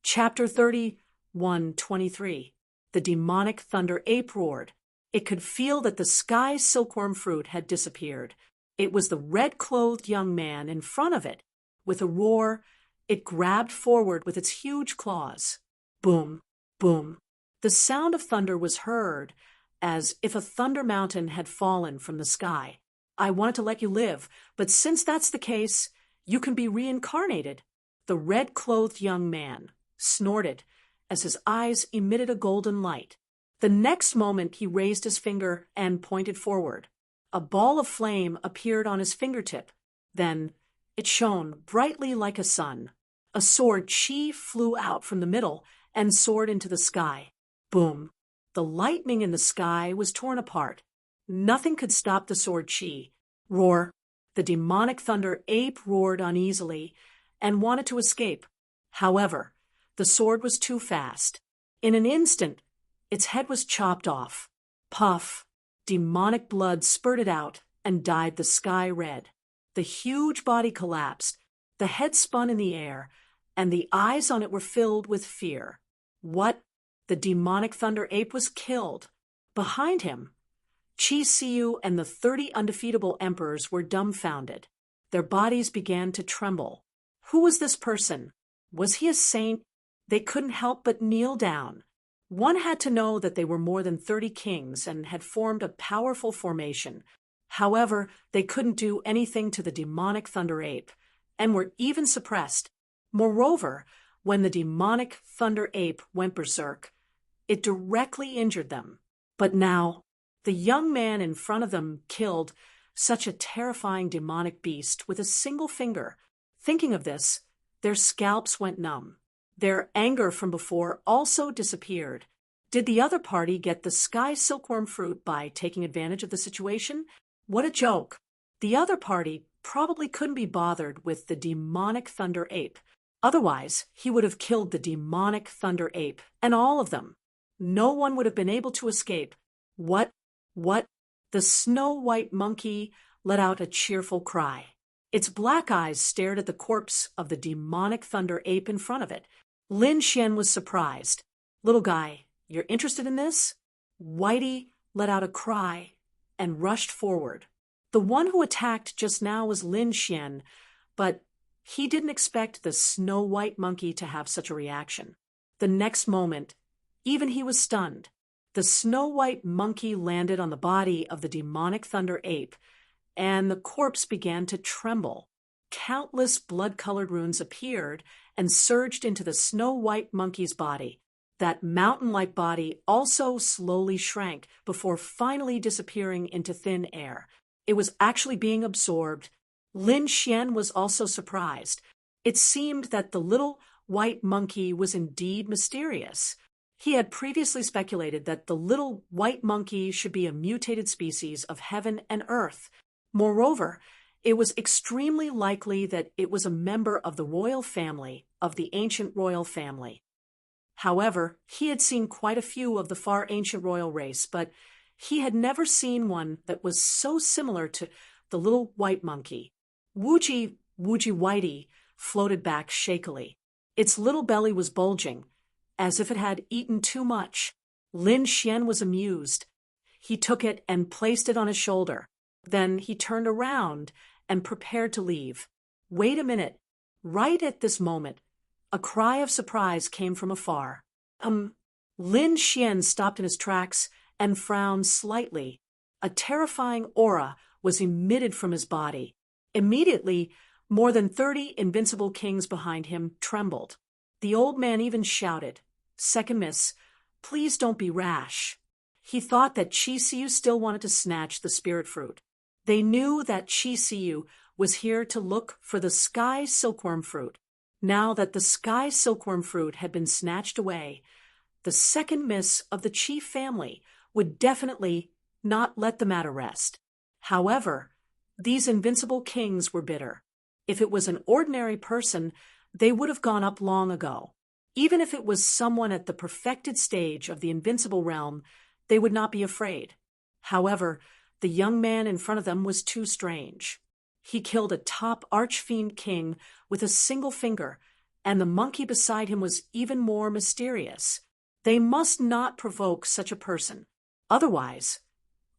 Chapter 31:23. The demonic thunder ape roared. It could feel that the sky silkworm fruit had disappeared. It was the red-clothed young man in front of it. With a roar, it grabbed forward with its huge claws. Boom, boom. The sound of thunder was heard, as if a thunder mountain had fallen from the sky. I wanted to let you live, but since that's the case, you can be reincarnated. The red-clothed young man snorted as his eyes emitted a golden light. The next moment he raised his finger and pointed forward. A ball of flame appeared on his fingertip. Then it shone brightly like a sun. A sword chi flew out from the middle and soared into the sky. Boom! The lightning in the sky was torn apart. Nothing could stop the sword chi. Roar! The demonic thunder ape roared uneasily and wanted to escape. However, the sword was too fast. In an instant, its head was chopped off. Puff! Demonic blood spurted out and dyed the sky red. The huge body collapsed, the head spun in the air, and the eyes on it were filled with fear. What? The demonic thunder ape was killed. Behind him, Chi Siu and the 30 undefeatable emperors were dumbfounded. Their bodies began to tremble. Who was this person? Was he a saint? They couldn't help but kneel down. One had to know that they were more than 30 kings and had formed a powerful formation. However, they couldn't do anything to the demonic thunder ape, and were even suppressed. Moreover, when the demonic thunder ape went berserk, it directly injured them. But now, the young man in front of them killed such a terrifying demonic beast with a single finger. Thinking of this, their scalps went numb. Their anger from before also disappeared. Did the other party get the sky silkworm fruit by taking advantage of the situation? What a joke! The other party probably couldn't be bothered with the demonic thunder ape. Otherwise, he would have killed the demonic thunder ape, and all of them. No one would have been able to escape. What? The snow-white monkey let out a cheerful cry. Its black eyes stared at the corpse of the demonic thunder ape in front of it. Lin Xian was surprised. Little guy, you're interested in this? Whitey let out a cry and rushed forward. The one who attacked just now was Lin Xian, but he didn't expect the snow-white monkey to have such a reaction. The next moment, even he was stunned. The snow-white monkey landed on the body of the demonic thunder ape, and the corpse began to tremble. Countless blood-colored runes appeared and surged into the snow-white monkey's body. That mountain-like body also slowly shrank before finally disappearing into thin air. It was actually being absorbed. Lin Xian was also surprised. It seemed that the little white monkey was indeed mysterious. He had previously speculated that the little white monkey should be a mutated species of heaven and earth. Moreover, it was extremely likely that it was a member of the royal family, of the ancient royal family. However, he had seen quite a few of the far ancient royal race, but he had never seen one that was so similar to the little white monkey. Woogie Whitey floated back shakily. Its little belly was bulging, as if it had eaten too much. Lin Xian was amused. He took it and placed it on his shoulder. Then he turned around and prepared to leave. Wait a minute. Right at this moment, a cry of surprise came from afar. Lin Xian stopped in his tracks and frowned slightly. A terrifying aura was emitted from his body. Immediately, more than 30 invincible kings behind him trembled. The old man even shouted, "Second miss, please don't be rash." He thought that Chi Siu still wanted to snatch the spirit fruit. They knew that Chi Siu was here to look for the sky silkworm fruit. Now that the sky silkworm fruit had been snatched away, the second miss of the chief family would definitely not let the matter rest. However, these invincible kings were bitter. If it was an ordinary person, they would have gone up long ago. Even if it was someone at the perfected stage of the invincible realm, they would not be afraid. However, the young man in front of them was too strange. He killed a top archfiend king with a single finger and the monkey beside him was even more mysterious. They must not provoke such a person. Otherwise,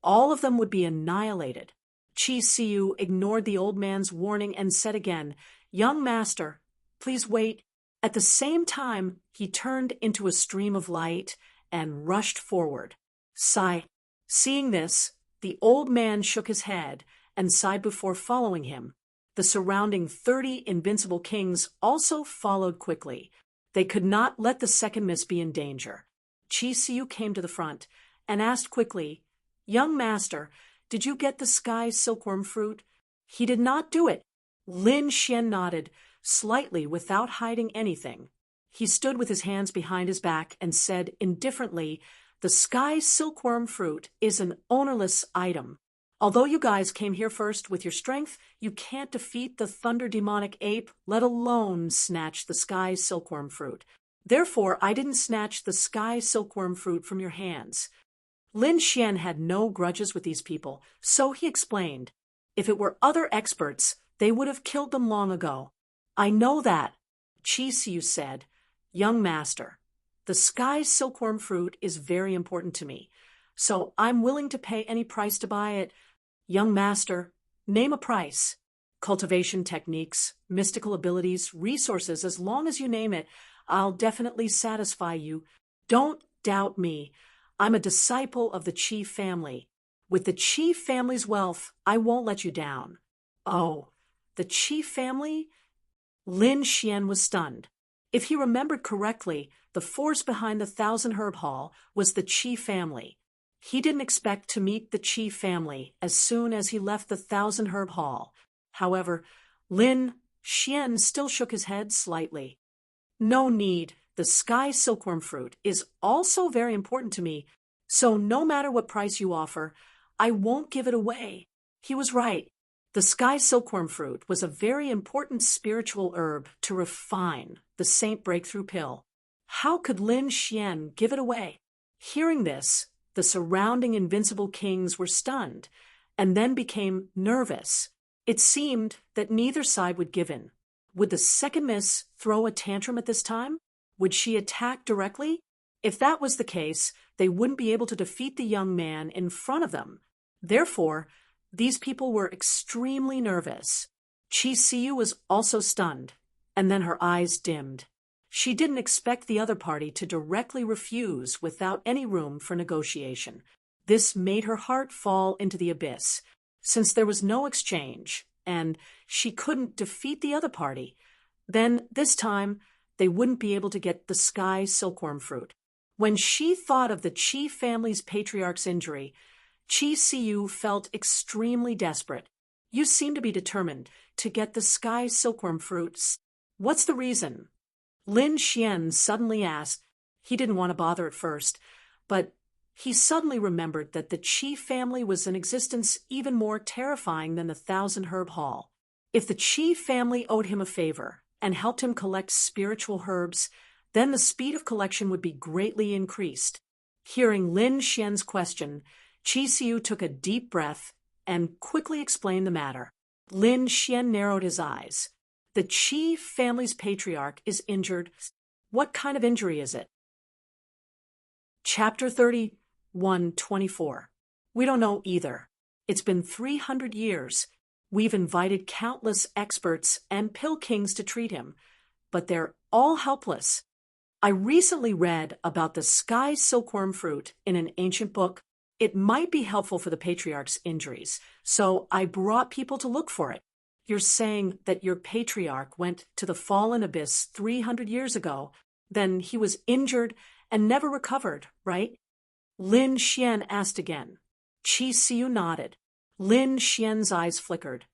all of them would be annihilated. Chi Siu ignored the old man's warning and said again, "Young master, please wait." At the same time, he turned into a stream of light and rushed forward. Sigh. Seeing this, the old man shook his head and sighed before following him. The surrounding 30 invincible kings also followed quickly. They could not let the second miss be in danger. Chi Siu came to the front and asked quickly, "Young master, did you get the sky silkworm fruit?" "He did not do it." Lin Xian nodded, slightly without hiding anything. He stood with his hands behind his back and said indifferently, "The sky silkworm fruit is an ownerless item. Although you guys came here first with your strength, you can't defeat the thunder demonic ape, let alone snatch the sky silkworm fruit. Therefore, I didn't snatch the sky silkworm fruit from your hands." Lin Xian had no grudges with these people, so he explained, "If it were other experts, they would have killed them long ago." "I know that," Chi Siu said. "Young master, the sky silkworm fruit is very important to me, so I'm willing to pay any price to buy it." "Young master, name a price." "Cultivation techniques, mystical abilities, resources, as long as you name it, I'll definitely satisfy you. Don't doubt me. I'm a disciple of the Qi family. With the Qi family's wealth, I won't let you down." "Oh, the Qi family?" Lin Xian was stunned. If he remembered correctly, the force behind the Thousand Herb Hall was the Qi family. He didn't expect to meet the Qi family as soon as he left the Thousand Herb Hall. However, Lin Xian still shook his head slightly. "No need. The sky silkworm fruit is also very important to me, so no matter what price you offer, I won't give it away." He was right. The sky silkworm fruit was a very important spiritual herb to refine the Saint Breakthrough Pill. How could Lin Xian give it away? Hearing this, the surrounding invincible kings were stunned, and then became nervous. It seemed that neither side would give in. Would the second miss throw a tantrum at this time? Would she attack directly? If that was the case, they wouldn't be able to defeat the young man in front of them. Therefore, these people were extremely nervous. Chi Siu was also stunned, and then her eyes dimmed. She didn't expect the other party to directly refuse without any room for negotiation. This made her heart fall into the abyss. Since there was no exchange, and she couldn't defeat the other party, then this time they wouldn't be able to get the sky silkworm fruit. When she thought of the Qi family's patriarch's injury, Chi Siu felt extremely desperate. "You seem to be determined to get the sky silkworm fruit. What's the reason?" Lin Xian suddenly asked. He didn't want to bother at first, but he suddenly remembered that the Qi family was an existence even more terrifying than the Thousand Herb Hall. If the Qi family owed him a favor and helped him collect spiritual herbs, then the speed of collection would be greatly increased. Hearing Lin Xian's question, Chi Siu took a deep breath and quickly explained the matter. Lin Xian narrowed his eyes. "The Qi family's patriarch is injured. What kind of injury is it?" Chapter 31:24. "We don't know either. It's been 300 years. We've invited countless experts and pill kings to treat him, but they're all helpless. I recently read about the sky silkworm fruit in an ancient book. It might be helpful for the patriarch's injuries, so I brought people to look for it." "You're saying that your patriarch went to the fallen abyss 300 years ago, then he was injured and never recovered, right?" Lin Xian asked again. Chi Siu nodded. Lin Xian's eyes flickered.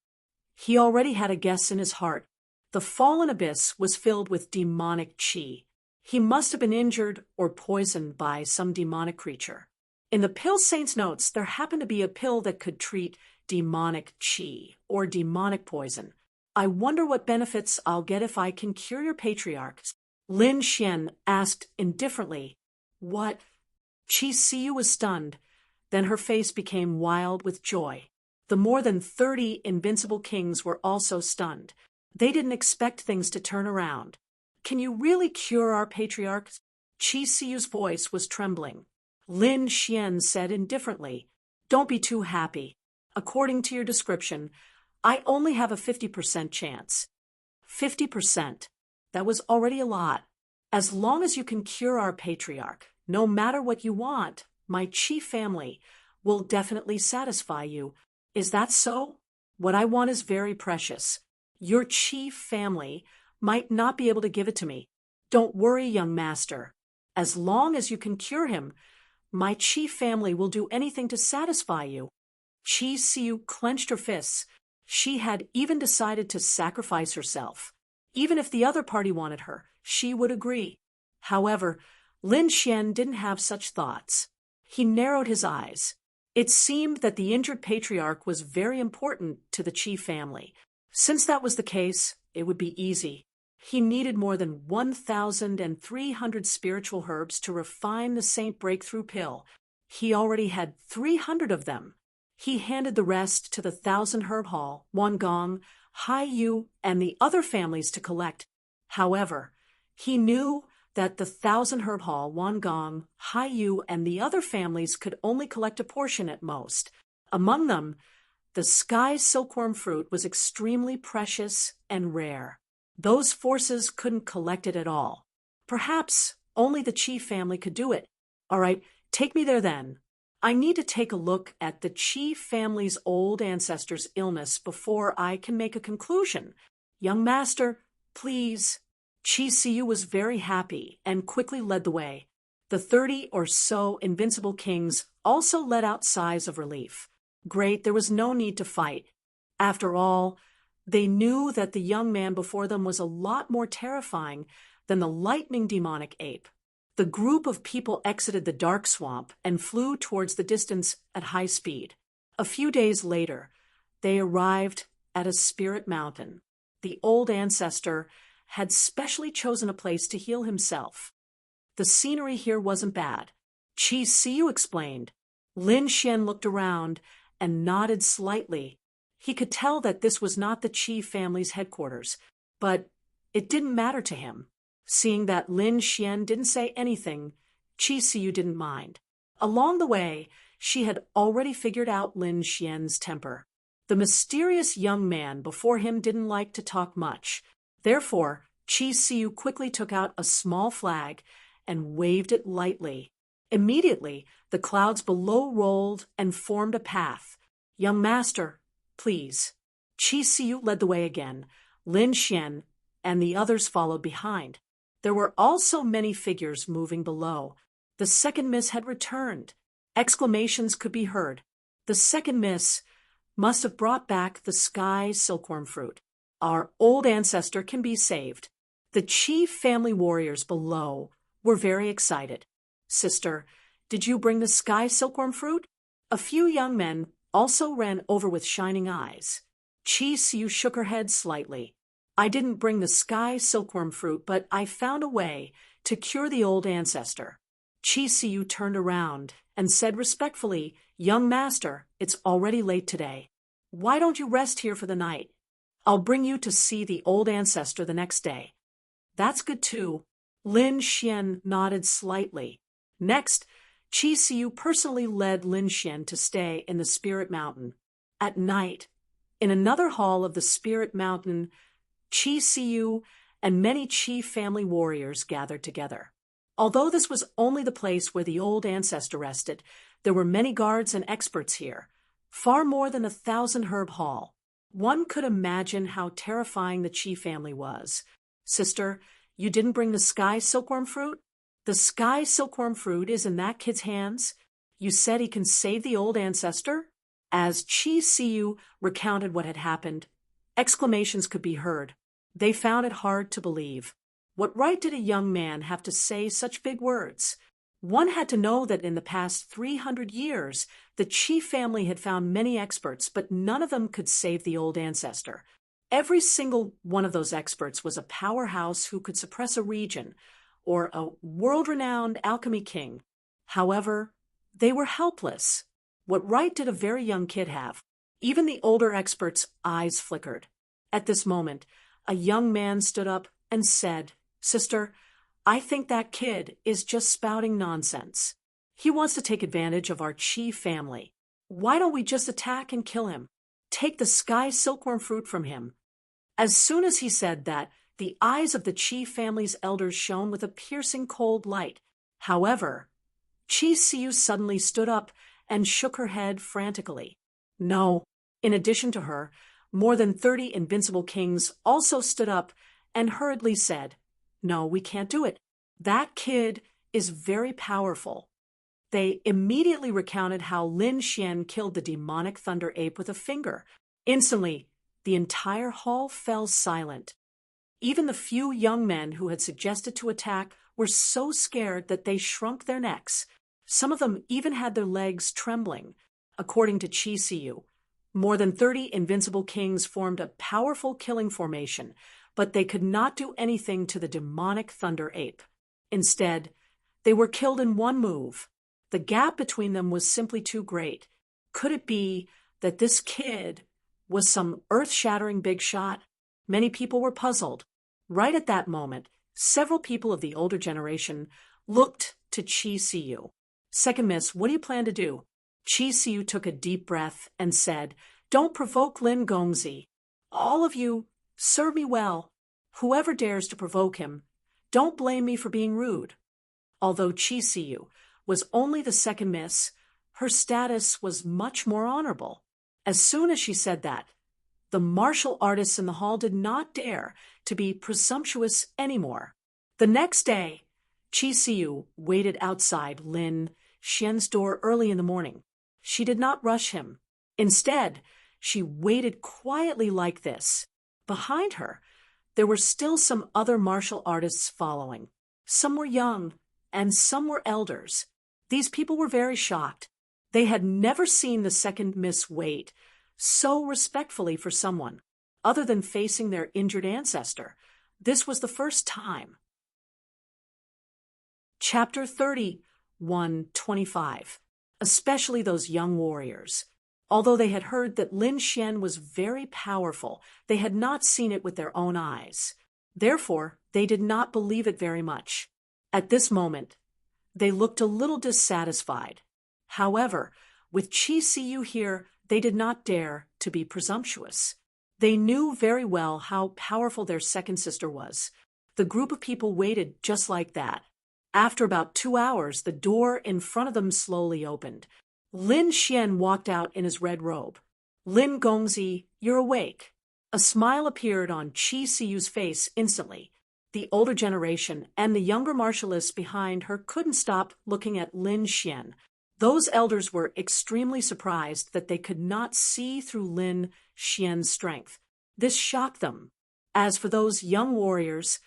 He already had a guess in his heart. The fallen abyss was filled with demonic qi. He must have been injured or poisoned by some demonic creature. In the pill saint's notes, there happened to be a pill that could treat demonic qi or demonic poison. I wonder what benefits I'll get if I can cure your patriarch. Lin Xian asked indifferently. What? Chi Siu was stunned. Then her face became wild with joy. The more than 30 invincible kings were also stunned. They didn't expect things to turn around. can you really cure our patriarch? Qi Siyu's voice was trembling. Lin Xian said indifferently, don't be too happy. According to your description, I only have a 50% chance. 50%. That was already a lot. As long as you can cure our patriarch, no matter what you want, my Qi family will definitely satisfy you. Is that so? What I want is very precious. Your Qi family might not be able to give it to me. Don't worry, young master. As long as you can cure him, my Qi family will do anything to satisfy you. Qi Siyu clenched her fists. She had even decided to sacrifice herself. Even if the other party wanted her, she would agree. However, Lin Xian didn't have such thoughts. He narrowed his eyes. It seemed that the injured patriarch was very important to the Qi family. Since that was the case, it would be easy. He needed more than 1,300 spiritual herbs to refine the Saint Breakthrough Pill. He already had 300 of them. He handed the rest to the 1,000-herb hall, Wangong, Hai Yu, and the other families to collect. However, he knew that the 1,000-herb hall, Wangong, Hai Yu, and the other families could only collect a portion at most. Among them, the sky silkworm fruit was extremely precious and rare. Those forces couldn't collect it at all. Perhaps only the Qi family could do it. All right, take me there then. I need to take a look at the Qi family's old ancestor's illness before I can make a conclusion. Young master, please. Qi Siyu was very happy and quickly led the way. The 30 or so invincible kings also let out sighs of relief. Great, there was no need to fight. After all, they knew that the young man before them was a lot more terrifying than the lightning demonic ape. The group of people exited the dark swamp and flew towards the distance at high speed. A few days later, they arrived at a spirit mountain. The old ancestor had specially chosen a place to heal himself. The scenery here wasn't bad. Qi Siyu explained. Lin Xian looked around and nodded slightly. He could tell that this was not the Qi family's headquarters, but it didn't matter to him. Seeing that Lin Xian didn't say anything, Qi Siyu didn't mind. Along the way, she had already figured out Lin Xian's temper. The mysterious young man before him didn't like to talk much. Therefore, Qi Siyu quickly took out a small flag and waved it lightly. Immediately, the clouds below rolled and formed a path. Young master, please. Qi Siyu led the way again. Lin Xian and the others followed behind. There were also many figures moving below. The second miss had returned. Exclamations could be heard. The second miss must have brought back the sky silkworm fruit. Our old ancestor can be saved. The Qi family warriors below were very excited. Sister, did you bring the sky silkworm fruit? A few young men also ran over with shining eyes. Qi Siyu shook her head slightly. I didn't bring the sky silkworm fruit, but I found a way to cure the old ancestor. Qi Siyu turned around and said respectfully, Young master, it's already late today. Why don't you rest here for the night? I'll bring you to see the old ancestor the next day. That's good too. Lin Xian nodded slightly. Next, Qi Siyu personally led Lin Xian to stay in the Spirit Mountain. At night, in another hall of the Spirit Mountain, Qi Siyu and many Qi family warriors gathered together. Although this was only the place where the old ancestor rested, there were many guards and experts here, far more than 1,000-herb hall. One could imagine how terrifying the Qi family was. Sister, you didn't bring the sky silkworm fruit? The sky silkworm fruit is in that kid's hands? You said he can save the old ancestor? As Qi Siyu recounted what had happened, exclamations could be heard. They found it hard to believe. What right did a young man have to say such big words? One had to know that in the past 300 years, the Qi family had found many experts, but none of them could save the old ancestor. Every single one of those experts was a powerhouse who could suppress a region, or a world-renowned alchemy king. However, they were helpless. What right did a very young kid have? Even the older experts' eyes flickered. At this moment, a young man stood up and said, Sister, I think that kid is just spouting nonsense. He wants to take advantage of our Chi family. Why don't we just attack and kill him? Take the sky silkworm fruit from him." As soon as he said that, the eyes of the Chi family's elders shone with a piercing cold light. However, Chi Siu suddenly stood up and shook her head frantically. No. In addition to her, more than 30 invincible kings also stood up and hurriedly said, "No, we can't do it. That kid is very powerful." They immediately recounted how Lin Xian killed the demonic thunder ape with a finger. Instantly, the entire hall fell silent. Even the few young men who had suggested to attack were so scared that they shrunk their necks. Some of them even had their legs trembling. According to Chi Siu, more than 30 invincible kings formed a powerful killing formation, but they could not do anything to the demonic thunder ape. Instead, they were killed in one move. The gap between them was simply too great. Could it be that this kid was some earth-shattering big shot? Many people were puzzled. Right at that moment, several people of the older generation looked to Chi Siu. "Second Miss, what do you plan to do?" Chi Siu took a deep breath and said, "Don't provoke Lin Gongzi. All of you, serve me well. Whoever dares to provoke him, don't blame me for being rude." Although Chi Siu was only the second miss, her status was much more honorable. As soon as she said that, the martial artists in the hall did not dare to be presumptuous anymore. The next day, Chi Siu waited outside Lin Xian's door early in the morning. She did not rush him. Instead, she waited quietly like this. Behind her, there were still some other martial artists following. Some were young, and some were elders. These people were very shocked. They had never seen the second miss wait so respectfully for someone, other than facing their injured ancestor. This was the first time. Chapter 31:25. Especially those young warriors. Although they had heard that Lin Xian was very powerful, they had not seen it with their own eyes. Therefore, they did not believe it very much. At this moment, they looked a little dissatisfied. However, with Chi Siu here, they did not dare to be presumptuous. They knew very well how powerful their second sister was. The group of people waited just like that. After about 2 hours, the door in front of them slowly opened. Lin Xian walked out in his red robe. "Lin Gongzi, you're awake." A smile appeared on Chi Siu's face instantly. The older generation and the younger martialists behind her couldn't stop looking at Lin Xian. Those elders were extremely surprised that they could not see through Lin Xian's strength. This shocked them. As for those young warriors,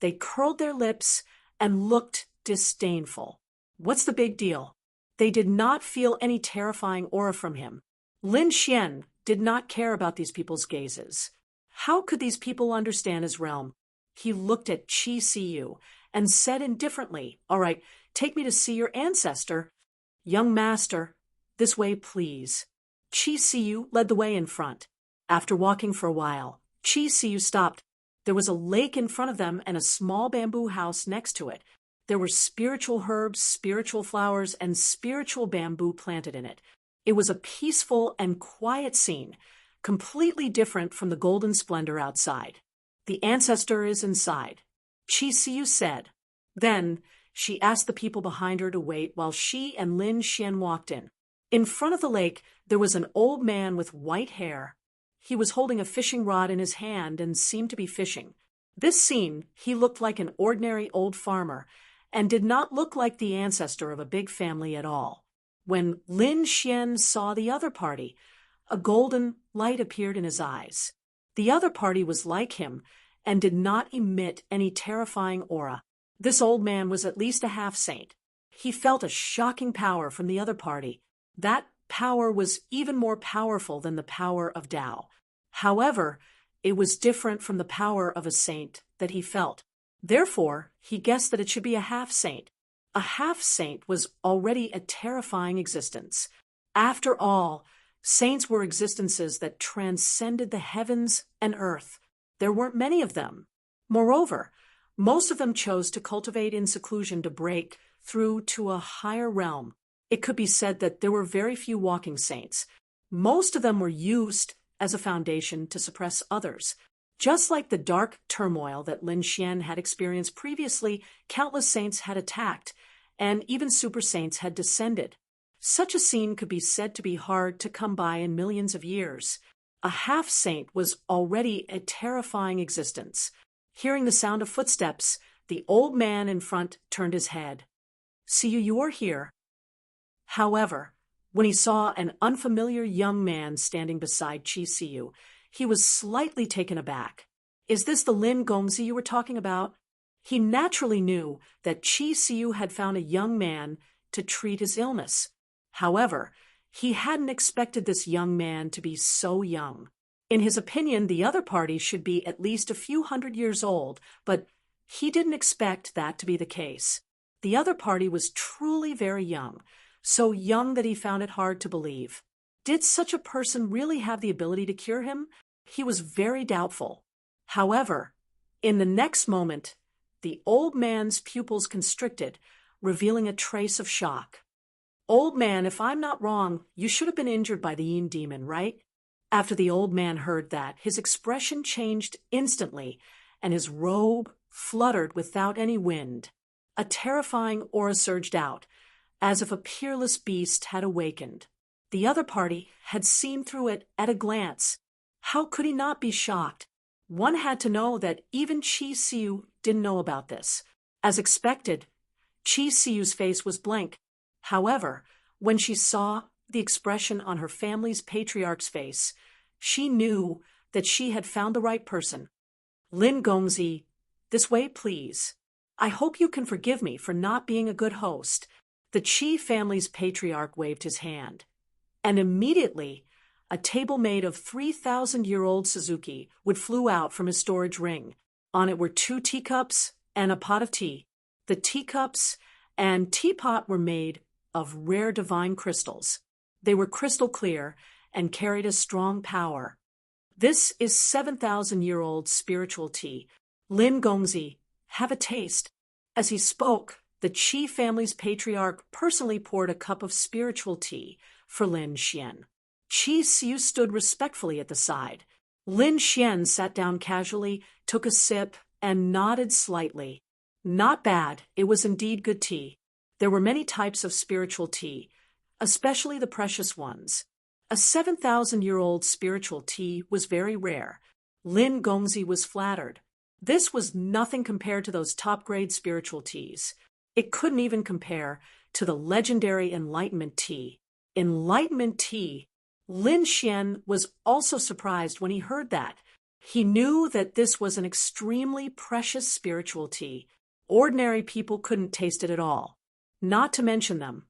they curled their lips and looked disdainful. What's the big deal? They did not feel any terrifying aura from him. Lin Xian did not care about these people's gazes. How could these people understand his realm? He looked at Chi Siu and said indifferently, "All right, take me to see your ancestor." "Young master, this way, please." Chi Siu led the way in front. After walking for a while, Chi Siu stopped. There was a lake in front of them and a small bamboo house next to it. There were spiritual herbs, spiritual flowers, and spiritual bamboo planted in it. It was a peaceful and quiet scene, completely different from the golden splendor outside. "The ancestor is inside," Chi Siu said. Then she asked the people behind her to wait while she and Lin Xian walked in. In front of the lake, there was an old man with white hair. He was holding a fishing rod in his hand and seemed to be fishing. This scene, he looked like an ordinary old farmer and did not look like the ancestor of a big family at all. When Lin Xian saw the other party, a golden light appeared in his eyes. The other party was like him and did not emit any terrifying aura. This old man was at least a half-saint. He felt a shocking power from the other party. That power was even more powerful than the power of Tao. However, it was different from the power of a saint that he felt. Therefore, he guessed that it should be a half-saint. A half-saint was already a terrifying existence. After all, saints were existences that transcended the heavens and earth. There weren't many of them. Moreover, Most of them chose to cultivate in seclusion to break through to a higher realm. It could be said that there were very few walking saints. Most of them were used as a foundation to suppress others. Just like the dark turmoil that Lin Xian had experienced previously, countless saints had attacked, and even super saints had descended. Such a scene could be said to be hard to come by in millions of years. A half-saint was already a terrifying existence. Hearing the sound of footsteps, the old man in front turned his head. "See you are here." However, when he saw an unfamiliar young man standing beside Chi Siyu, he was slightly taken aback. "Is this the Lin Gongzi you were talking about?" He naturally knew that Chi Siyu had found a young man to treat his illness. However, he hadn't expected this young man to be so young. In his opinion, the other party should be at least a few hundred years old, but he didn't expect that to be the case. The other party was truly very young, so young that he found it hard to believe. Did such a person really have the ability to cure him? He was very doubtful. However, in the next moment, the old man's pupils constricted, revealing a trace of shock. "Old man, if I'm not wrong, you should have been injured by the Yin demon, right?" After the old man heard that, his expression changed instantly, and his robe fluttered without any wind. A terrifying aura surged out, as if a peerless beast had awakened. The other party had seen through it at a glance. How could he not be shocked? One had to know that even Chi Siyu didn't know about this. As expected, Chi Siyu's face was blank. However, when she saw the expression on her family's patriarch's face, she knew that she had found the right person. "Lin Gongzi, this way, please. I hope you can forgive me for not being a good host." The Chi family's patriarch waved his hand, and immediately a table made of 3,000-year-old Suzuki wood flew out from his storage ring. On it were 2 teacups and a pot of tea. The teacups and teapot were made of rare divine crystals. They were crystal clear and carried a strong power. "This is 7,000-year-old spiritual tea. Lin Gongzi, have a taste." As he spoke, the Qi family's patriarch personally poured a cup of spiritual tea for Lin Xian. Qi Siu stood respectfully at the side. Lin Xian sat down casually, took a sip, and nodded slightly. Not bad, it was indeed good tea. There were many types of spiritual tea, especially the precious ones. A 7,000-year-old spiritual tea was very rare. Lin Gongzi was flattered. This was nothing compared to those top-grade spiritual teas. It couldn't even compare to the legendary Enlightenment tea. Enlightenment tea. Lin Xian was also surprised when he heard that. He knew that this was an extremely precious spiritual tea. Ordinary people couldn't taste it at all. Not to mention them.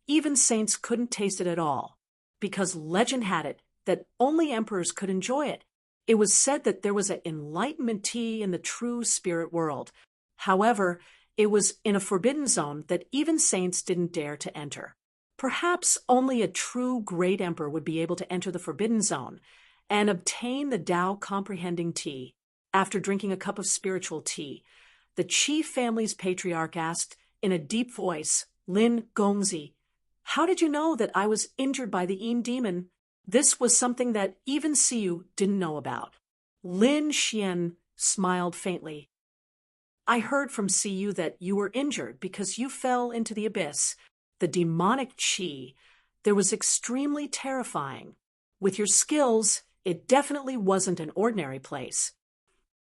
Even saints couldn't taste it at all, because legend had it that only emperors could enjoy it. It was said that there was an enlightenment tea in the true spirit world. However, it was in a forbidden zone that even saints didn't dare to enter. Perhaps only a true great emperor would be able to enter the forbidden zone and obtain the Tao comprehending tea. After drinking a cup of spiritual tea, the Qi family's patriarch asked in a deep voice, "Lin Gongzi, how did you know that I was injured by the Yin demon?" This was something that even Siyu didn't know about. Lin Xian smiled faintly. "I heard from Siyu that you were injured because you fell into the abyss, the demonic Qi. There was extremely terrifying. With your skills, it definitely wasn't an ordinary place.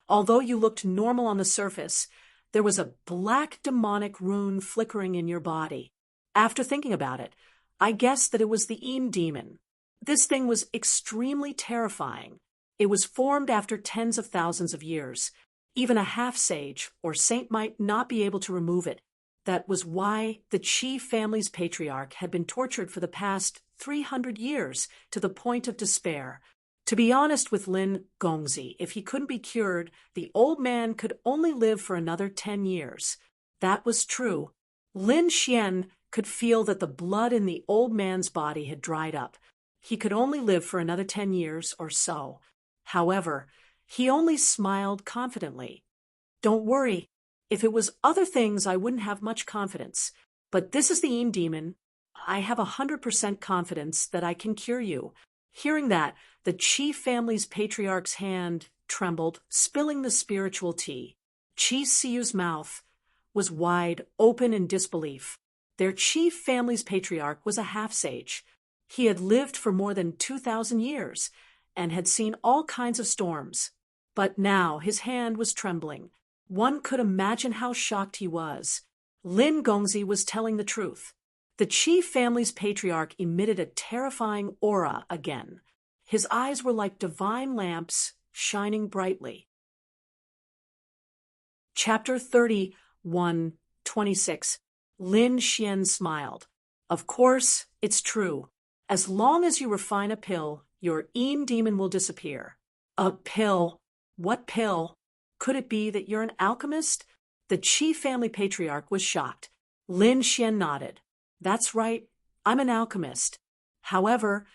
Although you looked normal on the surface, there was a black demonic rune flickering in your body. After thinking about it, I guessed that it was the Yin demon. This thing was extremely terrifying. It was formed after tens of thousands of years. Even a half-sage or saint might not be able to remove it. That was why the Qi family's patriarch had been tortured for the past 300 years to the point of despair. To be honest with Lin Gongzi, if he couldn't be cured, the old man could only live for another 10 years. That was true. Lin Xian could feel that the blood in the old man's body had dried up. He could only live for another 10 years or so. However, he only smiled confidently. "Don't worry, If it was other things, I wouldn't have much confidence. But this is the Een demon. I have 100% confidence that I can cure you." Hearing that, the Chi family's patriarch's hand trembled, spilling the spiritual tea. Chi Siu's mouth was wide open in disbelief. Their Chi family's patriarch was a half-sage. He had lived for more than 2,000 years and had seen all kinds of storms. But now his hand was trembling. One could imagine how shocked he was. Lin Gongzi was telling the truth. The Chi family's patriarch emitted a terrifying aura again. His eyes were like divine lamps shining brightly. Chapter 31:26. Lin Xian smiled. "Of course, it's true. As long as you refine a pill, your Een demon will disappear." "A pill? What pill? Could it be that you're an alchemist?" The Chi family patriarch was shocked. Lin Xian nodded. "That's right, I'm an alchemist. However,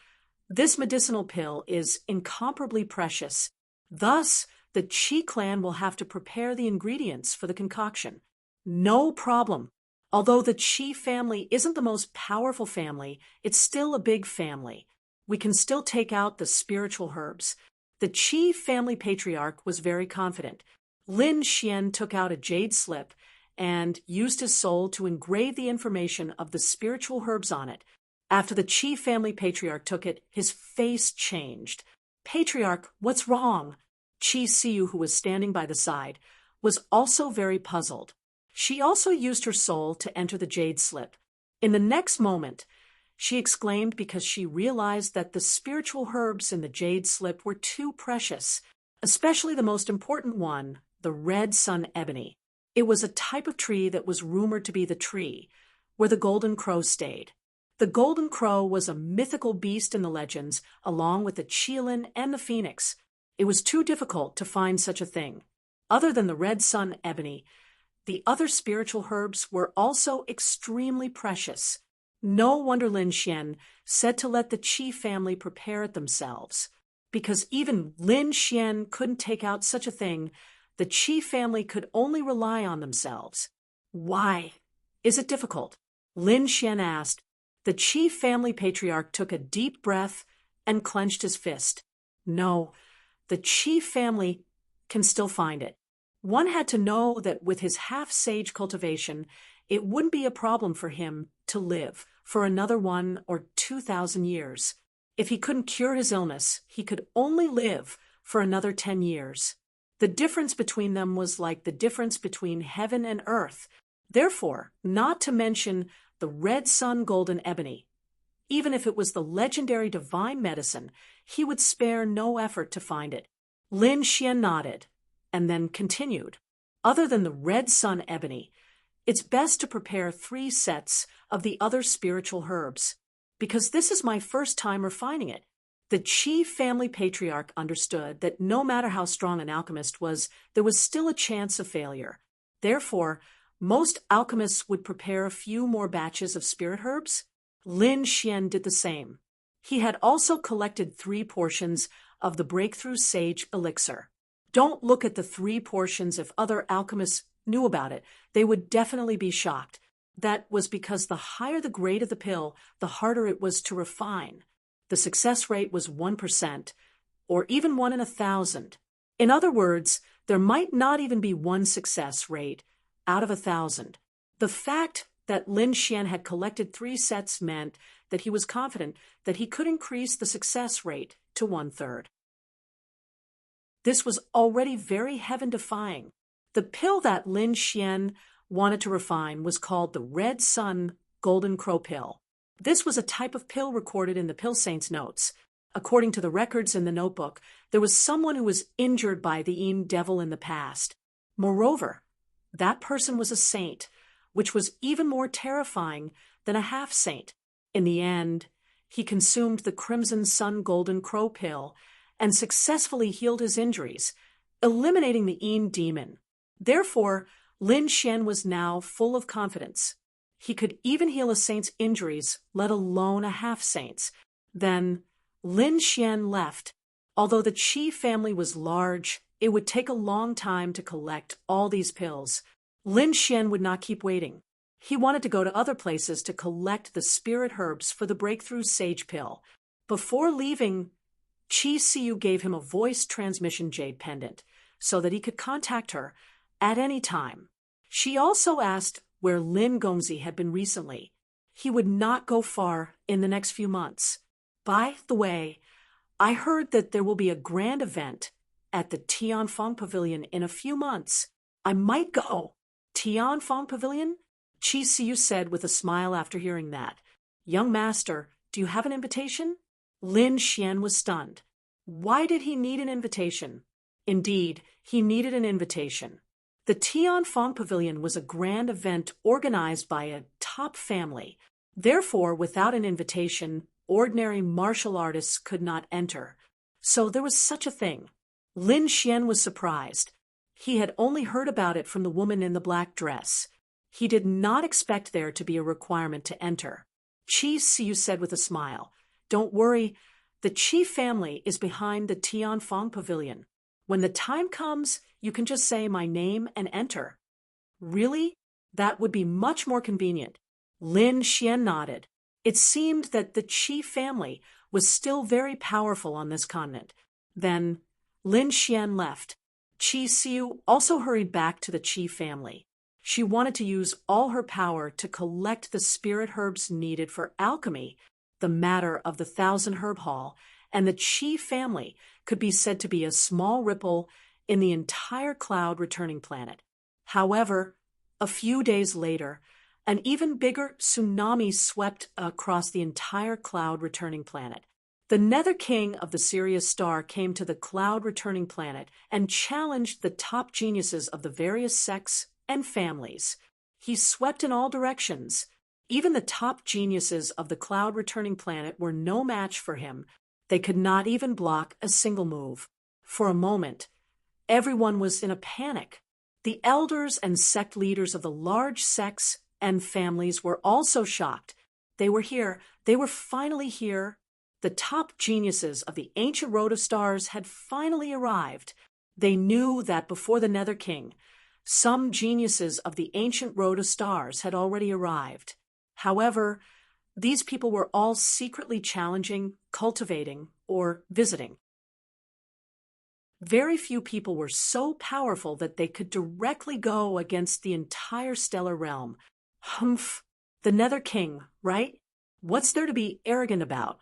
this medicinal pill is incomparably precious. Thus, the Chi clan will have to prepare the ingredients for the concoction." "No problem. Although the Chi family isn't the most powerful family, it's still a big family. We can still take out the spiritual herbs." The Chi family patriarch was very confident. Lin Xian took out a jade slip and used his soul to engrave the information of the spiritual herbs on it. After the Chi family patriarch took it, his face changed. "Patriarch, what's wrong?" Chi Siu, who was standing by the side, was also very puzzled. She also used her soul to enter the jade slip. In the next moment, she exclaimed because she realized that the spiritual herbs in the jade slip were too precious, especially the most important one, the red sun ebony. It was a type of tree that was rumored to be the tree where the golden crow stayed. The golden crow was a mythical beast in the legends, along with the Qilin and the phoenix. It was too difficult to find such a thing. Other than the red sun ebony, the other spiritual herbs were also extremely precious. No wonder Lin Xian said to let the Chi family prepare it themselves. Because even Lin Xian couldn't take out such a thing, the Chi family could only rely on themselves. "Why? Is it difficult?" Lin Xian asked. The Chi family patriarch took a deep breath and clenched his fist. "No, the Chi family can still find it. One had to know that with his half-sage cultivation, it wouldn't be a problem for him to live for another 1 or 2,000 years. If he couldn't cure his illness, he could only live for another 10 years. The difference between them was like the difference between heaven and earth. Therefore, not to mention the red sun golden ebony. Even if it was the legendary divine medicine, he would spare no effort to find it." Lin Xian nodded and then continued. "Other than the red sun ebony, it's best to prepare 3 sets of the other spiritual herbs. Because this is my first time refining it." The Chi family patriarch understood that no matter how strong an alchemist was, there was still a chance of failure. Therefore, most alchemists would prepare a few more batches of spirit herbs. Lin Xian did the same. He had also collected 3 portions of the breakthrough sage elixir. Don't look at the 3 portions. If other alchemists knew about it, they would definitely be shocked. That was because the higher the grade of the pill, the harder it was to refine. The success rate was 1%, or even 1 in 1,000. In other words, there might not even be one success rate out of 1,000. The fact that Lin Xian had collected 3 sets meant that he was confident that he could increase the success rate to 1/3. This was already very heaven-defying. The pill that Lin Xian wanted to refine was called the Red Sun Golden Crow Pill. This was a type of pill recorded in the Pill Saint's notes. According to the records in the notebook, there was someone who was injured by the Een devil in the past. Moreover, that person was a saint, which was even more terrifying than a half-saint. In the end, he consumed the Crimson Sun Golden Crow Pill and successfully healed his injuries, eliminating the Een demon. Therefore, Lin Xian was now full of confidence. He could even heal a saint's injuries, let alone a half-saint's. Then Lin Xian left. Although the Chi family was large, it would take a long time to collect all these pills. Lin Xian would not keep waiting. He wanted to go to other places to collect the spirit herbs for the breakthrough sage pill. Before leaving, Qi Siu gave him a voice transmission jade pendant so that he could contact her at any time. She also asked where Lin Gongzi had been recently. He would not go far in the next few months. By the way, I heard that there will be a grand event at the Tianfeng Pavilion in a few months. I might go. Tianfeng Pavilion? Qi Siu said with a smile after hearing that. Young master, do you have an invitation? Lin Xian was stunned. Why did he need an invitation? Indeed, he needed an invitation. The Tianfeng Pavilion was a grand event organized by a top family. Therefore, without an invitation, ordinary martial artists could not enter. So there was such a thing. Lin Xian was surprised. He had only heard about it from the woman in the black dress. He did not expect there to be a requirement to enter. Qi Siu said with a smile, Don't worry, the Qi family is behind the Tianfeng Pavilion. When the time comes, you can just say my name and enter. Really? That would be much more convenient. Lin Xian nodded. It seemed that the Qi family was still very powerful on this continent. Then Lin Xian left. Qi Siu also hurried back to the Qi family. She wanted to use all her power to collect the spirit herbs needed for alchemy, the matter of the 1,000 herb hall, and the Qi family could be said to be a small ripple in the entire cloud returning planet. However, a few days later, an even bigger tsunami swept across the entire cloud returning planet. The Nether King of the Sirius star came to the cloud returning planet and challenged the top geniuses of the various sects and families. He swept in all directions. Even the top geniuses of the cloud returning planet were no match for him. They could not even block a single move. For a moment, everyone was in a panic. The elders and sect leaders of the large sects and families were also shocked. They were here. They were finally here. The top geniuses of the ancient road of stars had finally arrived. They knew that before the Nether King, some geniuses of the ancient road of stars had already arrived. However, these people were all secretly challenging, cultivating, or visiting. Very few people were so powerful that they could directly go against the entire stellar realm. Humph, the Nether King, right? What's there to be arrogant about?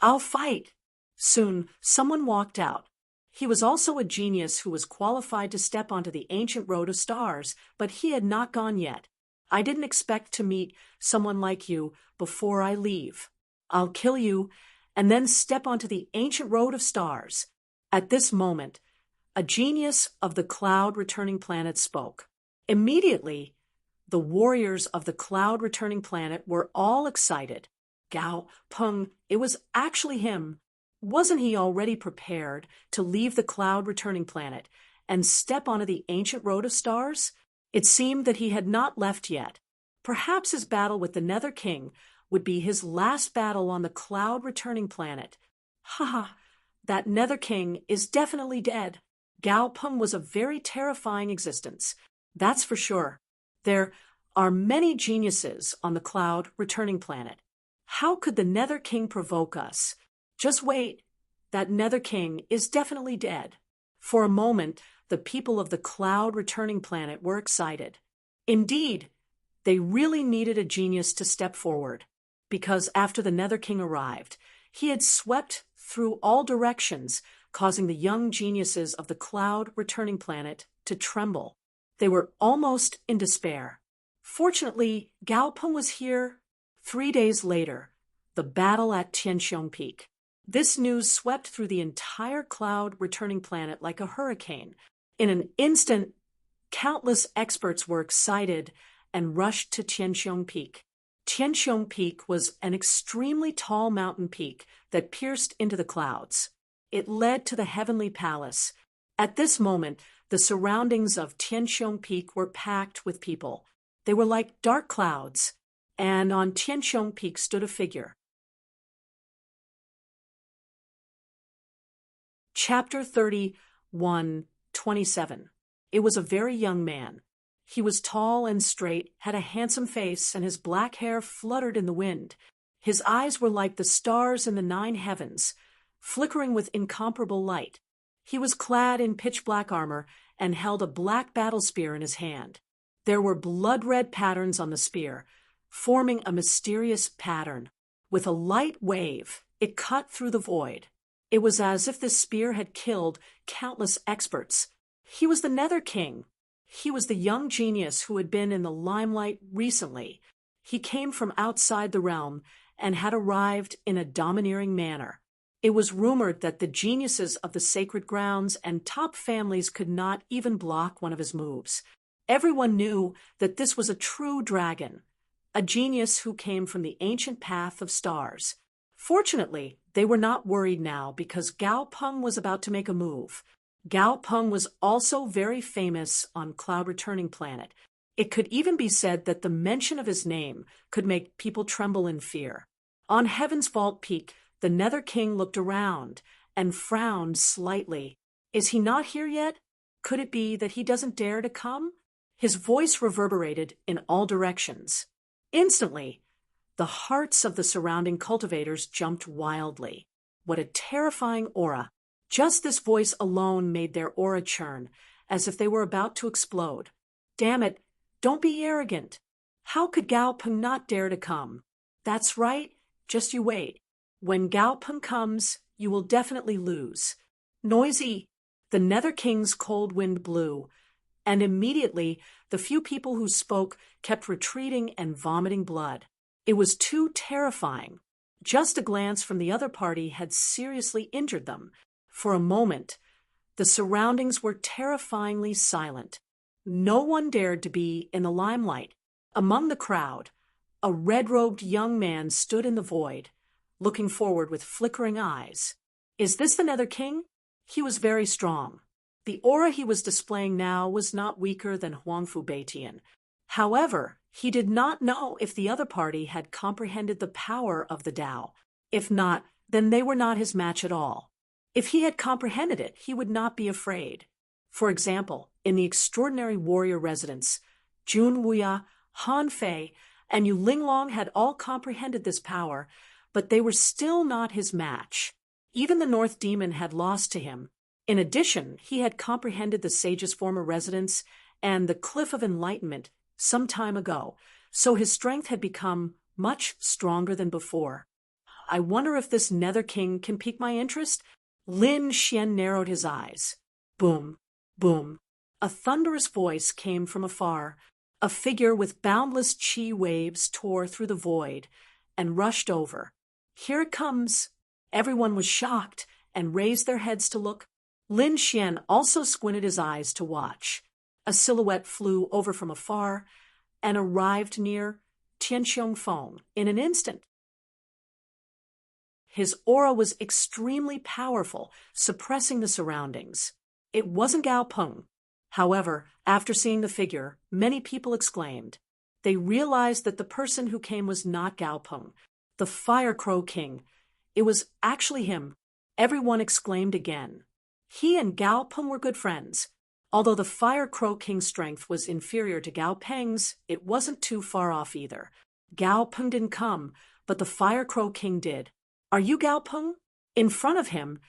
I'll fight. Soon, someone walked out. He was also a genius who was qualified to step onto the ancient road of stars, but he had not gone yet. I didn't expect to meet someone like you before I leave. I'll kill you and then step onto the ancient road of stars. At this moment, a genius of the cloud returning planet spoke. Immediately, the warriors of the cloud returning planet were all excited. Gao Peng, it was actually him. Wasn't he already prepared to leave the cloud returning planet and step onto the ancient road of stars? It seemed that he had not left yet. Perhaps his battle with the Nether King would be his last battle on the cloud returning planet. Ha! That Nether King is definitely dead. Gao Peng was a very terrifying existence. That's for sure. There are many geniuses on the cloud returning planet. How could the Nether King provoke us? Just wait. That Nether King is definitely dead. For a moment, the people of the cloud returning planet were excited. Indeed, they really needed a genius to step forward, because after the Nether King arrived, he had swept through all directions, causing the young geniuses of the cloud returning planet to tremble. They were almost in despair. Fortunately, Gao Peng was here. 3 days later, the battle at Tianxiong Peak. This news swept through the entire cloud returning planet like a hurricane. In an instant, countless experts were excited and rushed to Tianxiong Peak. Tianxiong Peak was an extremely tall mountain peak that pierced into the clouds. It led to the heavenly palace. At this moment, the surroundings of Tianxiong Peak were packed with people. They were like dark clouds, and on Tianxiong Peak stood a figure. Chapter 31:27. It was a very young man. He was tall and straight, had a handsome face, and his black hair fluttered in the wind. His eyes were like the stars in the 9 heavens, flickering with incomparable light. He was clad in pitch-black armor and held a black battle spear in his hand. There were blood-red patterns on the spear, forming a mysterious pattern. With a light wave, it cut through the void. It was as if this spear had killed countless experts. He was the Nether King. He was the young genius who had been in the limelight recently. He came from outside the realm and had arrived in a domineering manner. It was rumored that the geniuses of the sacred grounds and top families could not even block one of his moves. Everyone knew that this was a true dragon, a genius who came from the ancient path of stars. Fortunately, they were not worried now because Gao Peng was about to make a move. Gao Peng was also very famous on Cloud Returning Planet. It could even be said that the mention of his name could make people tremble in fear. On Heaven's Vault Peak, the Nether King looked around and frowned slightly. Is he not here yet? Could it be that he doesn't dare to come? His voice reverberated in all directions. Instantly, the hearts of the surrounding cultivators jumped wildly. What a terrifying aura! Just this voice alone made their aura churn, as if they were about to explode. Damn it, don't be arrogant. How could Gao Peng not dare to come? That's right, just you wait. When Gao Peng comes, you will definitely lose. Noisy! The Nether King's cold wind blew, and immediately the few people who spoke kept retreating and vomiting blood. It was too terrifying. Just a glance from the other party had seriously injured them. For a moment, the surroundings were terrifyingly silent. No one dared to be in the limelight. Among the crowd, a red-robed young man stood in the void, looking forward with flickering eyes. Is this the Nether King? He was very strong. The aura he was displaying now was not weaker than Huangfu Beitian. However, he did not know if the other party had comprehended the power of the Tao. If not, then they were not his match at all. If he had comprehended it, he would not be afraid. For example, in the extraordinary warrior residence, Jun Wuya, Han Fei, and Yu Linglong had all comprehended this power, but they were still not his match. Even the North Demon had lost to him. In addition, he had comprehended the sage's former residence and the Cliff of Enlightenment some time ago, so his strength had become much stronger than before. I wonder if this Nether King can pique my interest? Lin Xian narrowed his eyes. Boom, boom. A thunderous voice came from afar. A figure with boundless chi waves tore through the void and rushed over. Here it comes. Everyone was shocked and raised their heads to look. Lin Xian also squinted his eyes to watch. A silhouette flew over from afar and arrived near Tianxiongfeng in an instant. His aura was extremely powerful, suppressing the surroundings. It wasn't Gao Peng. However, after seeing the figure, many people exclaimed. They realized that the person who came was not Gao Peng, the Fire Crow King. It was actually him. Everyone exclaimed again. He and Gao Peng were good friends. Although the Fire Crow King's strength was inferior to Gao Peng's, it wasn't too far off either. Gao Peng didn't come, but the Fire Crow King did. Are you Gao Peng? In front of him,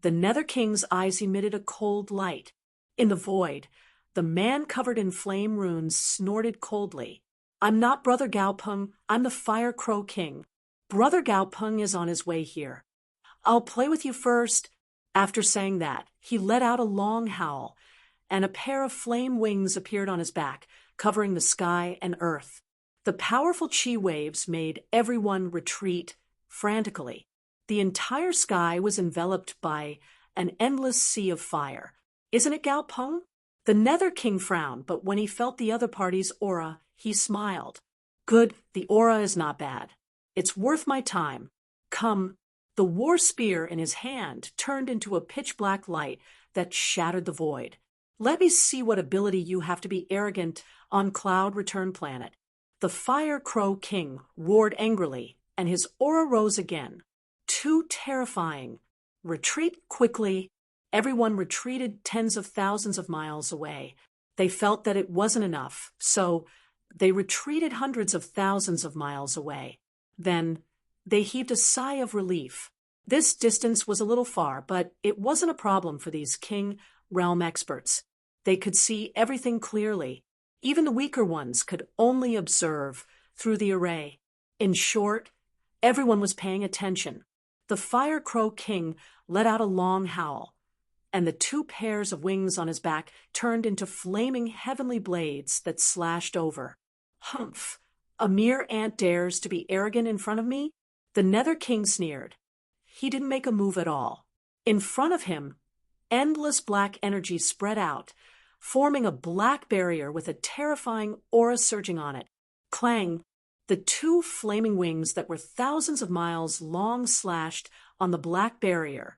the Nether King's eyes emitted a cold light. In the void, the man covered in flame runes snorted coldly. I'm not Brother Gao Peng, I'm the Fire Crow King. Brother Gao Peng is on his way here. I'll play with you first. After saying that, he let out a long howl, and a pair of flame wings appeared on his back, covering the sky and earth. The powerful chi waves made everyone retreat frantically. The entire sky was enveloped by an endless sea of fire. Isn't it Gao Peng? The Nether King frowned, but when he felt the other party's aura, he smiled. Good, the aura is not bad. It's worth my time. Come. The war spear in his hand turned into a pitch-black light that shattered the void. Let me see what ability you have to be arrogant on Cloud Return Planet. The Fire Crow King roared angrily, and his aura rose again. Too terrifying. Retreat quickly. Everyone retreated tens of thousands of miles away. They felt that it wasn't enough, so they retreated hundreds of thousands of miles away. Then they heaved a sigh of relief. This distance was a little far, but it wasn't a problem for these king realm experts. They could see everything clearly. Even the weaker ones could only observe through the array. In short, everyone was paying attention. The Fire Crow King let out a long howl, and the two pairs of wings on his back turned into flaming heavenly blades that slashed over. Humph! A mere ant dares to be arrogant in front of me? The Nether King sneered. He didn't make a move at all. In front of him, endless black energy spread out, forming a black barrier with a terrifying aura surging on it. Clang! The two flaming wings that were thousands of miles long slashed on the black barrier,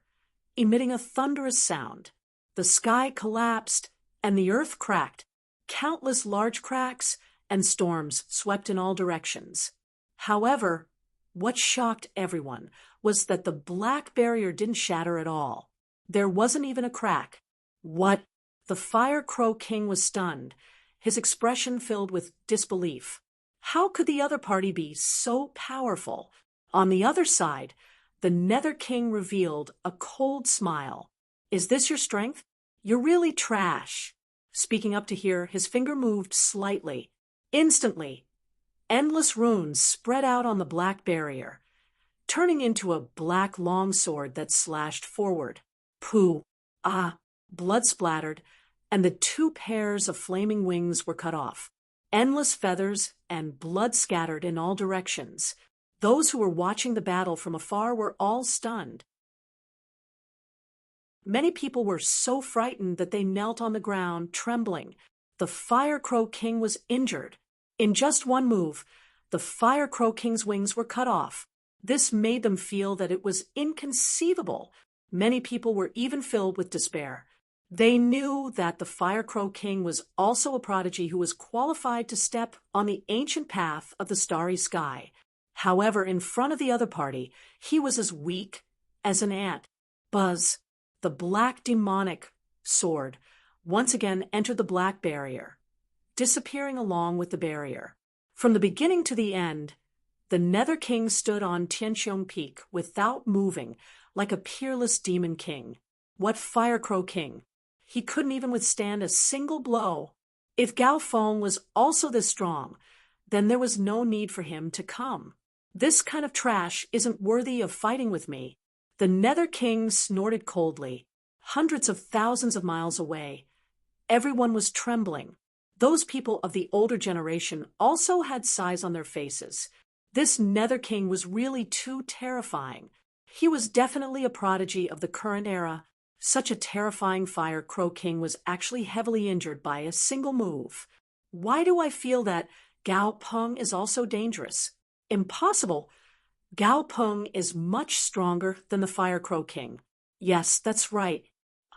emitting a thunderous sound. The sky collapsed, and the earth cracked. Countless large cracks and storms swept in all directions. However, what shocked everyone was that the black barrier didn't shatter at all. There wasn't even a crack. What? The Fire Crow King was stunned, his expression filled with disbelief. How could the other party be so powerful? On the other side, the Nether King revealed a cold smile. Is this your strength? You're really trash. Speaking up to hear, his finger moved slightly. Instantly, endless runes spread out on the black barrier, turning into a black longsword that slashed forward. Pooh! Ah! Blood splattered, and the two pairs of flaming wings were cut off. Endless feathers and blood scattered in all directions. Those who were watching the battle from afar were all stunned. Many people were so frightened that they knelt on the ground, trembling. The Fire Crow King was injured. In just one move, the Fire Crow King's wings were cut off. This made them feel that it was inconceivable. Many people were even filled with despair. They knew that the Fire Crow King was also a prodigy who was qualified to step on the ancient path of the starry sky. However, in front of the other party, he was as weak as an ant. Buzz, the black demonic sword, once again entered the black barrier, disappearing along with the barrier. From the beginning to the end, the Nether King stood on Tianqiong Peak without moving, like a peerless demon king. What Fire Crow King? He couldn't even withstand a single blow. If Gao Feng was also this strong, then there was no need for him to come. This kind of trash isn't worthy of fighting with me. The Nether King snorted coldly. Hundreds of thousands of miles away, everyone was trembling. Those people of the older generation also had sighs on their faces. This Nether King was really too terrifying. He was definitely a prodigy of the current era. Such a terrifying Fire Crow King was actually heavily injured by a single move. Why do I feel that Gao Peng is also dangerous? Impossible. Gao Peng is much stronger than the Fire Crow King. Yes, that's right.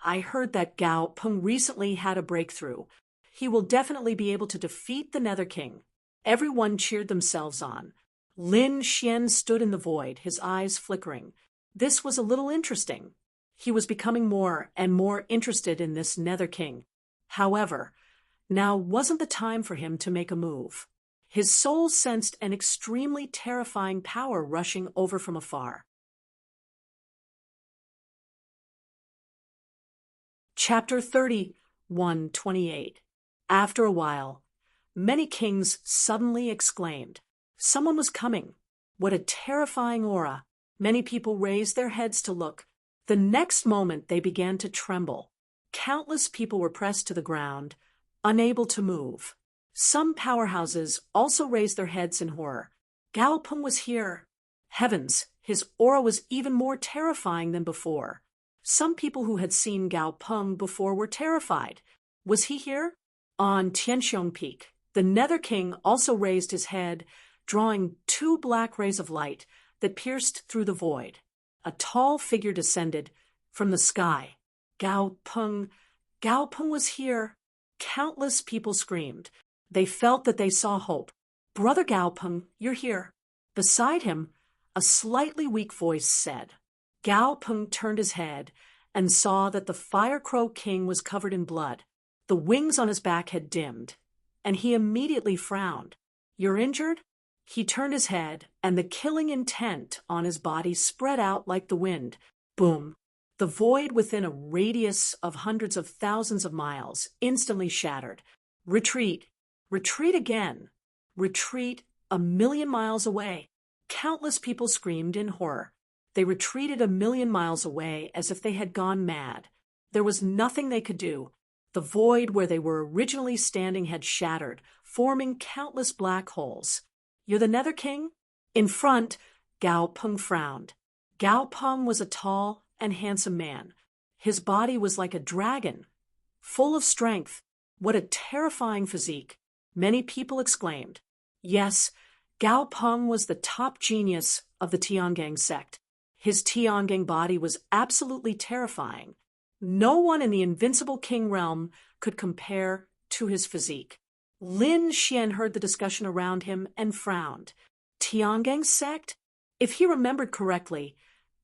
I heard that Gao Peng recently had a breakthrough. He will definitely be able to defeat the Nether King. Everyone cheered themselves on. Lin Xian stood in the void, his eyes flickering. This was a little interesting. He was becoming more and more interested in this Nether King. However, now wasn't the time for him to make a move. His soul sensed an extremely terrifying power rushing over from afar. Chapter 31:28. After a while, many kings suddenly exclaimed, "Someone was coming." What a terrifying aura! Many people raised their heads to look. The next moment they began to tremble. Countless people were pressed to the ground, unable to move. Some powerhouses also raised their heads in horror. Gao Peng was here. Heavens, his aura was even more terrifying than before. Some people who had seen Gao Peng before were terrified. Was he here? On Tianqiong Peak, the Nether King also raised his head, drawing two black rays of light that pierced through the void. A tall figure descended from the sky. Gao Peng was here. Countless people screamed. They felt that they saw hope. "Brother Gao Peng, you're here." Beside him, a slightly weak voice said. Gao Peng turned his head and saw that the Fire Crow King was covered in blood. The wings on his back had dimmed, and he immediately frowned. "You're injured?" He turned his head, and the killing intent on his body spread out like the wind. Boom! The void within a radius of hundreds of thousands of miles instantly shattered. Retreat! Retreat again! Retreat 1,000,000 miles away! Countless people screamed in horror. They retreated 1,000,000 miles away as if they had gone mad. There was nothing they could do. The void where they were originally standing had shattered, forming countless black holes. "You're the Nether King?" In front, Gao Peng frowned. Gao Peng was a tall and handsome man. His body was like a dragon, full of strength. What a terrifying physique! Many people exclaimed. Yes, Gao Peng was the top genius of the Tiangang sect. His Tiangang body was absolutely terrifying. No one in the Invincible King realm could compare to his physique. Lin Xian heard the discussion around him and frowned. Tiangang sect? If he remembered correctly,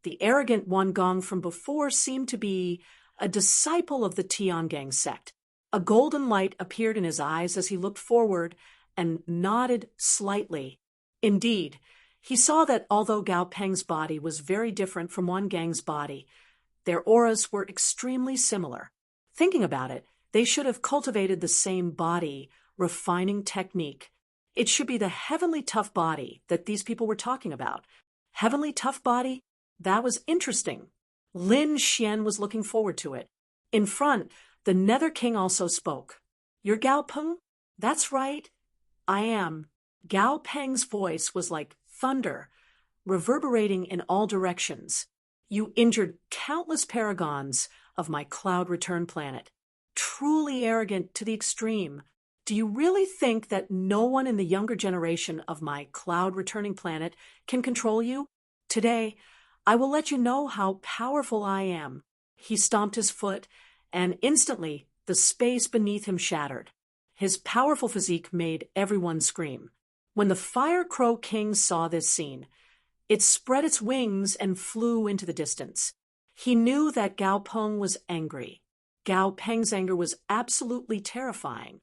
the arrogant Wan Gong from before seemed to be a disciple of the Tiangang sect. A golden light appeared in his eyes as he looked forward and nodded slightly. Indeed, he saw that although Gao Peng's body was very different from Wan Gang's body, their auras were extremely similar. Thinking about it, they should have cultivated the same body refining technique. It should be the heavenly tough body that these people were talking about. Heavenly tough body? That was interesting. Lin Xian was looking forward to it. In front, the Nether King also spoke. "You're Gao Peng?" "That's right. I am." Gao Peng's voice was like thunder, reverberating in all directions. "You injured countless paragons of my cloud return planet. Truly arrogant to the extreme. Do you really think that no one in the younger generation of my cloud returning planet can control you? Today, I will let you know how powerful I am." He stomped his foot, and instantly the space beneath him shattered. His powerful physique made everyone scream. When the Fire Crow King saw this scene, it spread its wings and flew into the distance. He knew that Gao Peng was angry. Gao Peng's anger was absolutely terrifying.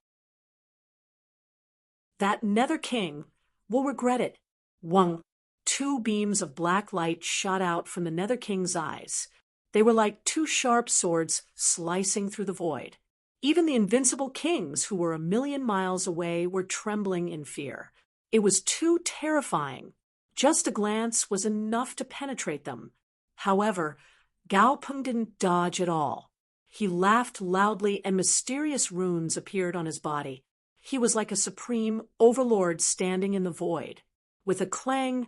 That Nether King will regret it. Wang! Two beams of black light shot out from the Nether King's eyes. They were like two sharp swords slicing through the void. Even the Invincible Kings, who were 1,000,000 miles away, were trembling in fear. It was too terrifying. Just a glance was enough to penetrate them. However, Gao Peng didn't dodge at all. He laughed loudly, and mysterious runes appeared on his body. He was like a supreme overlord standing in the void. With a clang,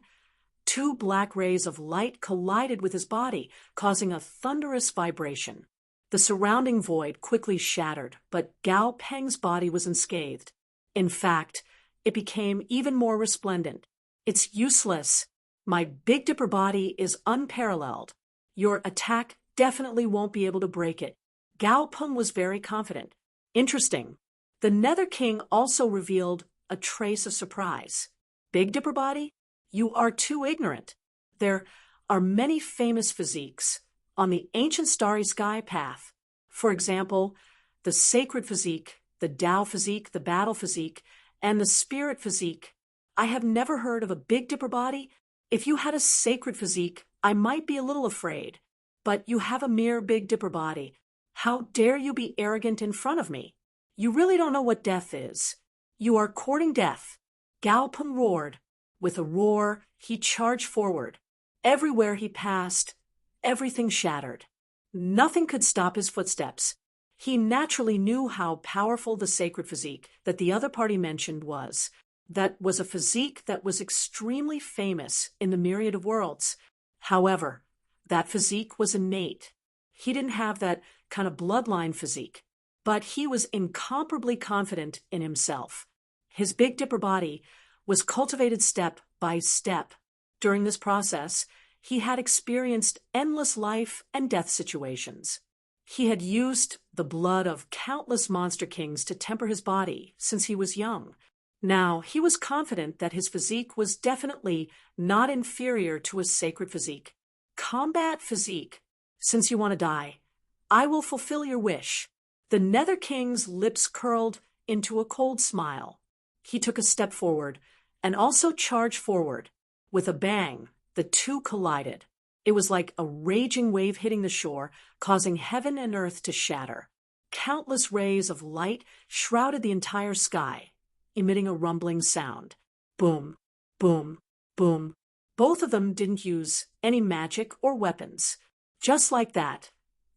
two black rays of light collided with his body, causing a thunderous vibration. The surrounding void quickly shattered, but Gao Peng's body was unscathed. In fact, it became even more resplendent. "It's useless. My Big Dipper body is unparalleled. Your attack definitely won't be able to break it." Gao Peng was very confident. Interesting. The Nether King also revealed a trace of surprise. "Big Dipper body? You are too ignorant. There are many famous physiques on the ancient starry sky path. For example, the sacred physique, the Tao physique, the battle physique, and the spirit physique. I have never heard of a Big Dipper body. If you had a sacred physique, I might be a little afraid. But you have a mere Big Dipper body. How dare you be arrogant in front of me? You really don't know what death is. You are courting death." Gao Peng roared. With a roar, he charged forward. Everywhere he passed, everything shattered. Nothing could stop his footsteps. He naturally knew how powerful the sacred physique that the other party mentioned was. That was a physique that was extremely famous in the myriad of worlds. However, that physique was innate. He didn't have that kind of bloodline physique, but he was incomparably confident in himself. His Big Dipper body was cultivated step by step. During this process, he had experienced endless life and death situations. He had used the blood of countless monster kings to temper his body since he was young. Now, he was confident that his physique was definitely not inferior to a sacred physique. "Combat physique. Since you want to die, I will fulfill your wish. The Nether King's lips curled into a cold smile. He took a step forward and also charged forward. With a bang, the two collided. It was like a raging wave hitting the shore, causing heaven and earth to shatter. Countless rays of light shrouded the entire sky, emitting a rumbling sound. Boom, boom, boom. Both of them didn't use any magic or weapons. Just like that,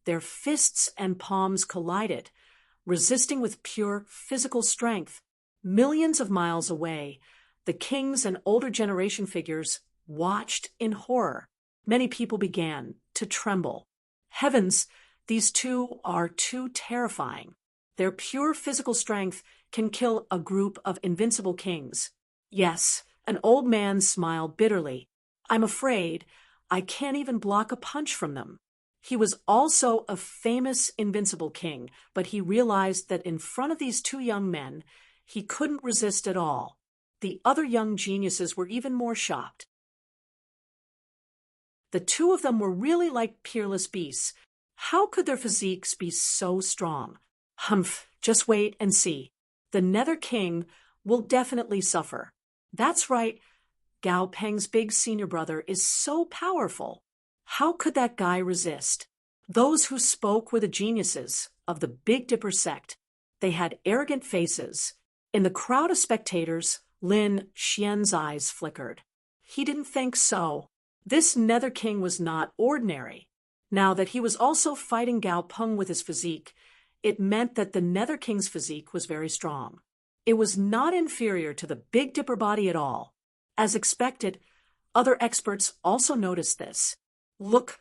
their fists and palms collided, resisting with pure physical strength. Millions of miles away, the kings and older generation figures watched in horror. Many people began to tremble. Heavens, these two are too terrifying. Their pure physical strength can kill a group of invincible kings. Yes, an old man smiled bitterly. I'm afraid I can't even block a punch from them. He was also a famous invincible king, but he realized that in front of these two young men, he couldn't resist at all. The other young geniuses were even more shocked. The two of them were really like peerless beasts. How could their physiques be so strong? Humph, just wait and see. The Nether King will definitely suffer. That's right, Gao Peng's big senior brother is so powerful. How could that guy resist? Those who spoke were the geniuses of the Big Dipper sect. They had arrogant faces. In the crowd of spectators, Lin Xian's eyes flickered. He didn't think so. This Nether King was not ordinary. Now that he was also fighting Gao Peng with his physique, it meant that the Nether King's physique was very strong. It was not inferior to the Big Dipper body at all. As expected, other experts also noticed this. Look,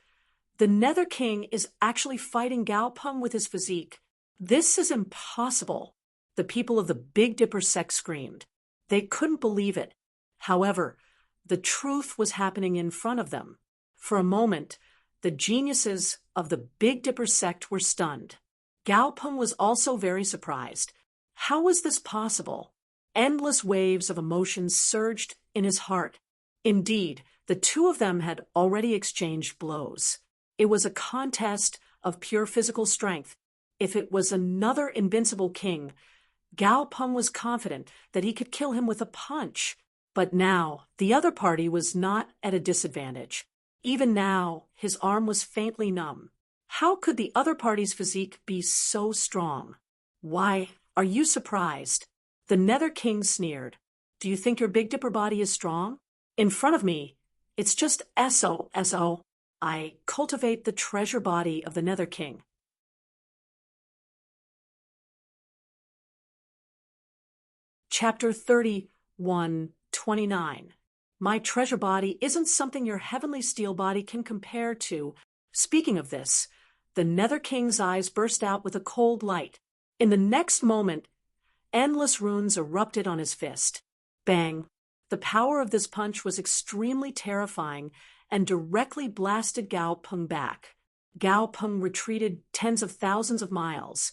the Nether King is actually fighting Gao Peng with his physique. This is impossible. The people of the Big Dipper sect screamed. They couldn't believe it. However, the truth was happening in front of them. For a moment, the geniuses of the Big Dipper sect were stunned. Gao Peng was also very surprised. How was this possible? Endless waves of emotions surged in his heart. Indeed, the two of them had already exchanged blows. It was a contest of pure physical strength. If it was another invincible king, Gao Peng was confident that he could kill him with a punch. But now, the other party was not at a disadvantage. Even now, his arm was faintly numb. How could the other party's physique be so strong? Why, are you surprised? The Nether King sneered. Do you think your Big Dipper body is strong? In front of me, it's just S.O. I cultivate the treasure body of the Nether King. Chapter 31:29. My treasure body isn't something your heavenly steel body can compare to. Speaking of this, the Nether King's eyes burst out with a cold light. In the next moment, endless runes erupted on his fist. Bang! The power of this punch was extremely terrifying and directly blasted Gao Peng back. Gao Peng retreated tens of thousands of miles,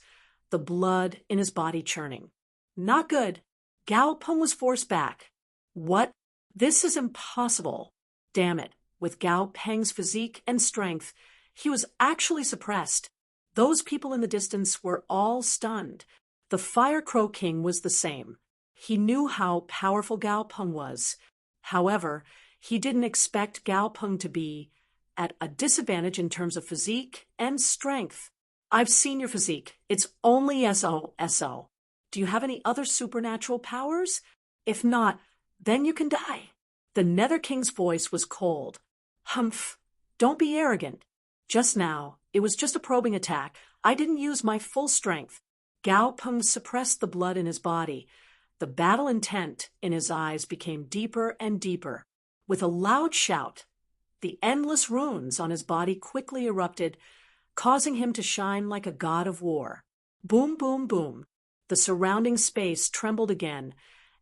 the blood in his body churning. Not good. Gao Peng was forced back. What? This is impossible. Damn it. With Gao Peng's physique and strength, he was actually suppressed. Those people in the distance were all stunned. The Fire Crow King was the same. He knew how powerful Gao Peng was. However, he didn't expect Gao Peng to be at a disadvantage in terms of physique and strength. I've seen your physique. It's only S.O. Do you have any other supernatural powers? If not, then you can die. The Nether King's voice was cold. Humph, don't be arrogant. Just now, it was just a probing attack. I didn't use my full strength. Gao Peng suppressed the blood in his body. The battle intent in his eyes became deeper and deeper. With a loud shout, the endless runes on his body quickly erupted, causing him to shine like a god of war. Boom, boom, boom. The surrounding space trembled again,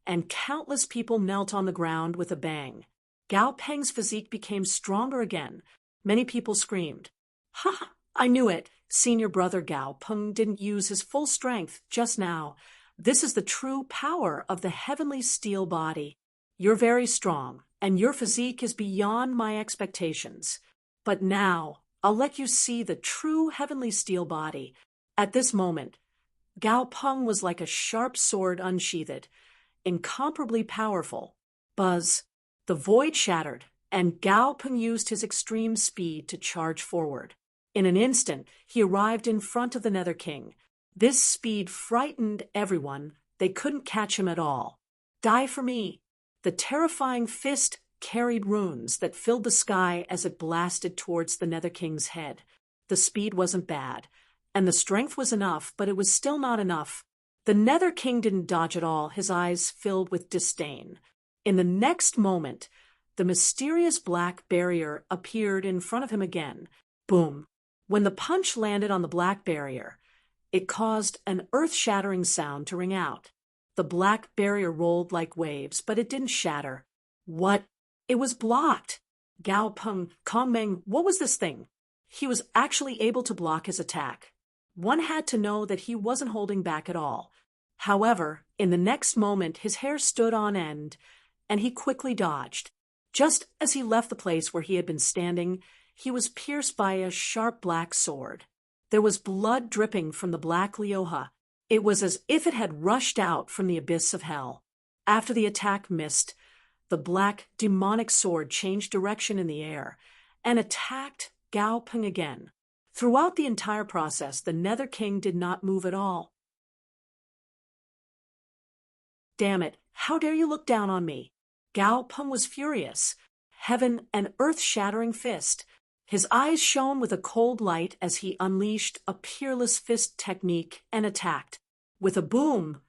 and countless people knelt on the ground with a bang. Gao Peng's physique became stronger again. Many people screamed. Ha! I knew it. Senior brother Gao Peng didn't use his full strength just now. This is the true power of the heavenly steel body. You're very strong, and your physique is beyond my expectations. But now, I'll let you see the true heavenly steel body. At this moment, Gao Peng was like a sharp sword unsheathed, incomparably powerful. Buzz. The void shattered, and Gao Peng used his extreme speed to charge forward. In an instant, he arrived in front of the Nether King. This speed frightened everyone. They couldn't catch him at all. Die for me. The terrifying fist carried runes that filled the sky as it blasted towards the Nether King's head. The speed wasn't bad, and the strength was enough, but it was still not enough. The Nether King didn't dodge at all, his eyes filled with disdain. In the next moment, the mysterious black barrier appeared in front of him again. Boom. When the punch landed on the black barrier, it caused an earth-shattering sound to ring out. The black barrier rolled like waves, but it didn't shatter. What? It was blocked. Gao Peng, Kongmeng, what was this thing? He was actually able to block his attack. One had to know that he wasn't holding back at all. However, in the next moment, his hair stood on end, and he quickly dodged. Just as he left the place where he had been standing, he was pierced by a sharp black sword. There was blood dripping from the black Lioha. It was as if it had rushed out from the abyss of hell. After the attack missed, the black demonic sword changed direction in the air and attacked Gao Peng again. Throughout the entire process, the Nether King did not move at all. Damn it, how dare you look down on me? Gao Peng was furious. Heaven and earth-shattering fist. His eyes shone with a cold light as he unleashed a peerless fist technique and attacked. With a boom,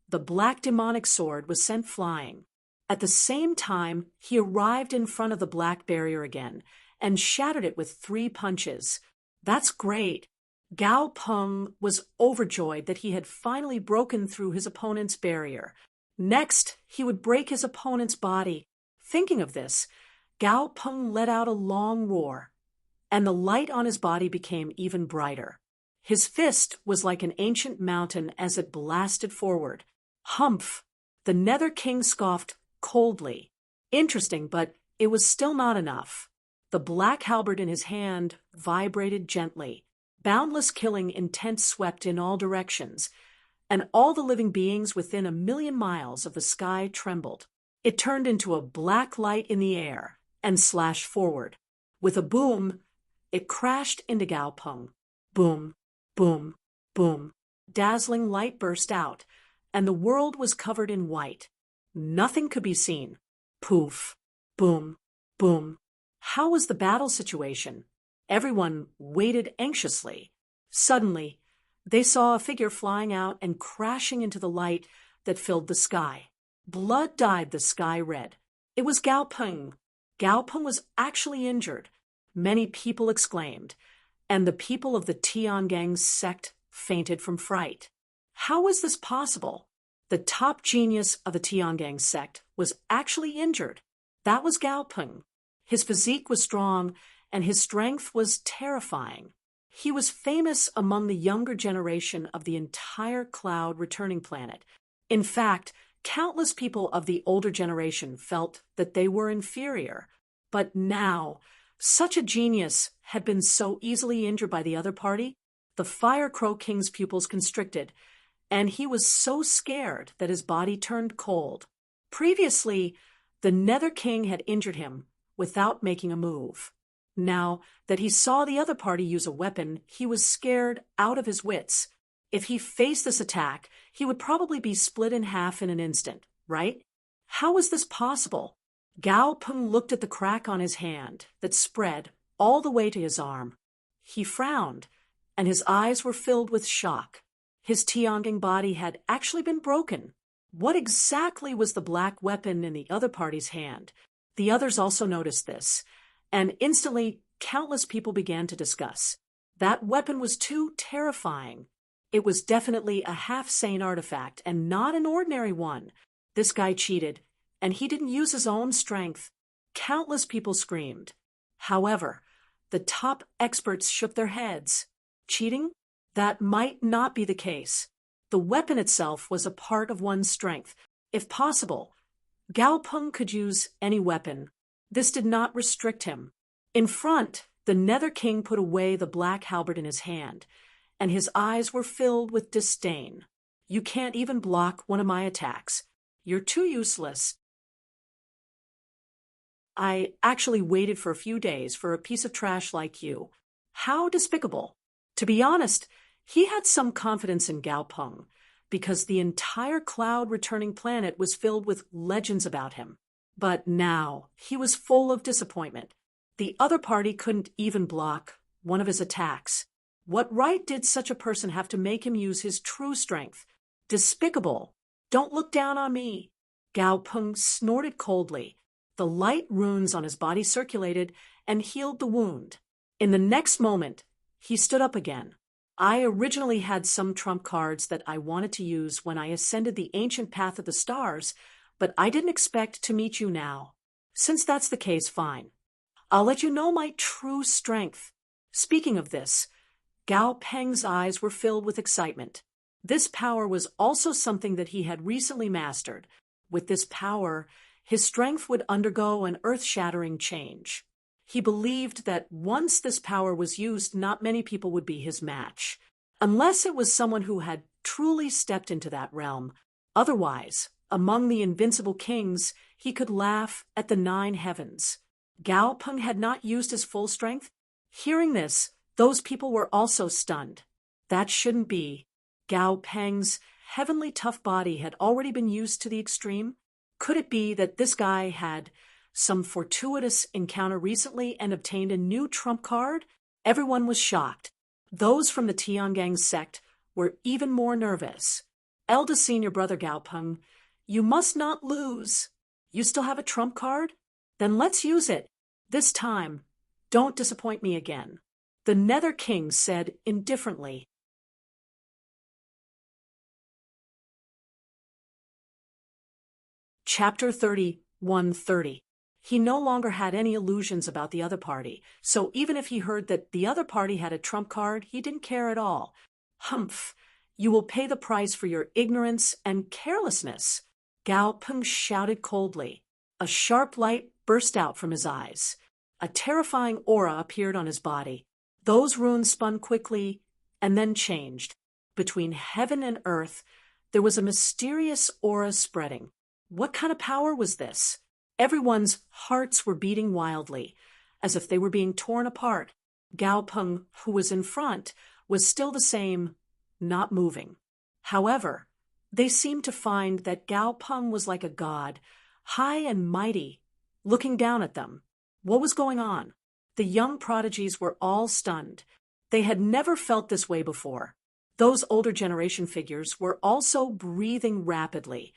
the black demonic sword was sent flying. At the same time, he arrived in front of the black barrier again and shattered it with 3 punches. That's great. Gao Peng was overjoyed that he had finally broken through his opponent's barrier. Next, he would break his opponent's body. Thinking of this, Gao Peng let out a long roar, and the light on his body became even brighter. His fist was like an ancient mountain as it blasted forward. Humph! The Nether King scoffed coldly. Interesting, but it was still not enough. The black halberd in his hand vibrated gently. Boundless killing intent swept in all directions, and all the living beings within 1,000,000 miles of the sky trembled. It turned into a black light in the air and slashed forward. With a boom, it crashed into Gao Peng. Boom, boom, boom. Dazzling light burst out, and the world was covered in white. Nothing could be seen. Poof, boom, boom. How was the battle situation? Everyone waited anxiously. Suddenly, they saw a figure flying out and crashing into the light that filled the sky. Blood dyed the sky red. It was Gao Peng. Gao Peng was actually injured. Many people exclaimed, and the people of the Tiangang sect fainted from fright. How was this possible? The top genius of the Tiangang sect was actually injured. That was Gao Peng. His physique was strong, and his strength was terrifying. He was famous among the younger generation of the entire Cloud returning planet. In fact, countless people of the older generation felt that they were inferior. But now, such a genius had been so easily injured by the other party, the Fire Crow King's pupils constricted, and he was so scared that his body turned cold. Previously, the Nether King had injured him without making a move. Now that he saw the other party use a weapon, he was scared out of his wits. If he faced this attack, he would probably be split in half in an instant, right? How was this possible? Gao Peng looked at the crack on his hand that spread all the way to his arm. He frowned, and his eyes were filled with shock. His Tiangang body had actually been broken. What exactly was the black weapon in the other party's hand? The others also noticed this, and instantly countless people began to discuss. That weapon was too terrifying. It was definitely a half-sane artifact, and not an ordinary one. This guy cheated, and he didn't use his own strength. Countless people screamed. However, the top experts shook their heads. Cheating? That might not be the case. The weapon itself was a part of one's strength. If possible, Gao Peng could use any weapon. This did not restrict him. In front, the Nether King put away the black halberd in his hand, and his eyes were filled with disdain. "You can't even block one of my attacks. You're too useless. I actually waited for a few days for a piece of trash like you. How despicable." To be honest, he had some confidence in Gao Peng, because the entire cloud-returning planet was filled with legends about him. But now he was full of disappointment. The other party couldn't even block one of his attacks. What right did such a person have to make him use his true strength? Despicable! Don't look down on me. Gao Peng snorted coldly. The light runes on his body circulated and healed the wound. In the next moment, he stood up again. "I originally had some trump cards that I wanted to use when I ascended the ancient path of the stars, but I didn't expect to meet you now. Since that's the case, fine. I'll let you know my true strength." Speaking of this, Gao Peng's eyes were filled with excitement. This power was also something that he had recently mastered. With this power, his strength would undergo an earth-shattering change. He believed that once this power was used, not many people would be his match, unless it was someone who had truly stepped into that realm. Otherwise, among the invincible kings, he could laugh at the 9 heavens. Gao Peng had not used his full strength. Hearing this, those people were also stunned. That shouldn't be. Gao Peng's heavenly tough body had already been used to the extreme. Could it be that this guy had some fortuitous encounter recently and obtained a new trump card? Everyone was shocked. Those from the Tiangang sect were even more nervous. "Eldest senior brother Gao Peng, you must not lose. You still have a trump card? Then let's use it. This time, don't disappoint me again," the Nether King said indifferently. Chapter 31:30. He no longer had any illusions about the other party, so even if he heard that the other party had a trump card, he didn't care at all. "Humph! You will pay the price for your ignorance and carelessness," Gao Peng shouted coldly. A sharp light burst out from his eyes. A terrifying aura appeared on his body. Those runes spun quickly and then changed. Between heaven and earth, there was a mysterious aura spreading. What kind of power was this? Everyone's hearts were beating wildly, as if they were being torn apart. Gao Peng, who was in front, was still the same, not moving. However, they seemed to find that Gao Peng was like a god, high and mighty, looking down at them. What was going on? The young prodigies were all stunned. They had never felt this way before. Those older generation figures were also breathing rapidly,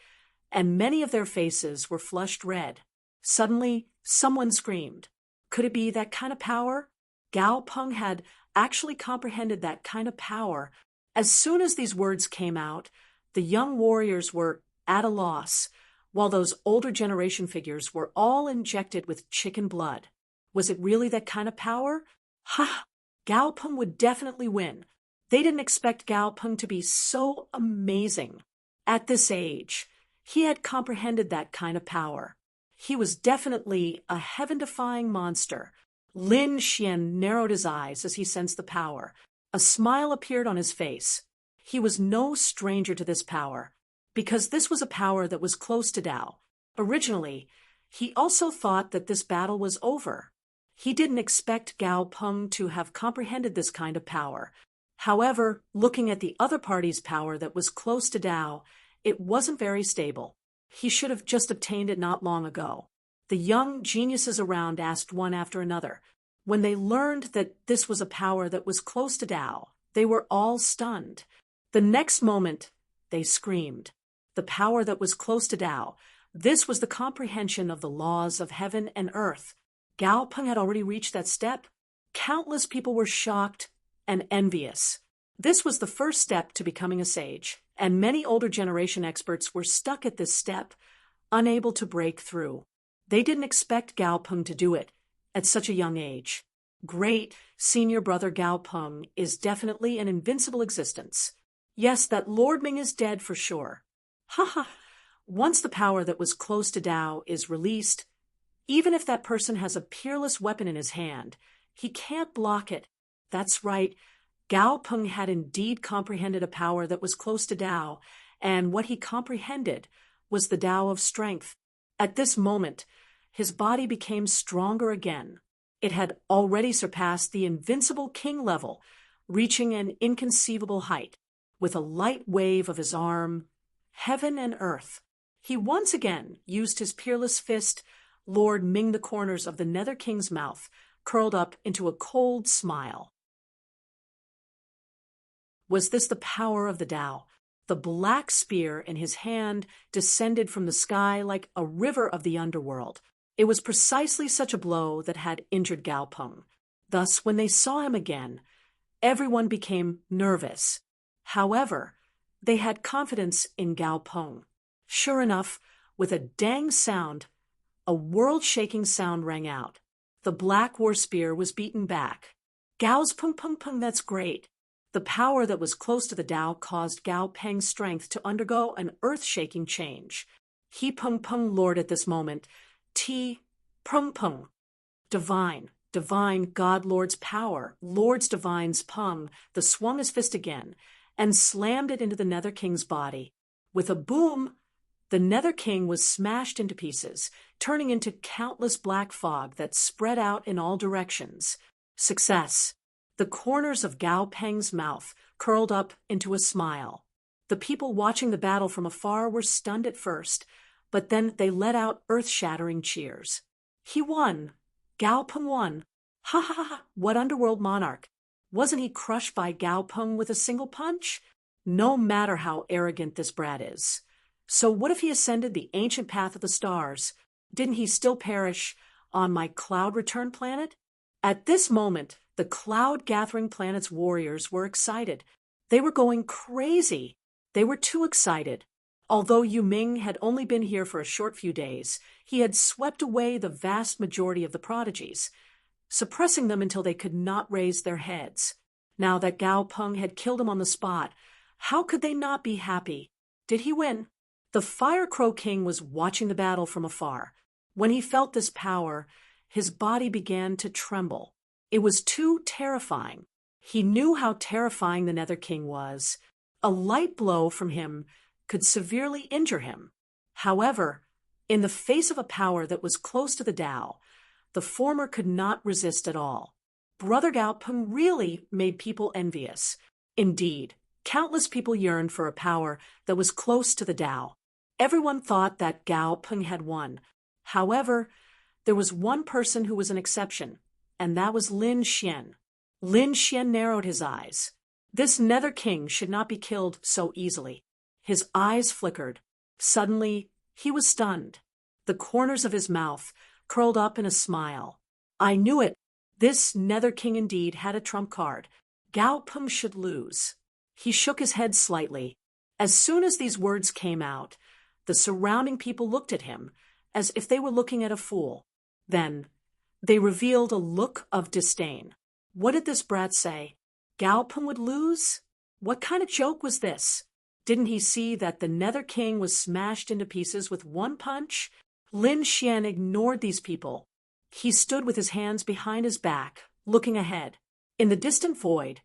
and many of their faces were flushed red. Suddenly, someone screamed. Could it be that kind of power? Gao Peng had actually comprehended that kind of power. As soon as these words came out, the young warriors were at a loss, while those older generation figures were all injected with chicken blood. Was it really that kind of power? Ha! Gao Peng would definitely win. They didn't expect Gao Peng to be so amazing. At this age, he had comprehended that kind of power. He was definitely a heaven-defying monster. Lin Xian narrowed his eyes as he sensed the power. A smile appeared on his face. He was no stranger to this power, because this was a power that was close to Dao. Originally, he also thought that this battle was over. He didn't expect Gao Peng to have comprehended this kind of power. However, looking at the other party's power that was close to Dao, it wasn't very stable. He should have just obtained it not long ago. The young geniuses around asked one after another. When they learned that this was a power that was close to Dao, they were all stunned. The next moment, they screamed. The power that was close to Dao. This was the comprehension of the laws of heaven and earth. Gao Peng had already reached that step. Countless people were shocked and envious. This was the first step to becoming a sage, and many older generation experts were stuck at this step, unable to break through. They didn't expect Gao Peng to do it at such a young age. Great senior brother Gao Peng is definitely an invincible existence. Yes, that Lord Ming is dead for sure. Haha! Once the power that was close to Dao is released, even if that person has a peerless weapon in his hand, he can't block it. That's right. Gao Peng had indeed comprehended a power that was close to Tao, and what he comprehended was the Tao of strength. At this moment, his body became stronger again. It had already surpassed the invincible king level, reaching an inconceivable height. With a light wave of his arm, heaven and earth, he once again used his peerless fist, Lord Ming the corners of the Nether King's mouth, curled up into a cold smile. Was this the power of the Tao? The black spear in his hand descended from the sky like a river of the underworld. It was precisely such a blow that had injured Gao Peng. Thus, when they saw him again, everyone became nervous. However, they had confidence in Gao Peng. Sure enough, with a dang sound, a world-shaking sound rang out. The black war spear was beaten back. Gao's Peng Peng Peng, that's great. The power that was close to the Tao caused Gao Peng's strength to undergo an earth-shaking change. He Peng Peng Lord at this moment. Ti Peng Peng. Divine, God Lord's power, Lord's divine's Peng, the swung his fist again, and slammed it into the Nether King's body. With a boom, the Nether King was smashed into pieces, turning into countless black fog that spread out in all directions. Success. The corners of Gao Peng's mouth curled up into a smile. The people watching the battle from afar were stunned at first, but then they let out earth-shattering cheers. He won. Gao Peng won. Ha ha ha! What underworld monarch! Wasn't he crushed by Gao Peng with a single punch? No matter how arrogant this brat is. So what if he ascended the ancient path of the stars? Didn't he still perish on my cloud return planet? At this moment, the cloud-gathering planet's warriors were excited. They were going crazy. They were too excited. Although Yu Ming had only been here for a short few days, he had swept away the vast majority of the prodigies, suppressing them until they could not raise their heads. Now that Gao Peng had killed him on the spot, how could they not be happy? Did he win? The Fire Crow King was watching the battle from afar. When he felt this power, his body began to tremble. It was too terrifying. He knew how terrifying the Nether King was. A light blow from him could severely injure him. However, in the face of a power that was close to the Tao, the former could not resist at all. Brother Gao Peng really made people envious. Indeed, countless people yearned for a power that was close to the Tao. Everyone thought that Gao Peng had won. However, there was one person who was an exception, and that was Lin Xian. Lin Xian narrowed his eyes. This Nether King should not be killed so easily. His eyes flickered. Suddenly, he was stunned. The corners of his mouth curled up in a smile. I knew it. This Nether King indeed had a trump card. Gao Peng should lose. He shook his head slightly. As soon as these words came out, the surrounding people looked at him as if they were looking at a fool. Then, they revealed a look of disdain. What did this brat say? Gao Peng would lose? What kind of joke was this? Didn't he see that the Nether King was smashed into pieces with one punch? Lin Xian ignored these people. He stood with his hands behind his back, looking ahead. In the distant void,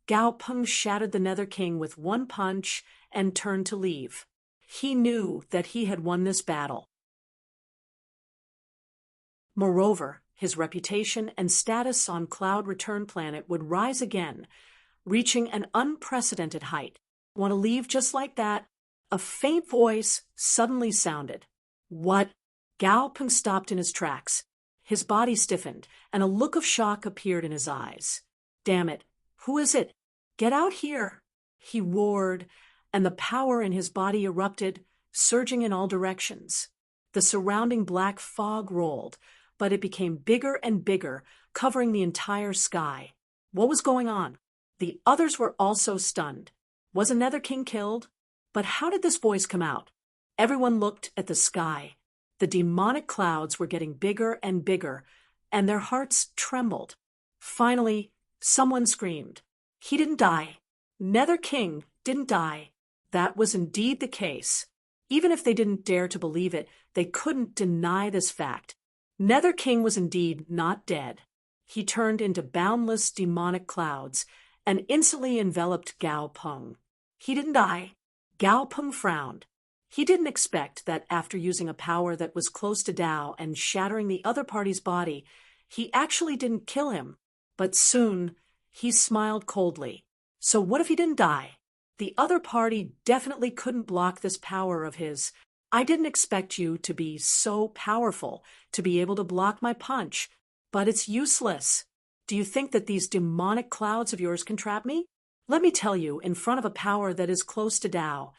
Gao Peng shattered the Nether King with one punch and turned to leave. He knew that he had won this battle. Moreover, his reputation and status on Cloud Return Planet would rise again, reaching an unprecedented height. Want to leave just like that? A faint voice suddenly sounded. What? Gao Peng stopped in his tracks. His body stiffened, and a look of shock appeared in his eyes. Damn it, who is it? Get out here! He roared, and the power in his body erupted, surging in all directions. The surrounding black fog rolled, but it became bigger and bigger, covering the entire sky. What was going on? The others were also stunned. Was a Nether King killed? But how did this voice come out? Everyone looked at the sky. The demonic clouds were getting bigger and bigger, and their hearts trembled. Finally, someone screamed. He didn't die. Nether King didn't die. That was indeed the case. Even if they didn't dare to believe it, they couldn't deny this fact. Nether King was indeed not dead. He turned into boundless demonic clouds, and instantly enveloped Gao Peng. He didn't die. Gao Peng frowned. He didn't expect that after using a power that was close to Dao and shattering the other party's body, he actually didn't kill him. But soon, he smiled coldly. So what if he didn't die? The other party definitely couldn't block this power of his. I didn't expect you to be so powerful, to be able to block my punch, but it's useless. Do you think that these demonic clouds of yours can trap me? Let me tell you, in front of a power that is close to Dao,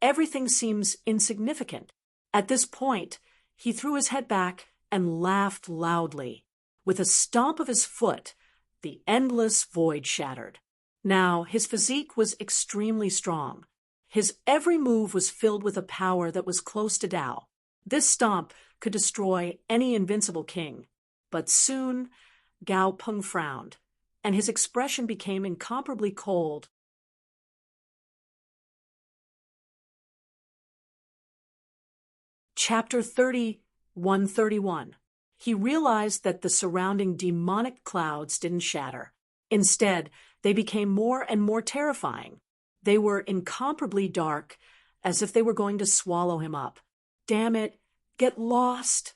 everything seems insignificant. At this point, he threw his head back and laughed loudly. With a stomp of his foot, the endless void shattered. Now, his physique was extremely strong. His every move was filled with a power that was close to Dao. This stomp could destroy any invincible king. But soon, Gao Peng frowned, and his expression became incomparably cold. Chapter 31. He realized that the surrounding demonic clouds didn't shatter. Instead, they became more and more terrifying. They were incomparably dark, as if they were going to swallow him up. Damn it, get lost!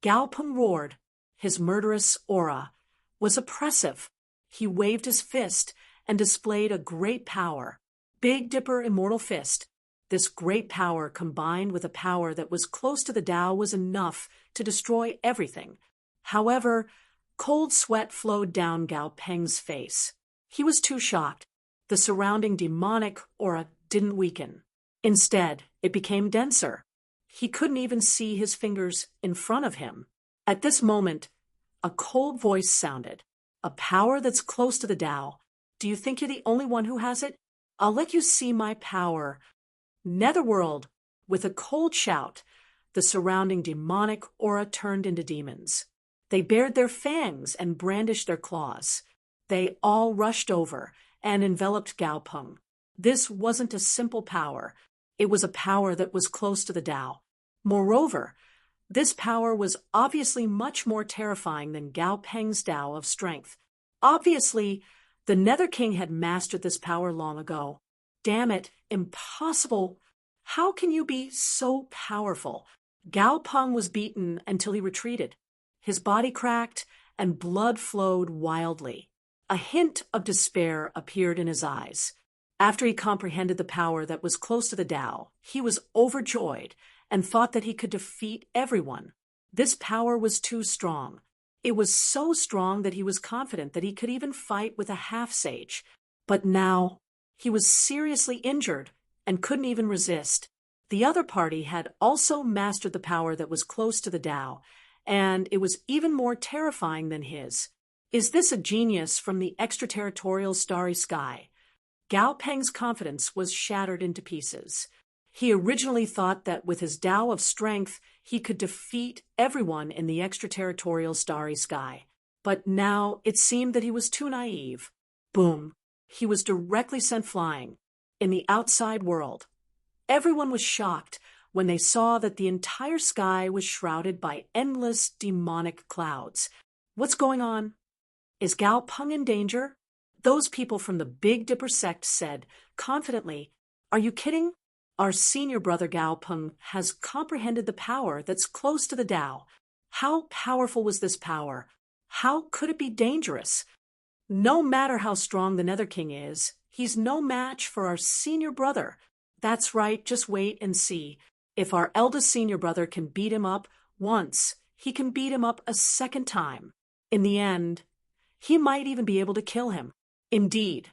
Gao Peng roared. His murderous aura was oppressive. He waved his fist and displayed a great power. Big Dipper Immortal Fist. This great power combined with a power that was close to the Tao was enough to destroy everything. However, cold sweat flowed down Gao Peng's face. He was too shocked. The surrounding demonic aura didn't weaken. Instead, it became denser. He couldn't even see his fingers in front of him. At this moment, a cold voice sounded. A power that's close to the Tao. Do you think you're the only one who has it? I'll let you see my power. Netherworld. With a cold shout, the surrounding demonic aura turned into demons. They bared their fangs and brandished their claws. They all rushed over and enveloped Gao Peng. This wasn't a simple power. It was a power that was close to the Tao. Moreover, this power was obviously much more terrifying than Gao Peng's Tao of strength. Obviously, the Nether King had mastered this power long ago. Damn it, impossible! How can you be so powerful? Gao Peng was beaten until he retreated. His body cracked and blood flowed wildly. A hint of despair appeared in his eyes. After he comprehended the power that was close to the Tao, he was overjoyed and thought that he could defeat everyone. This power was too strong. It was so strong that he was confident that he could even fight with a half-sage. But now, he was seriously injured and couldn't even resist. The other party had also mastered the power that was close to the Tao, and it was even more terrifying than his. Is this a genius from the extraterritorial starry sky? Gao Peng's confidence was shattered into pieces. He originally thought that with his Tao of strength, he could defeat everyone in the extraterritorial starry sky. But now it seemed that he was too naive. Boom! He was directly sent flying. In the outside world, everyone was shocked when they saw that the entire sky was shrouded by endless demonic clouds. What's going on? Is Gao Peng in danger? Those people from the Big Dipper sect said confidently, "Are you kidding? Our senior brother Gao Peng has comprehended the power that's close to the Tao. How powerful was this power? How could it be dangerous? No matter how strong the Nether King is, he's no match for our senior brother. That's right, just wait and see. If our eldest senior brother can beat him up once, he can beat him up a second time. In the end, he might even be able to kill him." Indeed,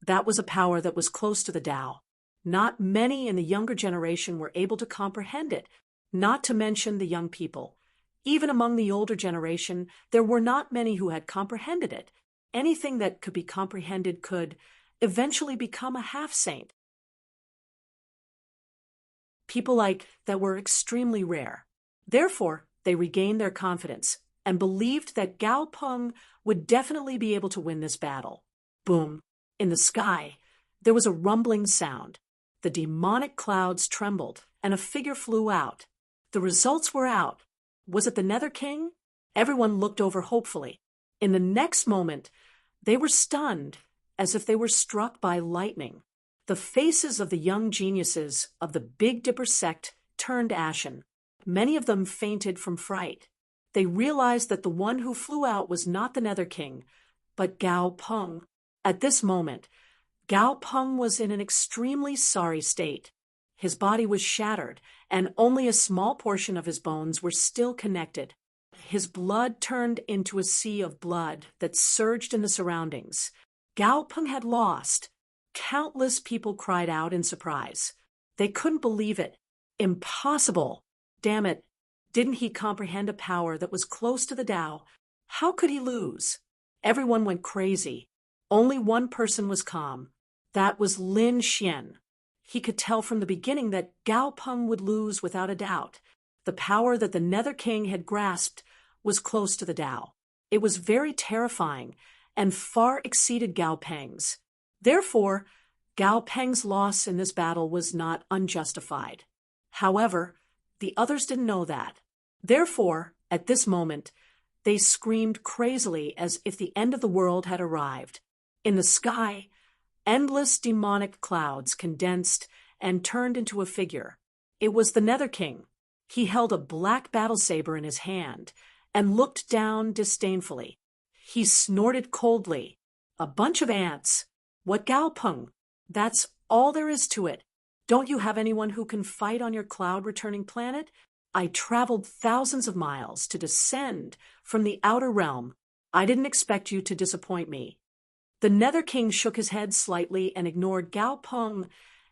that was a power that was close to the Tao. Not many in the younger generation were able to comprehend it, not to mention the young people. Even among the older generation, there were not many who had comprehended it. Anything that could be comprehended could eventually become a half-saint. People like that were extremely rare. Therefore, they regained their confidence and believed that Gao Peng would definitely be able to win this battle. Boom! In the sky, there was a rumbling sound. The demonic clouds trembled, and a figure flew out. The results were out. Was it the Nether King? Everyone looked over hopefully. In the next moment, they were stunned as if they were struck by lightning. The faces of the young geniuses of the Big Dipper sect turned ashen. Many of them fainted from fright. They realized that the one who flew out was not the Nether King, but Gao Peng. At this moment, Gao Peng was in an extremely sorry state. His body was shattered, and only a small portion of his bones were still connected. His blood turned into a sea of blood that surged in the surroundings. Gao Peng had lost. Countless people cried out in surprise. They couldn't believe it. Impossible! Damn it! Didn't he comprehend a power that was close to the Tao? How could he lose? Everyone went crazy. Only one person was calm. That was Lin Xian. He could tell from the beginning that Gao Peng would lose without a doubt. The power that the Nether King had grasped was close to the Tao. It was very terrifying and far exceeded Gao Peng's. Therefore, Gao Peng's loss in this battle was not unjustified. However, the others didn't know that. Therefore, at this moment, they screamed crazily as if the end of the world had arrived. In the sky, endless demonic clouds condensed and turned into a figure. It was the Nether King. He held a black battle saber in his hand and looked down disdainfully. He snorted coldly. A bunch of ants. What Gao Peng? That's all there is to it. Don't you have anyone who can fight on your cloud-returning planet? I traveled thousands of miles to descend from the outer realm. I didn't expect you to disappoint me. The Nether King shook his head slightly and ignored Gao Peng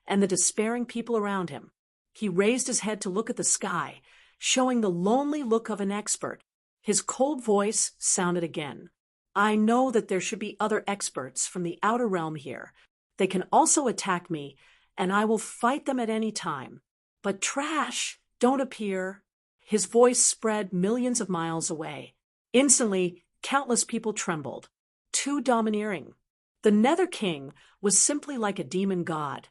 and the despairing people around him. He raised his head to look at the sky, showing the lonely look of an expert. His cold voice sounded again. I know that there should be other experts from the outer realm here. They can also attack me, and I will fight them at any time. But trash, don't appear. His voice spread millions of miles away. Instantly, countless people trembled. Too domineering. The Nether King was simply like a demon god,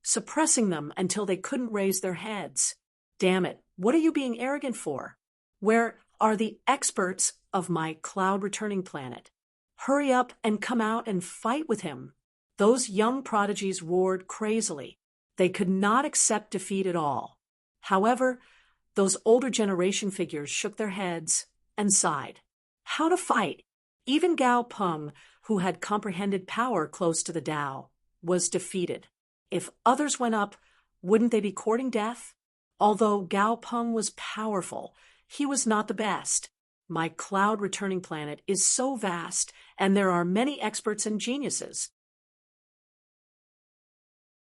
suppressing them until they couldn't raise their heads. Damn it, what are you being arrogant for? Where are the experts of my cloud-returning planet? Hurry up and come out and fight with him. Those young prodigies roared crazily. They could not accept defeat at all. However, those older generation figures shook their heads and sighed. How to fight? Even Gao Peng, who had comprehended power close to the Tao, was defeated. If others went up, wouldn't they be courting death? Although Gao Peng was powerful, he was not the best. My cloud-returning planet is so vast, and there are many experts and geniuses.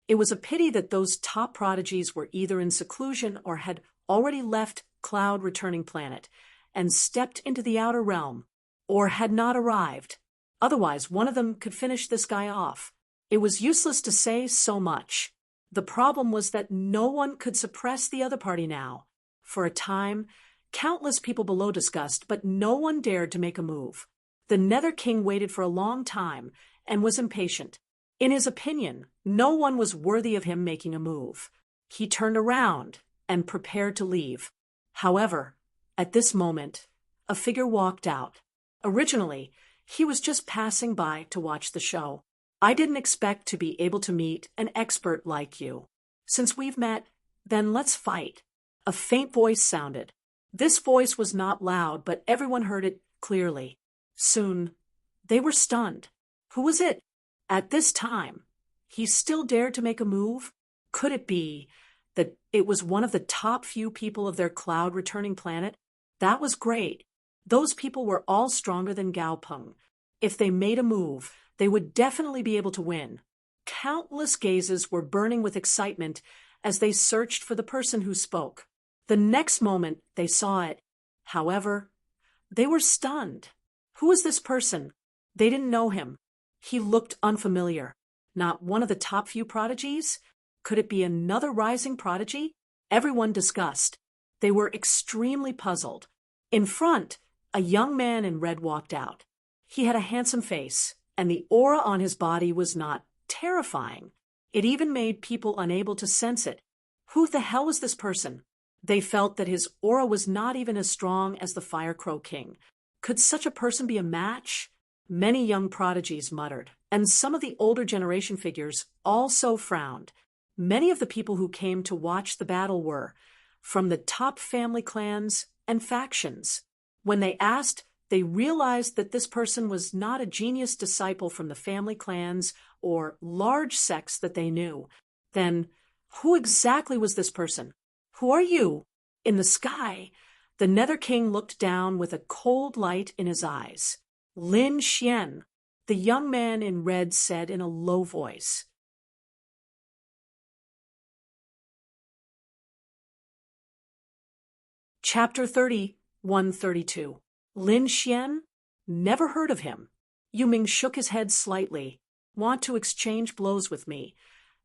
It was a pity that those top prodigies were either in seclusion or had already left cloud-returning planet and stepped into the outer realm, or had not arrived. Otherwise, one of them could finish this guy off. It was useless to say so much. The problem was that no one could suppress the other party now. For a time, countless people below discussed, but no one dared to make a move. The Nether King waited for a long time and was impatient. In his opinion, no one was worthy of him making a move. He turned around and prepared to leave. However, at this moment, a figure walked out. Originally, he was just passing by to watch the show. I didn't expect to be able to meet an expert like you. Since we've met, then let's fight. A faint voice sounded. This voice was not loud, but everyone heard it clearly. Soon, they were stunned. Who was it? At this time, he still dared to make a move? Could it be that it was one of the top few people of their cloud-returning planet? That was great. Those people were all stronger than Gao Peng. If they made a move, they would definitely be able to win. Countless gazes were burning with excitement as they searched for the person who spoke. The next moment, they saw it. However, they were stunned. Who was this person? They didn't know him. He looked unfamiliar. Not one of the top few prodigies? Could it be another rising prodigy? Everyone discussed. They were extremely puzzled. In front, a young man in red walked out. He had a handsome face, and the aura on his body was not terrifying. It even made people unable to sense it. Who the hell was this person? They felt that his aura was not even as strong as the Fire Crow King. Could such a person be a match? Many young prodigies muttered. and some of the older generation figures also frowned. Many of the people who came to watch the battle were from the top family clans and factions. When they asked, they realized that this person was not a genius disciple from the family clans or large sects that they knew. Then, who exactly was this person? Who are you? In the sky, the Nether King looked down with a cold light in his eyes. Lin Xian, the young man in red said in a low voice. Chapter 30, 132. Lin Xian? Never heard of him. Yu Ming shook his head slightly. Want to exchange blows with me.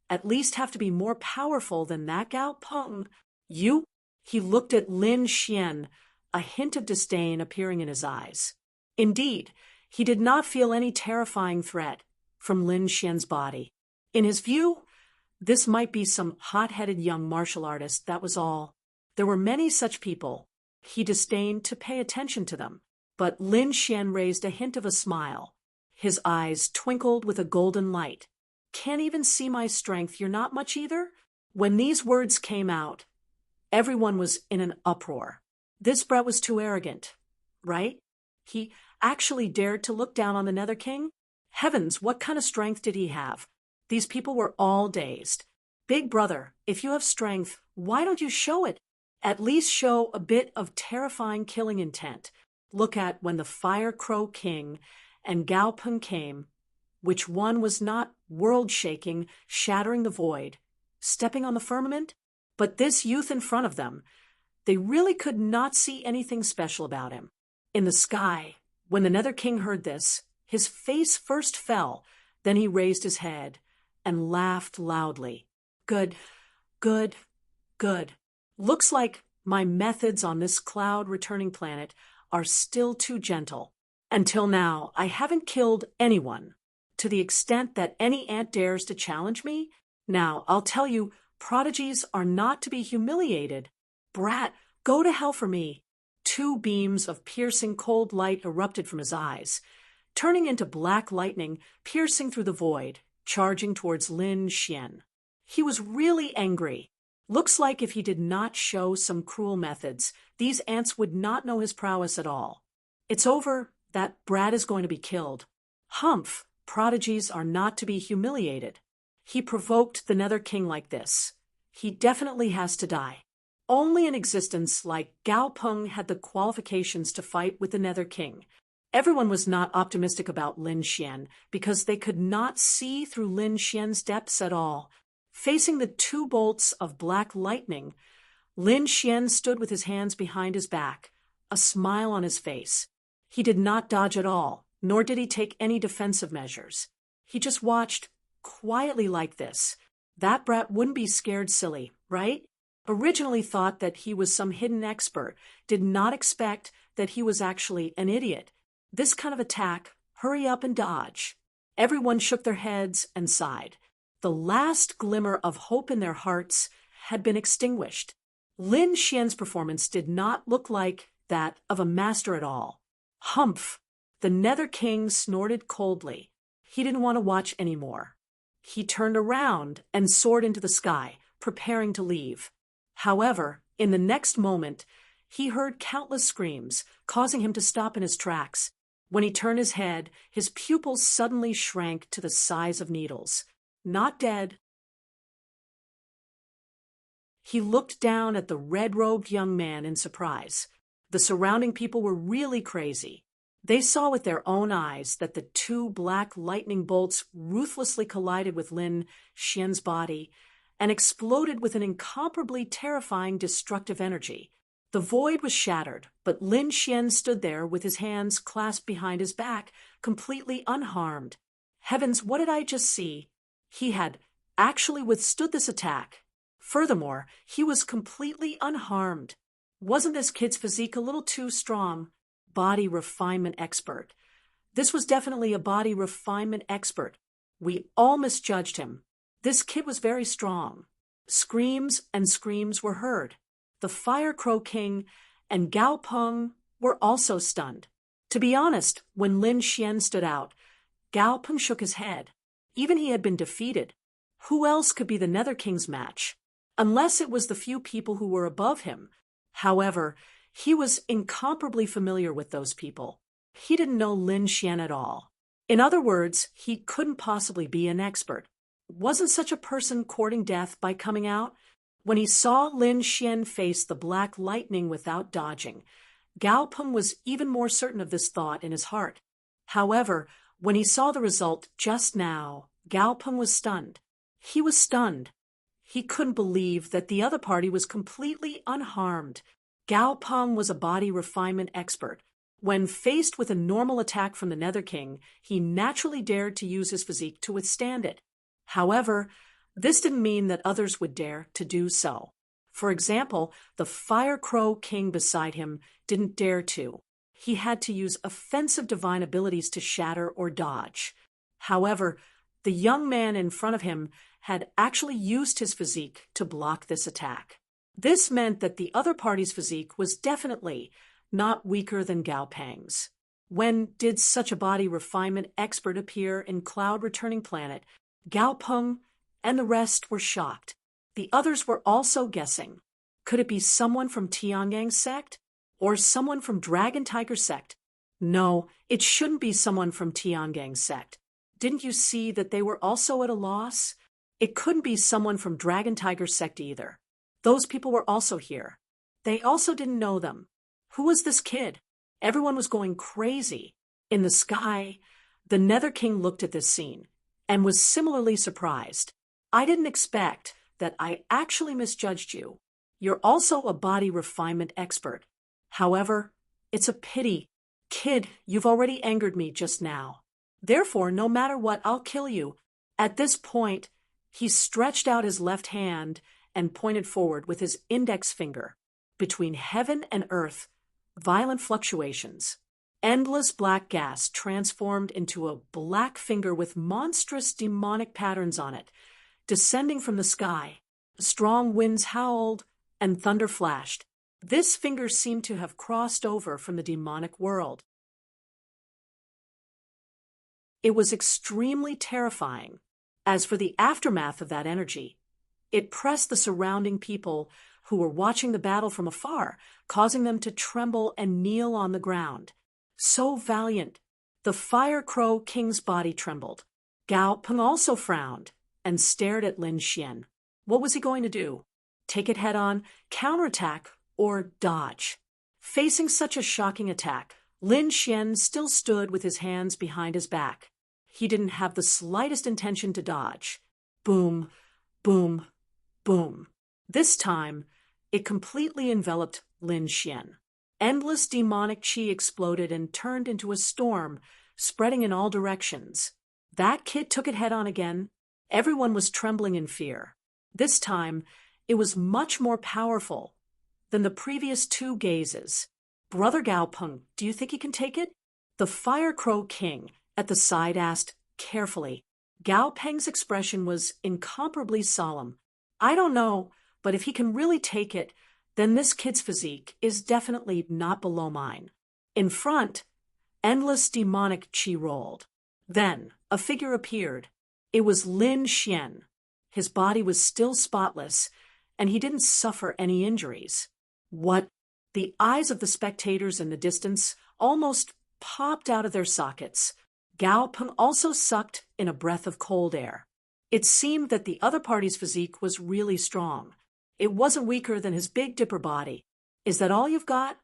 At least have to be more powerful than that Gao Peng. You? He looked at Lin Xian, a hint of disdain appearing in his eyes. Indeed, he did not feel any terrifying threat from Lin Xian's body. In his view, this might be some hot-headed young martial artist, that was all. There were many such people. He disdained to pay attention to them. But Lin Xian raised a hint of a smile. His eyes twinkled with a golden light. Can't even see my strength, you're not much either? When these words came out, everyone was in an uproar. This brat was too arrogant, right? He actually dared to look down on the Nether King? Heavens, what kind of strength did he have? These people were all dazed. Big brother, if you have strength, why don't you show it? At least show a bit of terrifying killing intent. Look at when the Fire Crow King and Gao Peng came, which one was not world-shaking, shattering the void, stepping on the firmament? But this youth in front of them, they really could not see anything special about him. In the sky, when the Nether King heard this, his face first fell, then he raised his head and laughed loudly. Good, good, good. Looks like my methods on this cloud-returning planet are still too gentle. Until now, I haven't killed anyone. To the extent that any ant dares to challenge me, now I'll tell you, prodigies are not to be humiliated. Brat, go to hell for me. 2 beams of piercing cold light erupted from his eyes, turning into black lightning, piercing through the void, charging towards Lin Xian. He was really angry. Looks like if he did not show some cruel methods, these ants would not know his prowess at all. It's over. That brat is going to be killed. Humph! Prodigies are not to be humiliated. He provoked the Nether King like this. He definitely has to die. Only an existence like Gao Peng had the qualifications to fight with the Nether King. Everyone was not optimistic about Lin Xian because they could not see through Lin Xian's depths at all. Facing the 2 bolts of black lightning, Lin Xian stood with his hands behind his back, a smile on his face. He did not dodge at all, nor did he take any defensive measures. He just watched quietly like this. That brat wouldn't be scared silly, right? Originally thought that he was some hidden expert, did not expect that he was actually an idiot. This kind of attack, hurry up and dodge. Everyone shook their heads and sighed. The last glimmer of hope in their hearts had been extinguished. Lin Xian's performance did not look like that of a master at all. Humph! The Nether King snorted coldly. He didn't want to watch any more. He turned around and soared into the sky, preparing to leave. However, in the next moment, he heard countless screams, causing him to stop in his tracks. When he turned his head, his pupils suddenly shrank to the size of needles. Not dead. He looked down at the red-robed young man in surprise. The surrounding people were really crazy. They saw with their own eyes that the 2 black lightning bolts ruthlessly collided with Lin Xian's body and exploded with an incomparably terrifying destructive energy. The void was shattered, but Lin Xian stood there with his hands clasped behind his back, completely unharmed. Heavens, what did I just see? He had actually withstood this attack. Furthermore, he was completely unharmed. Wasn't this kid's physique a little too strong? Body refinement expert. This was definitely a body refinement expert. We all misjudged him. This kid was very strong. Screams and screams were heard. The Fire Crow King and Gao Peng were also stunned. To be honest, when Lin Xian stood out, Gao Peng shook his head. Even he had been defeated. Who else could be the Nether King's match? Unless it was the few people who were above him. However, he was incomparably familiar with those people. He didn't know Lin Xian at all. In other words, he couldn't possibly be an expert. Wasn't such a person courting death by coming out? When he saw Lin Xian face the black lightning without dodging, Gao Peng was even more certain of this thought in his heart. However, when he saw the result just now, Gao Peng was stunned. He was stunned. He couldn't believe that the other party was completely unharmed. Gao Peng was a body refinement expert. When faced with a normal attack from the Nether King, he naturally dared to use his physique to withstand it. However, this didn't mean that others would dare to do so. For example, the Fire Crow King beside him didn't dare to. He had to use offensive divine abilities to shatter or dodge. However, the young man in front of him had actually used his physique to block this attack. This meant that the other party's physique was definitely not weaker than Gao Peng's. When did such a body refinement expert appear in Cloud Returning Planet? Gao Peng and the rest were shocked. The others were also guessing. Could it be someone from Tiangang's sect? Or someone from Dragon Tiger sect? No, it shouldn't be someone from Tiangang's sect. Didn't you see that they were also at a loss? It couldn't be someone from Dragon Tiger sect either. Those people were also here. They also didn't know them. Who was this kid? Everyone was going crazy. In the sky, the Nether King looked at this scene and was similarly surprised. I didn't expect that I actually misjudged you. You're also a body refinement expert. However, it's a pity. Kid, you've already angered me just now. Therefore, no matter what, I'll kill you. At this point, he stretched out his left hand and pointed forward with his index finger. Between heaven and earth, violent fluctuations. Endless black gas transformed into a black finger with monstrous demonic patterns on it, descending from the sky. Strong winds howled and thunder flashed. This finger seemed to have crossed over from the demonic world. It was extremely terrifying. As for the aftermath of that energy, it pressed the surrounding people who were watching the battle from afar, causing them to tremble and kneel on the ground. So valiant. The Fire Crow King's body trembled. Gao Peng also frowned and stared at Lin Xian. What was he going to do? Take it head on, counterattack, or dodge? Facing such a shocking attack, Lin Xian still stood with his hands behind his back. He didn't have the slightest intention to dodge. Boom, boom, boom. This time, it completely enveloped Lin Xian. Endless demonic qi exploded and turned into a storm, spreading in all directions. That kid took it head on again. Everyone was trembling in fear. This time, it was much more powerful than the previous two gazes. Brother Gao Peng, do you think he can take it? The Fire Crow King at the side asked carefully. Gao Peng's expression was incomparably solemn. I don't know, but if he can really take it, then this kid's physique is definitely not below mine. In front, endless demonic qi rolled. Then a figure appeared. It was Lin Xian. His body was still spotless, and he didn't suffer any injuries. What? The eyes of the spectators in the distance almost popped out of their sockets. Gao Peng also sucked in a breath of cold air. It seemed that the other party's physique was really strong. It wasn't weaker than his Big Dipper body. Is that all you've got?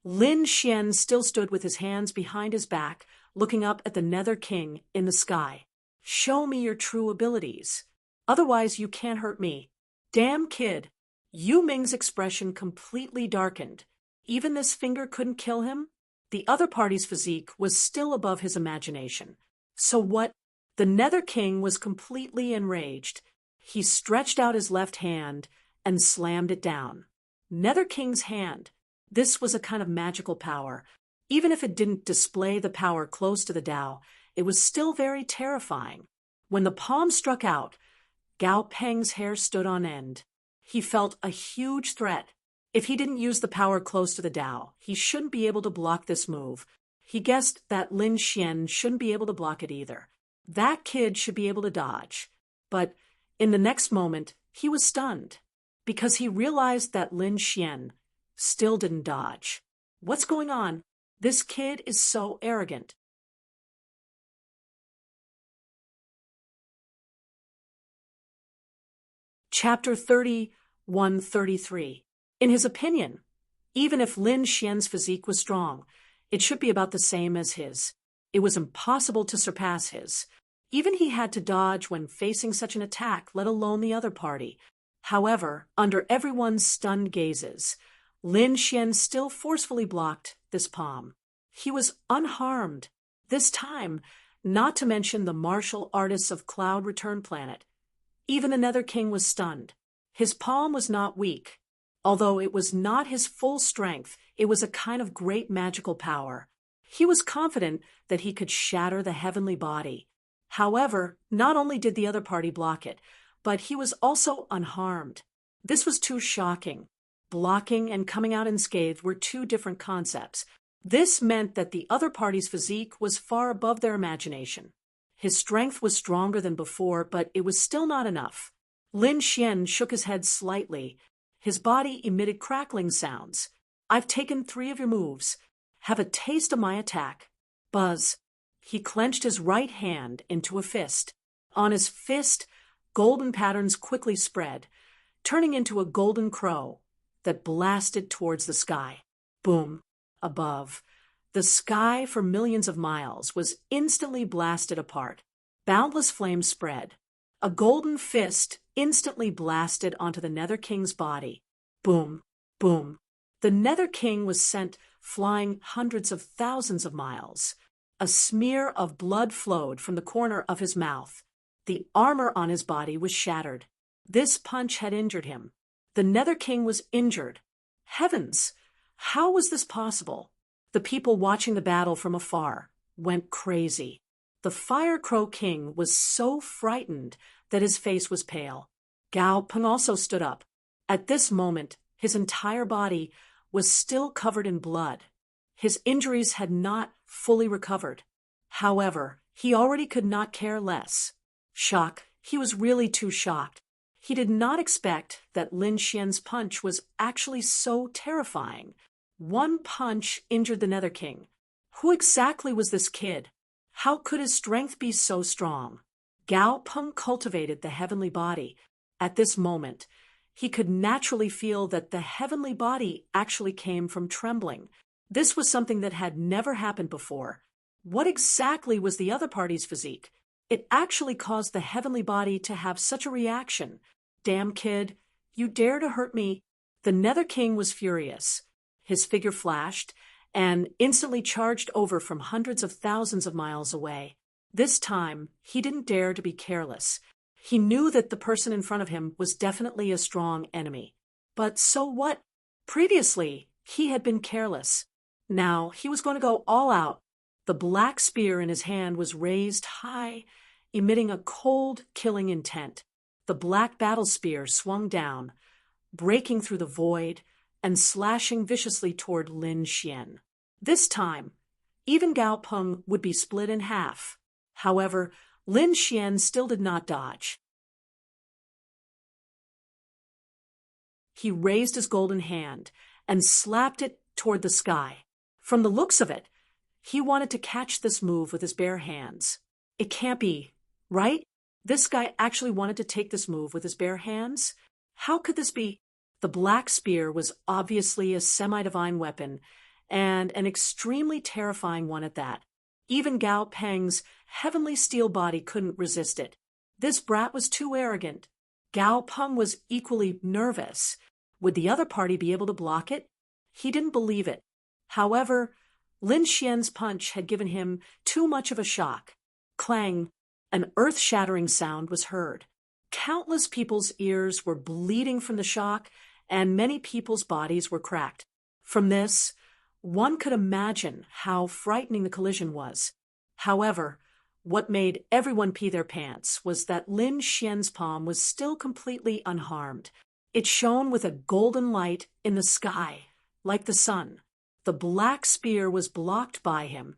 Lin Xian still stood with his hands behind his back, looking up at the Nether King in the sky. Show me your true abilities. Otherwise you can't hurt me. Damn kid. Yu Ming's expression completely darkened. Even this finger couldn't kill him? The other party's physique was still above his imagination. So what? The Nether King was completely enraged. He stretched out his left hand and slammed it down. Nether King's hand. This was a kind of magical power. Even if it didn't display the power close to the Tao, it was still very terrifying. When the palm struck out, Gao Peng's hair stood on end. He felt a huge threat. If he didn't use the power close to the Tao, he shouldn't be able to block this move. He guessed that Lin Xian shouldn't be able to block it either. That kid should be able to dodge. But in the next moment, he was stunned because he realized that Lin Xian still didn't dodge. What's going on? This kid is so arrogant. Chapter 31:33. In his opinion, even if Lin Xian's physique was strong, it should be about the same as his. It was impossible to surpass his. Even he had to dodge when facing such an attack, let alone the other party. However, under everyone's stunned gazes, Lin Xian still forcefully blocked this palm. He was unharmed. This time, not to mention the martial artists of Cloud Return Planet. Even the Nether King was stunned. His palm was not weak. Although it was not his full strength, it was a kind of great magical power. He was confident that he could shatter the heavenly body. However, not only did the other party block it, but he was also unharmed. This was too shocking. Blocking and coming out unscathed were two different concepts. This meant that the other party's physique was far above their imagination. His strength was stronger than before, but it was still not enough. Lin Xian shook his head slightly. His body emitted crackling sounds. I've taken 3 of your moves. Have a taste of my attack. Buzz. He clenched his right hand into a fist. On his fist, golden patterns quickly spread, turning into a golden crow that blasted towards the sky. Boom. Above. The sky for millions of miles was instantly blasted apart. Boundless flames spread. A golden fist instantly blasted onto the Nether King's body. Boom, boom. The Nether King was sent flying hundreds of thousands of miles. A smear of blood flowed from the corner of his mouth. The armor on his body was shattered. This punch had injured him. The Nether King was injured. Heavens! How was this possible? The people watching the battle from afar went crazy. The Fire Crow King was so frightened that his face was pale. Gao Peng also stood up. At this moment, his entire body was still covered in blood. His injuries had not fully recovered. However, he already could not care less. Shock. He was really too shocked. He did not expect that Lin Xian's punch was actually so terrifying. One punch injured the Nether King. Who exactly was this kid? How could his strength be so strong? Gao Peng cultivated the heavenly body. At this moment, he could naturally feel that the heavenly body actually came from trembling. This was something that had never happened before. What exactly was the other party's physique? It actually caused the heavenly body to have such a reaction. Damn kid, you dare to hurt me? The Nether King was furious. His figure flashed and instantly charged over from hundreds of thousands of miles away. This time, he didn't dare to be careless. He knew that the person in front of him was definitely a strong enemy. But so what? Previously, he had been careless. Now, he was going to go all out. The black spear in his hand was raised high, emitting a cold, killing intent. The black battle spear swung down, breaking through the void and slashing viciously toward Lin Xian. This time, even Gao Peng would be split in half. However, Lin Xian still did not dodge. He raised his golden hand and slapped it toward the sky. From the looks of it, he wanted to catch this move with his bare hands. It can't be, right? This guy actually wanted to take this move with his bare hands? How could this be? The black spear was obviously a semi-divine weapon, and an extremely terrifying one at that. Even Gao Peng's heavenly steel body couldn't resist it. This brat was too arrogant. Gao Peng was equally nervous. Would the other party be able to block it? He didn't believe it. However, Lin Xian's punch had given him too much of a shock. Clang! An earth-shattering sound was heard. Countless people's ears were bleeding from the shock, and many people's bodies were cracked. From this, one could imagine how frightening the collision was. However, what made everyone pee their pants was that Lin Xian's palm was still completely unharmed. It shone with a golden light in the sky, like the sun. The black spear was blocked by him,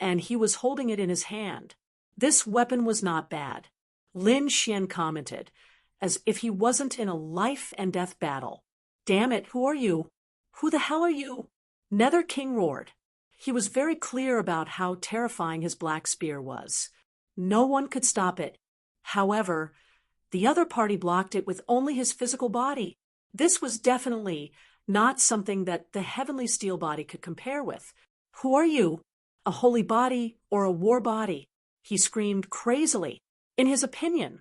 and he was holding it in his hand. This weapon was not bad, Lin Xian commented, as if he wasn't in a life-and-death battle. Damn it, who are you? Who the hell are you? Nether King roared. He was very clear about how terrifying his black spear was. No one could stop it. However, the other party blocked it with only his physical body. This was definitely not something that the heavenly steel body could compare with. Who are you? A holy body or a war body? He screamed crazily. In his opinion,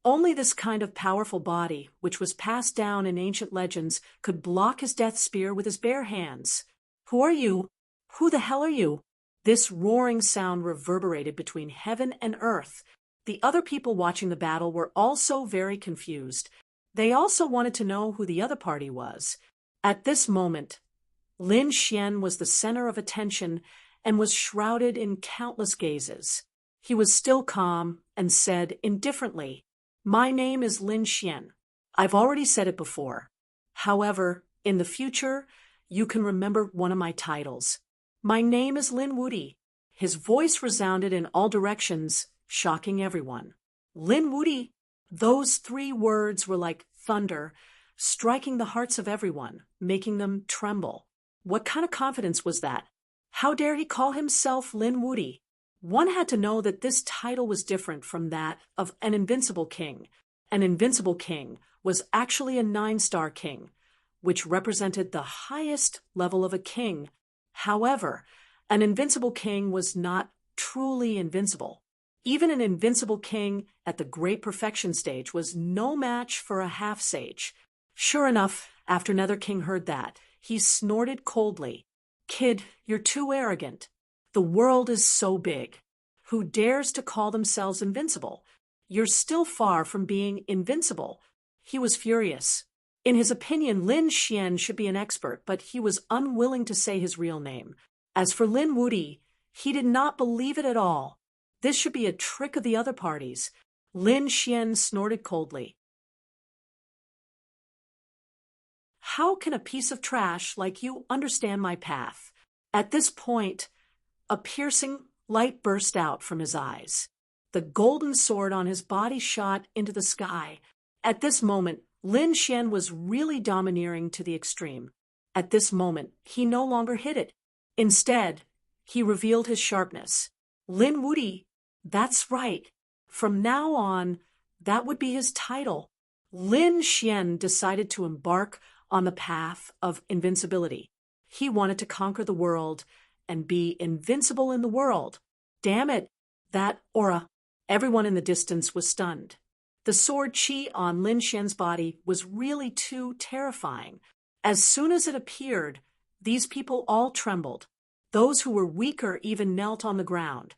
only this kind of powerful body, which was passed down in ancient legends, could block his death spear with his bare hands. Who are you? Who the hell are you? This roaring sound reverberated between heaven and earth. The other people watching the battle were also very confused. They also wanted to know who the other party was. At this moment, Lin Xian was the center of attention and was shrouded in countless gazes. He was still calm and said indifferently, "My name is Lin Xian. I've already said it before. However, in the future, you can remember one of my titles. My name is Lin Wudi." His voice resounded in all directions, shocking everyone. Lin Wudi! Those 3 words were like thunder, striking the hearts of everyone, making them tremble. What kind of confidence was that? How dare he call himself Lin Wudi? One had to know that this title was different from that of an invincible king. An invincible king was actually a 9-star king, which represented the highest level of a king. However, an invincible king was not truly invincible. Even an invincible king at the great perfection stage was no match for a half-sage. Sure enough, after Nether King heard that, he snorted coldly. "Kid, you're too arrogant. The world is so big. Who dares to call themselves invincible? You're still far from being invincible." He was furious. In his opinion, Lin Xian should be an expert, but he was unwilling to say his real name. As for Lin Wudi, he did not believe it at all. This should be a trick of the other parties. Lin Xian snorted coldly. "How can a piece of trash like you understand my path?" At this point, a piercing light burst out from his eyes. The golden sword on his body shot into the sky. At this moment, Lin Xian was really domineering to the extreme. At this moment, he no longer hid it. Instead, he revealed his sharpness. Lin Wudi, that's right. From now on, that would be his title. Lin Xian decided to embark on the path of invincibility. He wanted to conquer the world and be invincible in the world. Damn it, that aura. Everyone in the distance was stunned. The sword chi on Lin Xian's body was really too terrifying. As soon as it appeared, these people all trembled. Those who were weaker even knelt on the ground,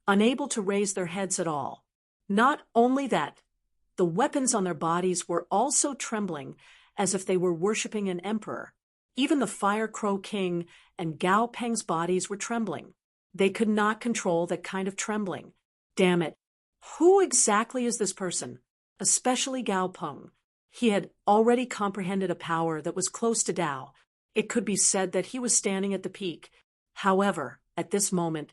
unable to raise their heads at all. Not only that, the weapons on their bodies were also trembling as if they were worshipping an emperor. Even the Fire Crow King and Gao Peng's bodies were trembling. They could not control that kind of trembling. Damn it. Who exactly is this person? Especially Gao Peng. He had already comprehended a power that was close to Tao. It could be said that he was standing at the peak. However, at this moment,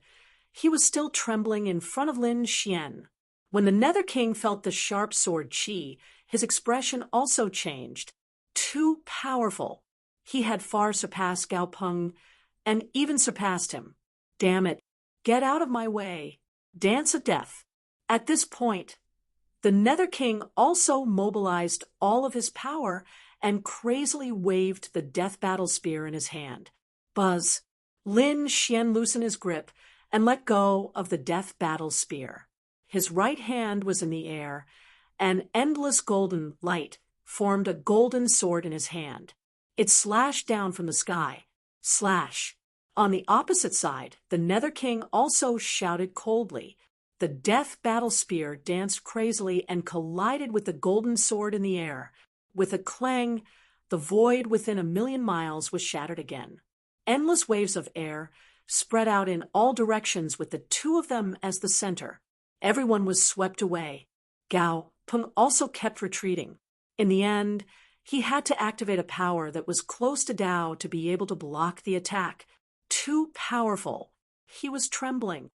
he was still trembling in front of Lin Xian. When the Nether King felt the sharp sword chi, his expression also changed. Too powerful. He had far surpassed Gao Peng and even surpassed him. Damn it. Get out of my way. Dance of death. At this point, the Nether King also mobilized all of his power and crazily waved the death battle spear in his hand. Buzz. Lin Xian loosened his grip and let go of the death battle spear. His right hand was in the air, and endless golden light formed a golden sword in his hand. It slashed down from the sky. Slash. On the opposite side, the Nether King also shouted coldly. The death battle spear danced crazily and collided with the golden sword in the air. With a clang, the void within 1,000,000 miles was shattered again. Endless waves of air spread out in all directions with the 2 of them as the center. Everyone was swept away. Gao Peng also kept retreating. In the end, he had to activate a power that was close to Tao to be able to block the attack. Too powerful. He was trembling.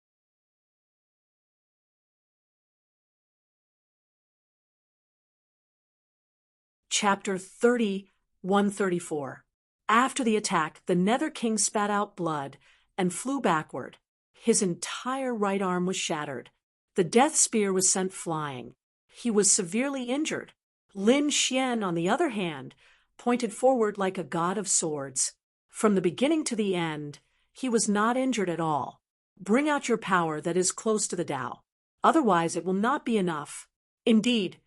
Chapter 30:134. After the attack, the Nether King spat out blood and flew backward. His entire right arm was shattered. The death spear was sent flying. He was severely injured. Lin Xian, on the other hand, pointed forward like a god of swords. From the beginning to the end, he was not injured at all. Bring out your power that is close to the Tao. Otherwise, it will not be enough. Indeed,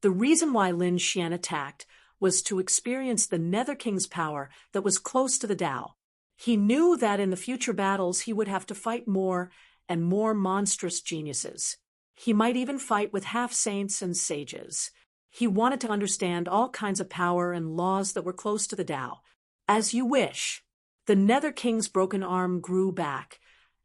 the reason why Lin Xian attacked was to experience the Nether King's power that was close to the Tao. He knew that in the future battles he would have to fight more and more monstrous geniuses. He might even fight with half-saints and sages. He wanted to understand all kinds of power and laws that were close to the Tao. As you wish. The Nether King's broken arm grew back,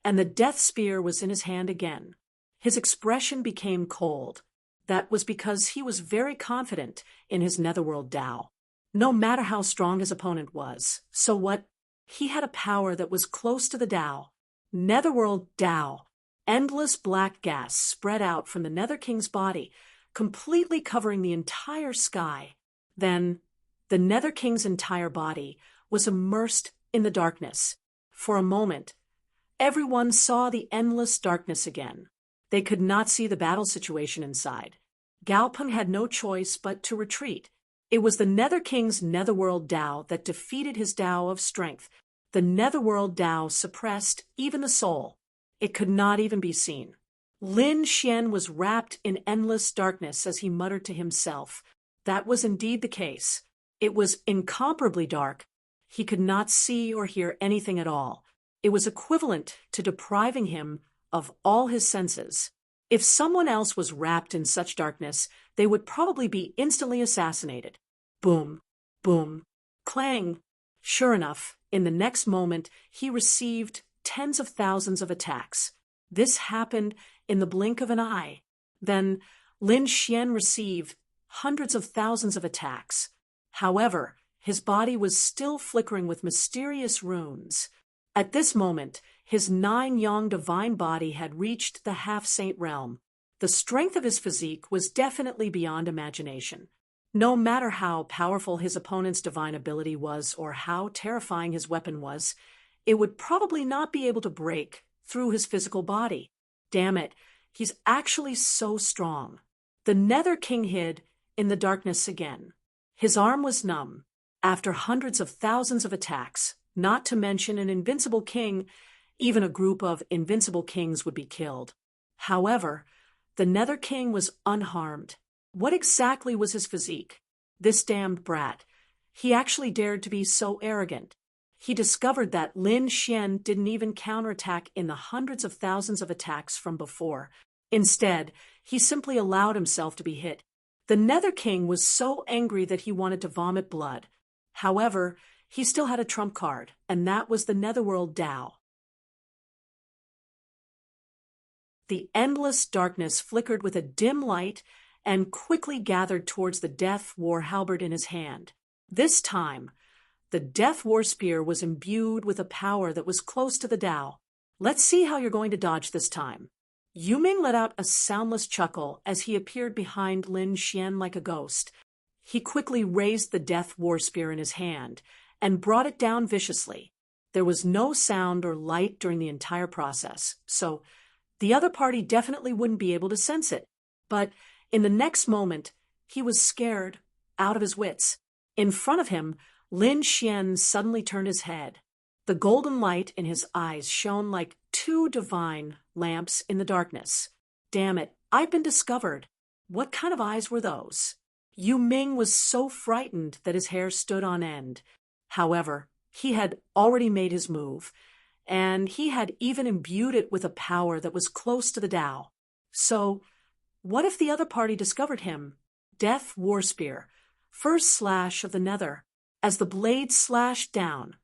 and the death spear was in his hand again. His expression became cold. That was because he was very confident in his Netherworld Tao. No matter how strong his opponent was. So what? He had a power that was close to the Tao. Netherworld Tao. Endless black gas spread out from the Nether King's body, completely covering the entire sky. Then, the Nether King's entire body was immersed in the darkness. For a moment, everyone saw the endless darkness again. They could not see the battle situation inside. Galpeng had no choice but to retreat. It was the Nether King's Netherworld Tao that defeated his Tao of strength. The Netherworld Tao suppressed even the soul. It could not even be seen. Lin Xian was wrapped in endless darkness as he muttered to himself. That was indeed the case. It was incomparably dark. He could not see or hear anything at all. It was equivalent to depriving him of all his senses. If someone else was wrapped in such darkness, they would probably be instantly assassinated. Boom, boom, clang. Sure enough, in the next moment, he received tens of thousands of attacks. This happened in the blink of an eye. Then Lin Xian received hundreds of thousands of attacks. However, his body was still flickering with mysterious runes. At this moment, his 9-yang divine body had reached the half-saint realm. The strength of his physique was definitely beyond imagination. No matter how powerful his opponent's divine ability was or how terrifying his weapon was, it would probably not be able to break through his physical body. Damn it, he's actually so strong. The Nether King hid in the darkness again. His arm was numb. After hundreds of thousands of attacks, not to mention an invincible king, even a group of invincible kings would be killed. However, the Nether King was unharmed. What exactly was his physique? This damned brat. He actually dared to be so arrogant. He discovered that Lin Xian didn't even counterattack in the hundreds of thousands of attacks from before. Instead, he simply allowed himself to be hit. The Nether King was so angry that he wanted to vomit blood. However, he still had a trump card, and that was the Netherworld Tao. The endless darkness flickered with a dim light and quickly gathered towards the Death War halberd in his hand. This time, the Death War spear was imbued with a power that was close to the Tao. Let's see how you're going to dodge this time. Yuming let out a soundless chuckle as he appeared behind Lin Xian like a ghost. He quickly raised the Death War spear in his hand and brought it down viciously. There was no sound or light during the entire process, so the other party definitely wouldn't be able to sense it. But in the next moment, he was scared, out of his wits. In front of him, Lin Xian suddenly turned his head. The golden light in his eyes shone like 2 divine lamps in the darkness. Damn it, I've been discovered. What kind of eyes were those? Yu Ming was so frightened that his hair stood on end. However, he had already made his move, and he had even imbued it with a power that was close to the Tao. So, what if the other party discovered him? Death War Spear, first slash of the Nether. As the blade slashed down,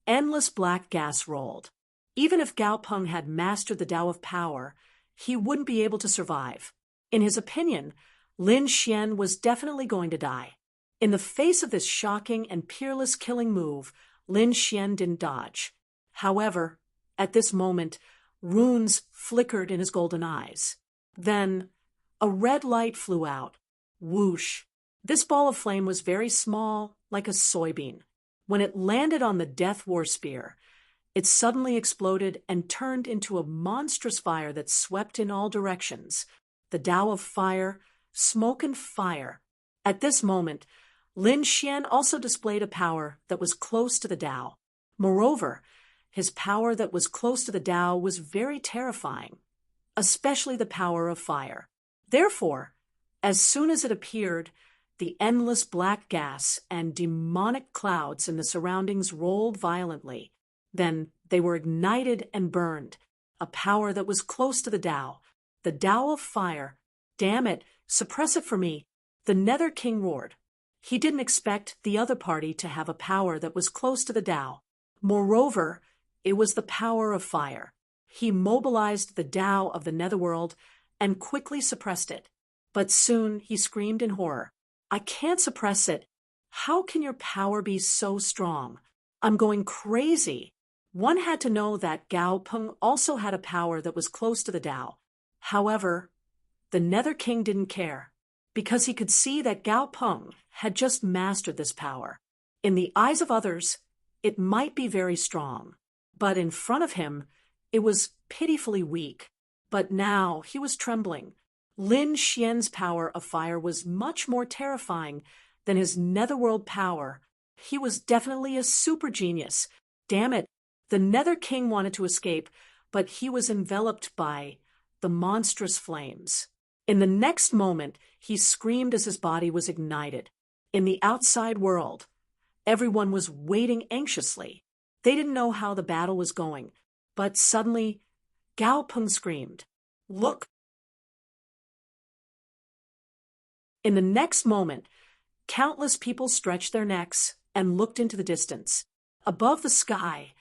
endless black gas rolled. Even if Galpeng had mastered the Tao of Power, he wouldn't be able to survive. In his opinion, Lin Xian was definitely going to die. In the face of this shocking and peerless killing move, Lin Xian didn't dodge. However, at this moment, runes flickered in his golden eyes. Then, a red light flew out. Whoosh! This ball of flame was very small, like a soybean. When it landed on the Death War spear, it suddenly exploded and turned into a monstrous fire that swept in all directions. The Tao of fire, smoke and fire. At this moment, Lin Xian also displayed a power that was close to the Tao. Moreover, his power that was close to the Tao was very terrifying, especially the power of fire. Therefore, as soon as it appeared, the endless black gas and demonic clouds in the surroundings rolled violently. Then they were ignited and burned, a power that was close to the Tao of fire. Damn it, suppress it for me, the Nether King roared. He didn't expect the other party to have a power that was close to the Tao. Moreover, it was the power of fire. He mobilized the Tao of the Netherworld and quickly suppressed it. But soon he screamed in horror. I can't suppress it. How can your power be so strong? I'm going crazy. One had to know that Gao Peng also had a power that was close to the Tao. However, the Nether King didn't care, because he could see that Gao Peng had just mastered this power. In the eyes of others, it might be very strong, but in front of him, it was pitifully weak. But now he was trembling. Lin Xian's power of fire was much more terrifying than his netherworld power. He was definitely a super genius. Damn it, the Nether King wanted to escape, but he was enveloped by the monstrous flames. In the next moment, he screamed as his body was ignited. In the outside world, everyone was waiting anxiously. They didn't know how the battle was going, but suddenly, Gao Peng screamed, "Look!" In the next moment, countless people stretched their necks and looked into the distance. Above the sky,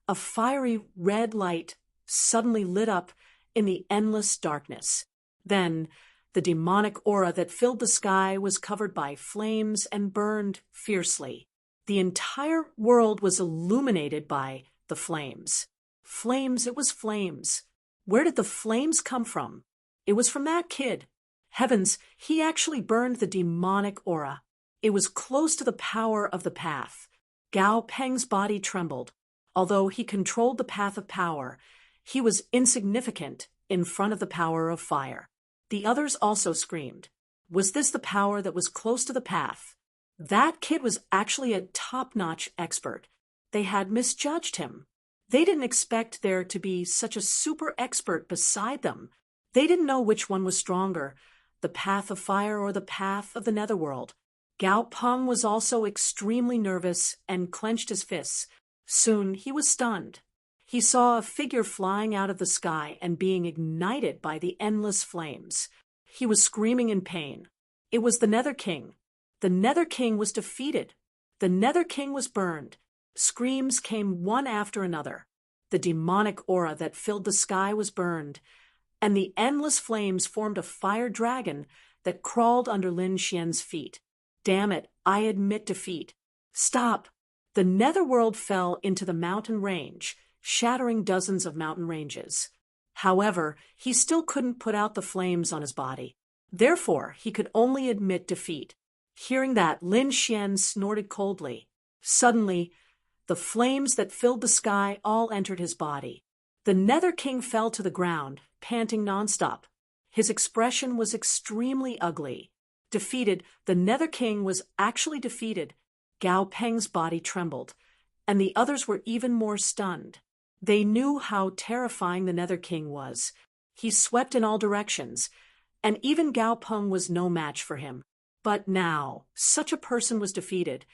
a fiery red light suddenly lit up in the endless darkness. Then, the demonic aura that filled the sky was covered by flames and burned fiercely. The entire world was illuminated by the flames. Flames, it was flames. Where did the flames come from? It was from that kid. Heavens, he actually burned the demonic aura. It was close to the power of the path. Gao Peng's body trembled. Although he controlled the path of power, he was insignificant in front of the power of fire. The others also screamed. Was this the power that was close to the path? That kid was actually a top-notch expert. They had misjudged him. They didn't expect there to be such a super expert beside them. They didn't know which one was stronger, the path of fire or the path of the netherworld. Gao Peng was also extremely nervous and clenched his fists. Soon he was stunned. He saw a figure flying out of the sky and being ignited by the endless flames. He was screaming in pain. It was the Nether King. The Nether King was defeated. The Nether King was burned. Screams came one after another. The demonic aura that filled the sky was burned, and the endless flames formed a fire dragon that crawled under Lin Xian's feet. Damn it, I admit defeat. Stop! The netherworld fell into the mountain range, shattering dozens of mountain ranges. However, he still couldn't put out the flames on his body. Therefore, he could only admit defeat. Hearing that, Lin Xian snorted coldly. Suddenly, the flames that filled the sky all entered his body. The Nether King fell to the ground, panting nonstop. His expression was extremely ugly. Defeated, the Nether King was actually defeated. Gao Peng's body trembled, and the others were even more stunned. They knew how terrifying the Nether King was. He swept in all directions, and even Gao Peng was no match for him. But now, such a person was defeated,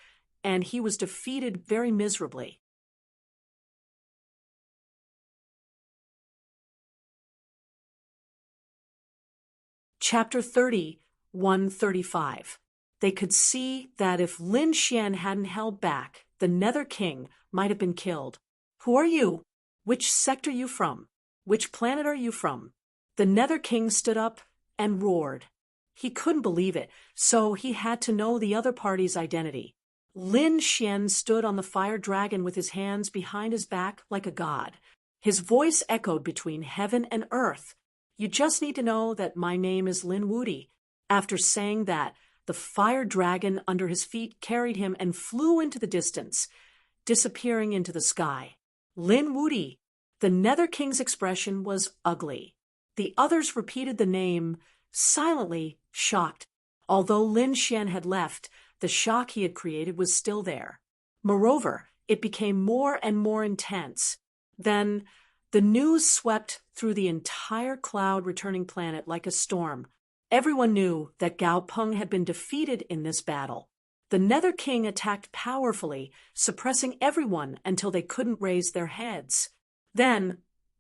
and he was defeated very miserably. Chapter 30, 135. They could see that if Lin Xian hadn't held back, the Nether King might have been killed. Who are you? Which sect are you from? Which planet are you from? The Nether King stood up and roared. He couldn't believe it, so he had to know the other party's identity. Lin Xian stood on the fire dragon with his hands behind his back like a god. His voice echoed between heaven and earth. You just need to know that my name is Lin Wudi. After saying that, the fire dragon under his feet carried him and flew into the distance, disappearing into the sky. Lin Wuti. The Nether King's expression was ugly. The others repeated the name, silently shocked. Although Lin Xian had left, the shock he had created was still there. Moreover, it became more and more intense. Then, the news swept through the entire cloud-returning planet like a storm. Everyone knew that Gao Peng had been defeated in this battle. The Nether King attacked powerfully, suppressing everyone until they couldn't raise their heads. Then,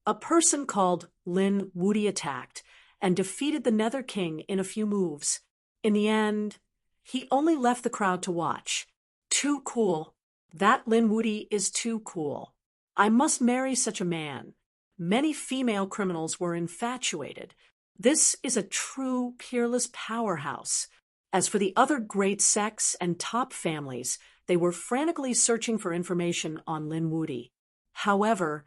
a person called Lin Wuti attacked and defeated the Nether King in a few moves. In the end, he only left the crowd to watch. Too cool. That Lin Wuti is too cool. I must marry such a man. Many female criminals were infatuated. This is a true, peerless powerhouse. As for the other great sects and top families, they were frantically searching for information on Lin Wuti. However,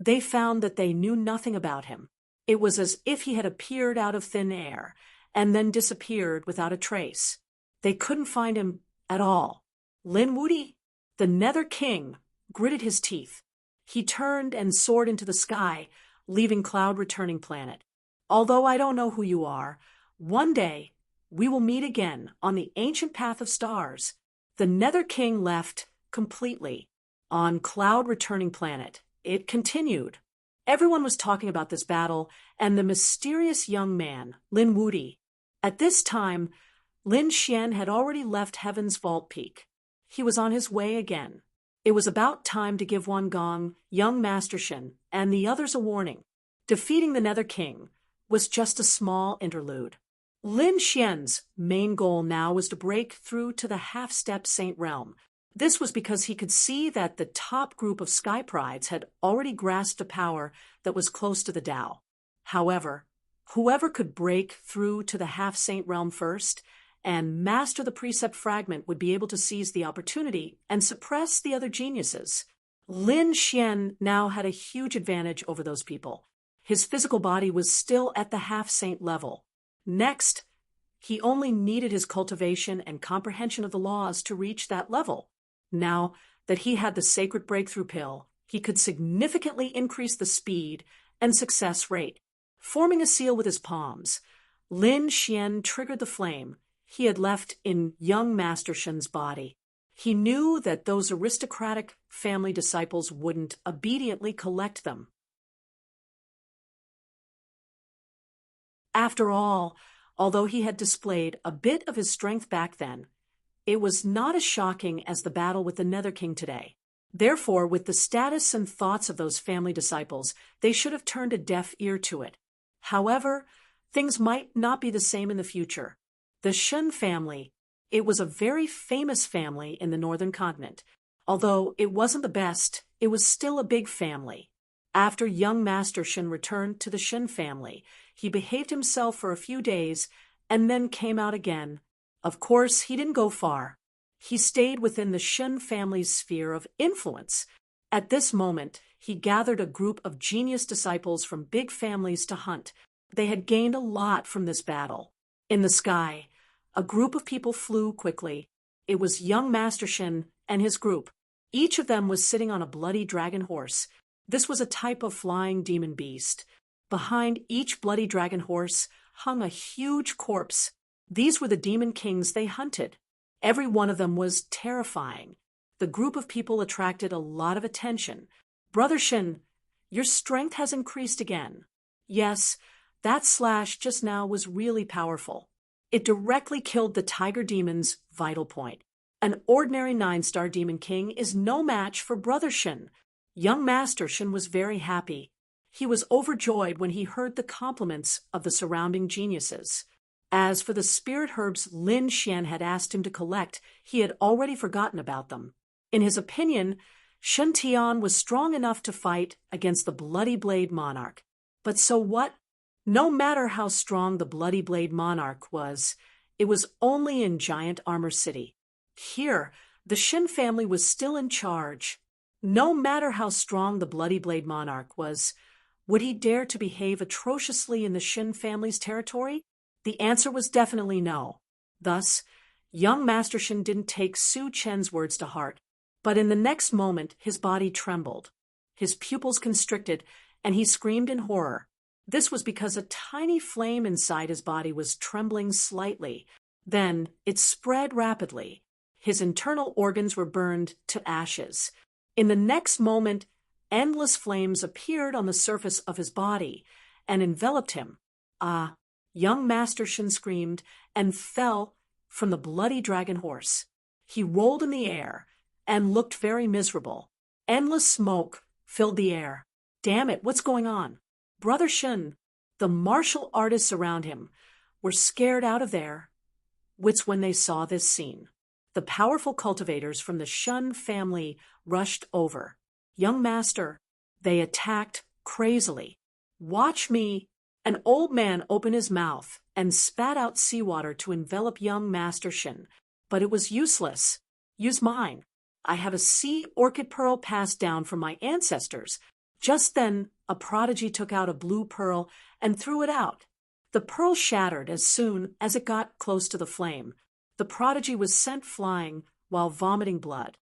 they found that they knew nothing about him. It was as if he had appeared out of thin air and then disappeared without a trace. They couldn't find him at all. Lin Wuti, the Nether King, gritted his teeth. He turned and soared into the sky, leaving Cloud-returning planet. Although I don't know who you are, one day we will meet again on the ancient path of stars. The Nether King left completely. On Cloud-returning planet, it continued. Everyone was talking about this battle and the mysterious young man, Lin Wuti. At this time, Lin Xian had already left Heaven's Vault Peak. He was on his way again. It was about time to give Wan Gong, young Master Shen, and the others a warning. Defeating the Nether King was just a small interlude. Lin Xian's main goal now was to break through to the half-step Saint Realm. This was because he could see that the top group of Sky Prides had already grasped a power that was close to the Tao. However, whoever could break through to the half-Saint Realm first and master the Precept Fragment would be able to seize the opportunity and suppress the other geniuses. Lin Xian now had a huge advantage over those people. His physical body was still at the half-saint level. Next, he only needed his cultivation and comprehension of the laws to reach that level. Now that he had the sacred breakthrough pill, he could significantly increase the speed and success rate. Forming a seal with his palms, Lin Xian triggered the flame he had left in young Master Shen's body. He knew that those aristocratic family disciples wouldn't obediently collect them. After all, although he had displayed a bit of his strength back then, it was not as shocking as the battle with the Nether King today. Therefore, with the status and thoughts of those family disciples, they should have turned a deaf ear to it. However, things might not be the same in the future. The Shen family, it was a very famous family in the northern continent. Although it wasn't the best, it was still a big family. After young Master Shen returned to the Shen family, he behaved himself for a few days and then came out again. Of course, he didn't go far. He stayed within the Shen family's sphere of influence. At this moment, he gathered a group of genius disciples from big families to hunt. They had gained a lot from this battle. In the sky, a group of people flew quickly. It was young Master Shen and his group. Each of them was sitting on a bloody dragon horse. This was a type of flying demon beast. Behind each bloody dragon horse hung a huge corpse. These were the demon kings they hunted. Every one of them was terrifying. The group of people attracted a lot of attention. Brother Shen, your strength has increased again. Yes, that slash just now was really powerful. It directly killed the tiger demon's vital point. An ordinary 9-star demon king is no match for Brother Shen. Young Master Shen was very happy. He was overjoyed when he heard the compliments of the surrounding geniuses. As for the spirit herbs Lin Xian had asked him to collect, he had already forgotten about them. In his opinion, Shen Tian was strong enough to fight against the Bloody Blade Monarch. But so what? No matter how strong the Bloody Blade Monarch was, it was only in Giant Armor City. Here, the Shen family was still in charge. No matter how strong the Bloody Blade Monarch was, would he dare to behave atrociously in the Shen family's territory? The answer was definitely no. Thus, Young Master Shen didn't take Su Chen's words to heart, but in the next moment his body trembled. His pupils constricted, and he screamed in horror. This was because a tiny flame inside his body was trembling slightly. Then it spread rapidly. His internal organs were burned to ashes. In the next moment, endless flames appeared on the surface of his body and enveloped him. Ah! Young Master Shen screamed and fell from the bloody dragon horse. He rolled in the air and looked very miserable. Endless smoke filled the air. Damn it, what's going on? Brother Shen, the martial artists around him, were scared out of their wits when they saw this scene. The powerful cultivators from the Shun family rushed over. Young Master, they attacked crazily. Watch me! An old man opened his mouth and spat out seawater to envelop young Master Shen, but it was useless. Use mine. I have a sea orchid pearl passed down from my ancestors. Just then, a prodigy took out a blue pearl and threw it out. The pearl shattered as soon as it got close to the flame. The prodigy was sent flying while vomiting blood.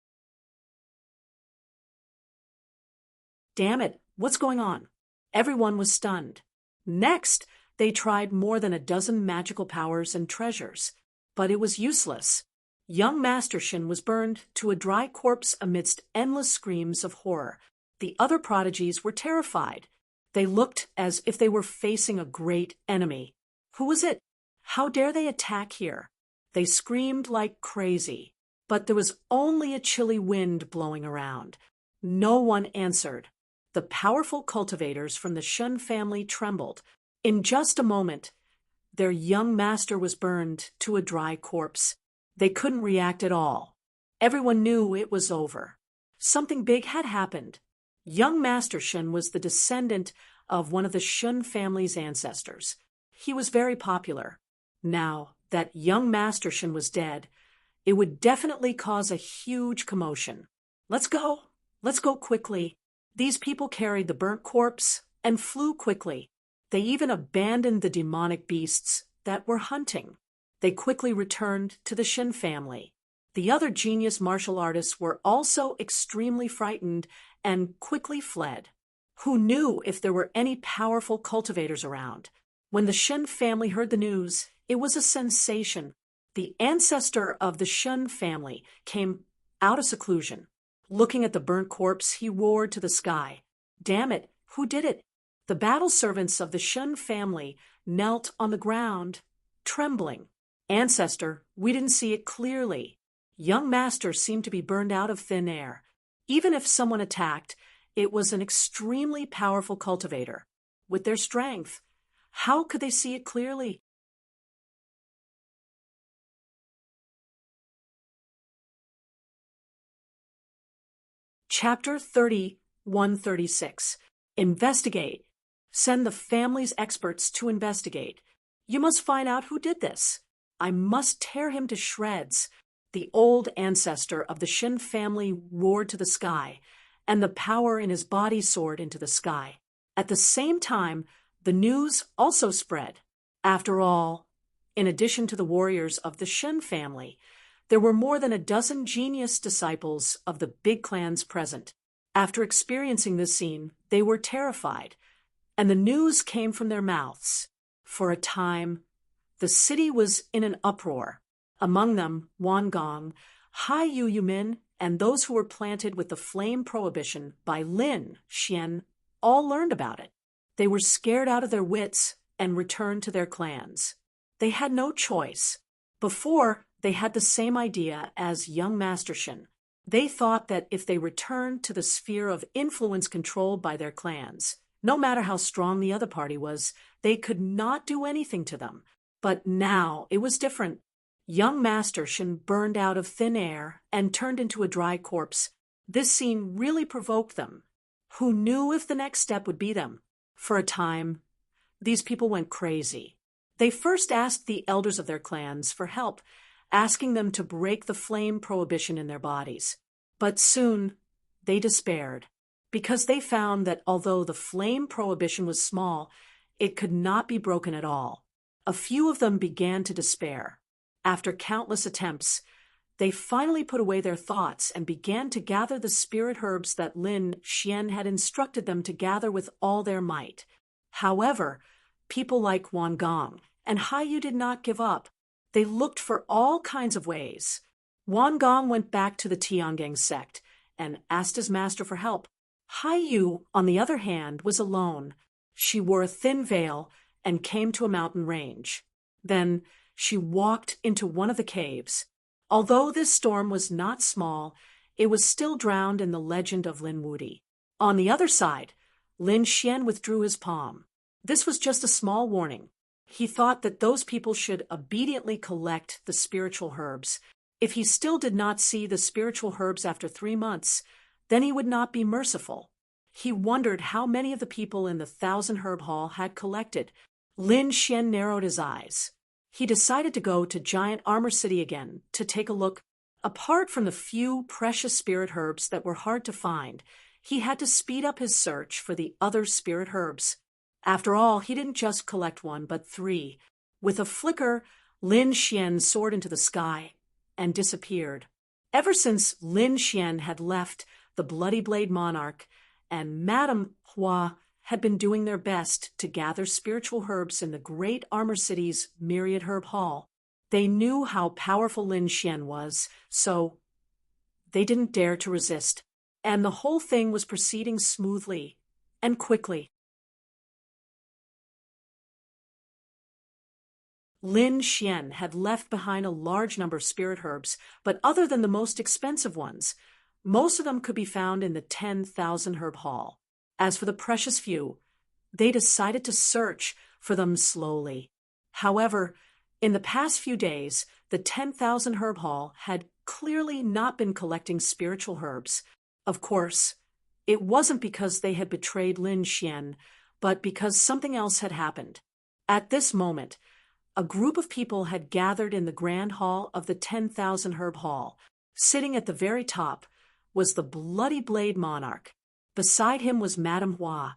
Damn it, what's going on? Everyone was stunned. Next, they tried more than a dozen magical powers and treasures, but it was useless. Young Master Shen was burned to a dry corpse amidst endless screams of horror. The other prodigies were terrified. They looked as if they were facing a great enemy. Who was it? How dare they attack here? They screamed like crazy, but there was only a chilly wind blowing around. No one answered. The powerful cultivators from the Shun family trembled. In just a moment, their young master was burned to a dry corpse. They couldn't react at all. Everyone knew it was over. Something big had happened. Young Master Shen was the descendant of one of the Shun family's ancestors. He was very popular. Now that young Master Shen was dead, it would definitely cause a huge commotion. Let's go quickly. These people carried the burnt corpse and flew quickly. They even abandoned the demonic beasts that were hunting. They quickly returned to the Shen family. The other genius martial artists were also extremely frightened and quickly fled. Who knew if there were any powerful cultivators around? When the Shen family heard the news, it was a sensation. The ancestor of the Shen family came out of seclusion. Looking at the burnt corpse, he roared to the sky. Damn it, who did it? The battle servants of the Shen family knelt on the ground, trembling. Ancestor, we didn't see it clearly. Young Master seemed to be burned out of thin air. Even if someone attacked, it was an extremely powerful cultivator. With their strength, how could they see it clearly? Chapter 30-136. Investigate. Send the family's experts to investigate. You must find out who did this. I must tear him to shreds. The old ancestor of the Shen family roared to the sky, and the power in his body soared into the sky. At the same time, the news also spread. After all, in addition to the warriors of the Shen family, there were more than a dozen genius disciples of the big clans present. After experiencing this scene, they were terrified, and the news came from their mouths. For a time, the city was in an uproar. Among them, Wan Gong, Hai Yu Yumin, and those who were planted with the flame prohibition by Lin Xian all learned about it. They were scared out of their wits and returned to their clans. They had no choice. Before, they had the same idea as young Master Shen. They thought that if they returned to the sphere of influence controlled by their clans, no matter how strong the other party was, they could not do anything to them. But now it was different. Young Master Shen burned out of thin air and turned into a dry corpse. This scene really provoked them. Who knew if the next step would be them? For a time, these people went crazy. They first asked the elders of their clans for help, asking them to break the flame prohibition in their bodies. But soon, they despaired, because they found that although the flame prohibition was small, it could not be broken at all. A few of them began to despair. After countless attempts, they finally put away their thoughts and began to gather the spirit herbs that Lin Xian had instructed them to gather with all their might. However, people like Wang Gong and Hai Yu did not give up. They looked for all kinds of ways. Wang Gong went back to the Tiangang sect and asked his master for help. Hai Yu, on the other hand, was alone. She wore a thin veil and came to a mountain range. Then she walked into one of the caves. Although this storm was not small, it was still drowned in the legend of Lin Wudi. On the other side, Lin Xian withdrew his palm. This was just a small warning. He thought that those people should obediently collect the spiritual herbs. If he still did not see the spiritual herbs after 3 months, then he would not be merciful. He wondered how many of the people in the 1,000 Herb Hall had collected. Lin Xian narrowed his eyes. He decided to go to Giant Armor City again to take a look. Apart from the few precious spirit herbs that were hard to find, he had to speed up his search for the other spirit herbs. After all, he didn't just collect 1, but 3. With a flicker, Lin Xian soared into the sky and disappeared. Ever since Lin Xian had left the Bloody Blade Monarch and Madame Hua had been doing their best to gather spiritual herbs in the great Armor City's Myriad Herb Hall, they knew how powerful Lin Xian was, so they didn't dare to resist, and the whole thing was proceeding smoothly and quickly. Lin Xian had left behind a large number of spirit herbs, but other than the most expensive ones, most of them could be found in the 10,000 Herb Hall. As for the precious few, they decided to search for them slowly. However, in the past few days, the 10,000 Herb Hall had clearly not been collecting spiritual herbs. Of course, it wasn't because they had betrayed Lin Xian, but because something else had happened. At this moment, a group of people had gathered in the grand hall of the 10,000 Herb Hall. Sitting at the very top was the Bloody Blade Monarch. Beside him was Madame Hua,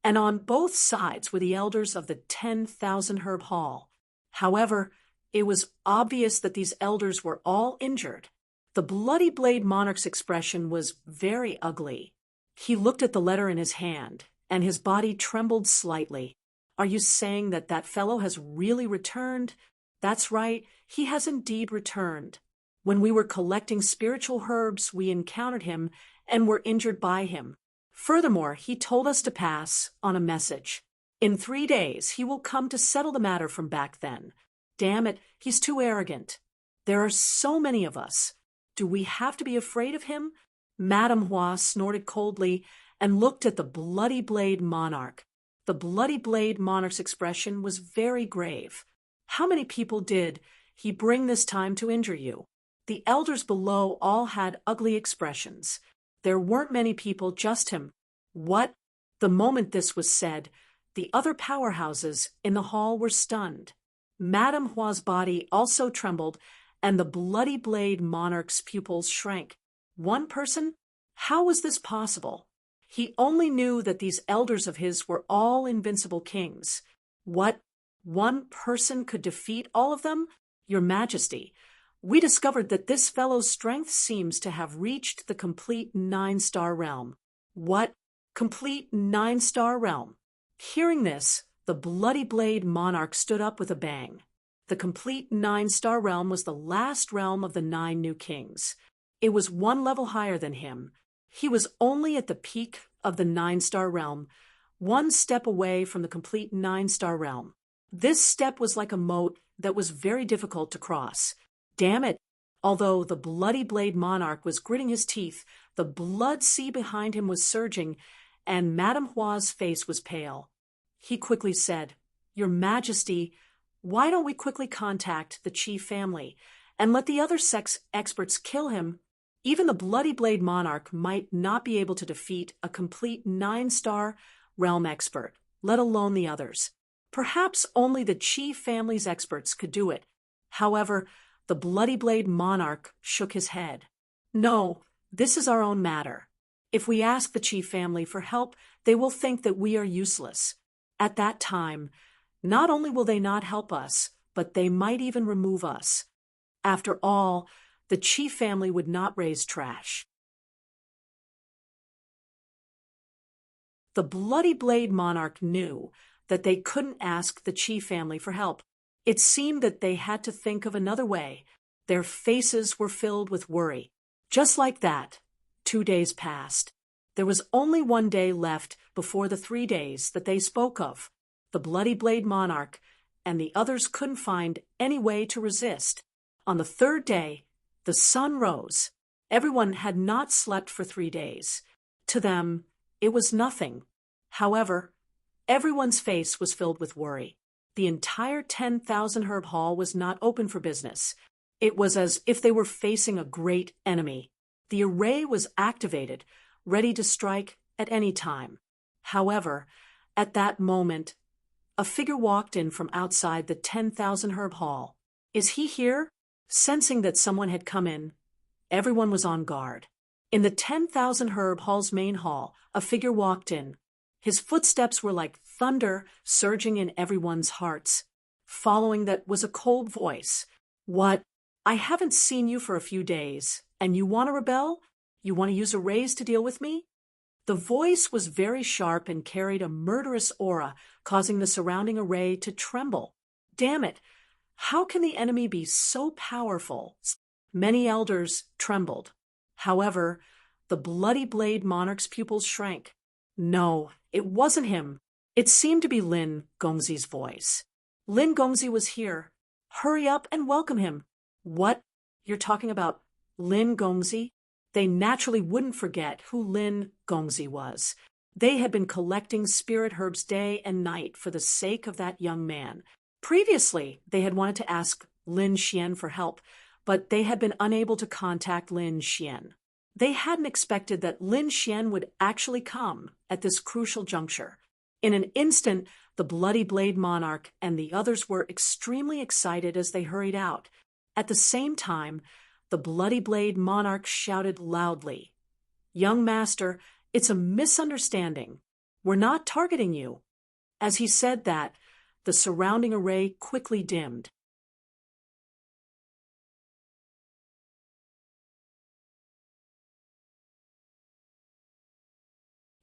and on both sides were the elders of the 10,000 Herb Hall. However, it was obvious that these elders were all injured. The Bloody Blade Monarch's expression was very ugly. He looked at the letter in his hand, and his body trembled slightly. Are you saying that that fellow has really returned? That's right, he has indeed returned. When we were collecting spiritual herbs, we encountered him and were injured by him. Furthermore, he told us to pass on a message. In 3 days, he will come to settle the matter from back then. Damn it, he's too arrogant. There are so many of us. Do we have to be afraid of him? Madame Hua snorted coldly and looked at the Bloody Blade Monarch. The Bloody Blade Monarch's expression was very grave. How many people did he bring this time to injure you? The elders below all had ugly expressions. There weren't many people, just him. What? The moment this was said, the other powerhouses in the hall were stunned. Madame Hua's body also trembled, and the Bloody Blade Monarch's pupils shrank. One person? How was this possible? He only knew that these elders of his were all invincible kings. What? One person could defeat all of them? Your Majesty, we discovered that this fellow's strength seems to have reached the complete 9-star realm. What? Complete 9-star realm? Hearing this, the Bloody Blade Monarch stood up with a bang. The complete 9-star realm was the last realm of the 9 new kings. It was 1 level higher than him. He was only at the peak of the 9-star realm, 1 step away from the complete 9-star realm. This step was like a moat that was very difficult to cross. Damn it! Although the Bloody Blade Monarch was gritting his teeth, the blood sea behind him was surging, and Madame Hua's face was pale. He quickly said, Your Majesty, why don't we quickly contact the chief family and let the other sex experts kill him? Even the Bloody Blade Monarch might not be able to defeat a complete 9-star realm expert, let alone the others. Perhaps only the chief family's experts could do it. However, the Bloody Blade Monarch shook his head. No, this is our own matter. If we ask the chief family for help, they will think that we are useless. At that time, not only will they not help us, but they might even remove us. After all, the chief family would not raise trash. The Bloody Blade monarch knew that they couldn't ask the chief family for help. It seemed that they had to think of another way. Their faces were filled with worry. Just like that, 2 days passed. There was only 1 day left before the 3 days that they spoke of. The Bloody Blade monarch and the others couldn't find any way to resist. On the 3rd day, the sun rose. Everyone had not slept for 3 days. To them, it was nothing. However, everyone's face was filled with worry. The entire 10,000 herb hall was not open for business. It was as if they were facing a great enemy. The array was activated, ready to strike at any time. However, at that moment, a figure walked in from outside the 10,000 herb hall. Is he here? Sensing that someone had come in, everyone was on guard. In the 10,000 herb hall's main hall, a figure walked in. His footsteps were like thunder surging in everyone's hearts. Following that was a cold voice. What? I haven't seen you for a few days, and you want to rebel? You want to use a raise to deal with me? The voice was very sharp and carried a murderous aura, causing the surrounding array to tremble. Damn it! How can the enemy be so powerful? Many elders trembled. However, the Bloody Blade monarch's pupils shrank. No, it wasn't him. It seemed to be Lin Gongzi's voice. Lin Gongzi was here. Hurry up and welcome him. What? You're talking about Lin Gongzi? They naturally wouldn't forget who Lin Gongzi was. They had been collecting spirit herbs day and night for the sake of that young man. Previously, they had wanted to ask Lin Xian for help, but they had been unable to contact Lin Xian. They hadn't expected that Lin Xian would actually come at this crucial juncture. In an instant, the Bloody Blade monarch and the others were extremely excited as they hurried out. At the same time, the Bloody Blade monarch shouted loudly, "Young master, it's a misunderstanding. We're not targeting you." As he said that, the surrounding array quickly dimmed.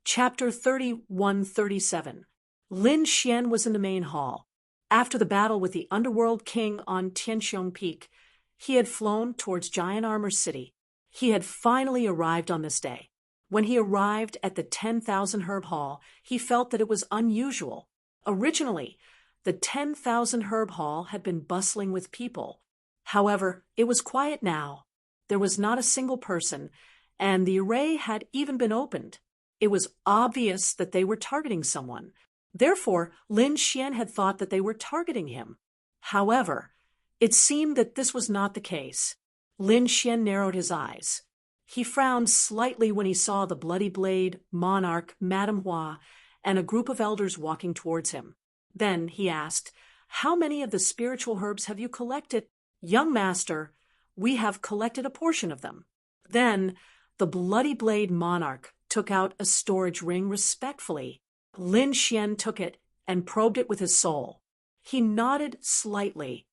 Chapter 31-37. Lin Xian was in the main hall. After the battle with the underworld king on Tianxiong Peak, he had flown towards Giant Armor City. He had finally arrived on this day. When he arrived at the 10,000 herb hall, he felt that it was unusual. Originally, the 10,000 herb hall had been bustling with people. However, it was quiet now. There was not a single person, and the array had even been opened. It was obvious that they were targeting someone. Therefore, Lin Xian had thought that they were targeting him. However, it seemed that this was not the case. Lin Xian narrowed his eyes. He frowned slightly when he saw the Bloody Blade monarch, Madame Hua, and a group of elders walking towards him. Then he asked, "How many of the spiritual herbs have you collected?" "Young master, we have collected a portion of them." Then the Bloody Blade monarch took out a storage ring respectfully. Lin Xian took it and probed it with his soul. He nodded slightly,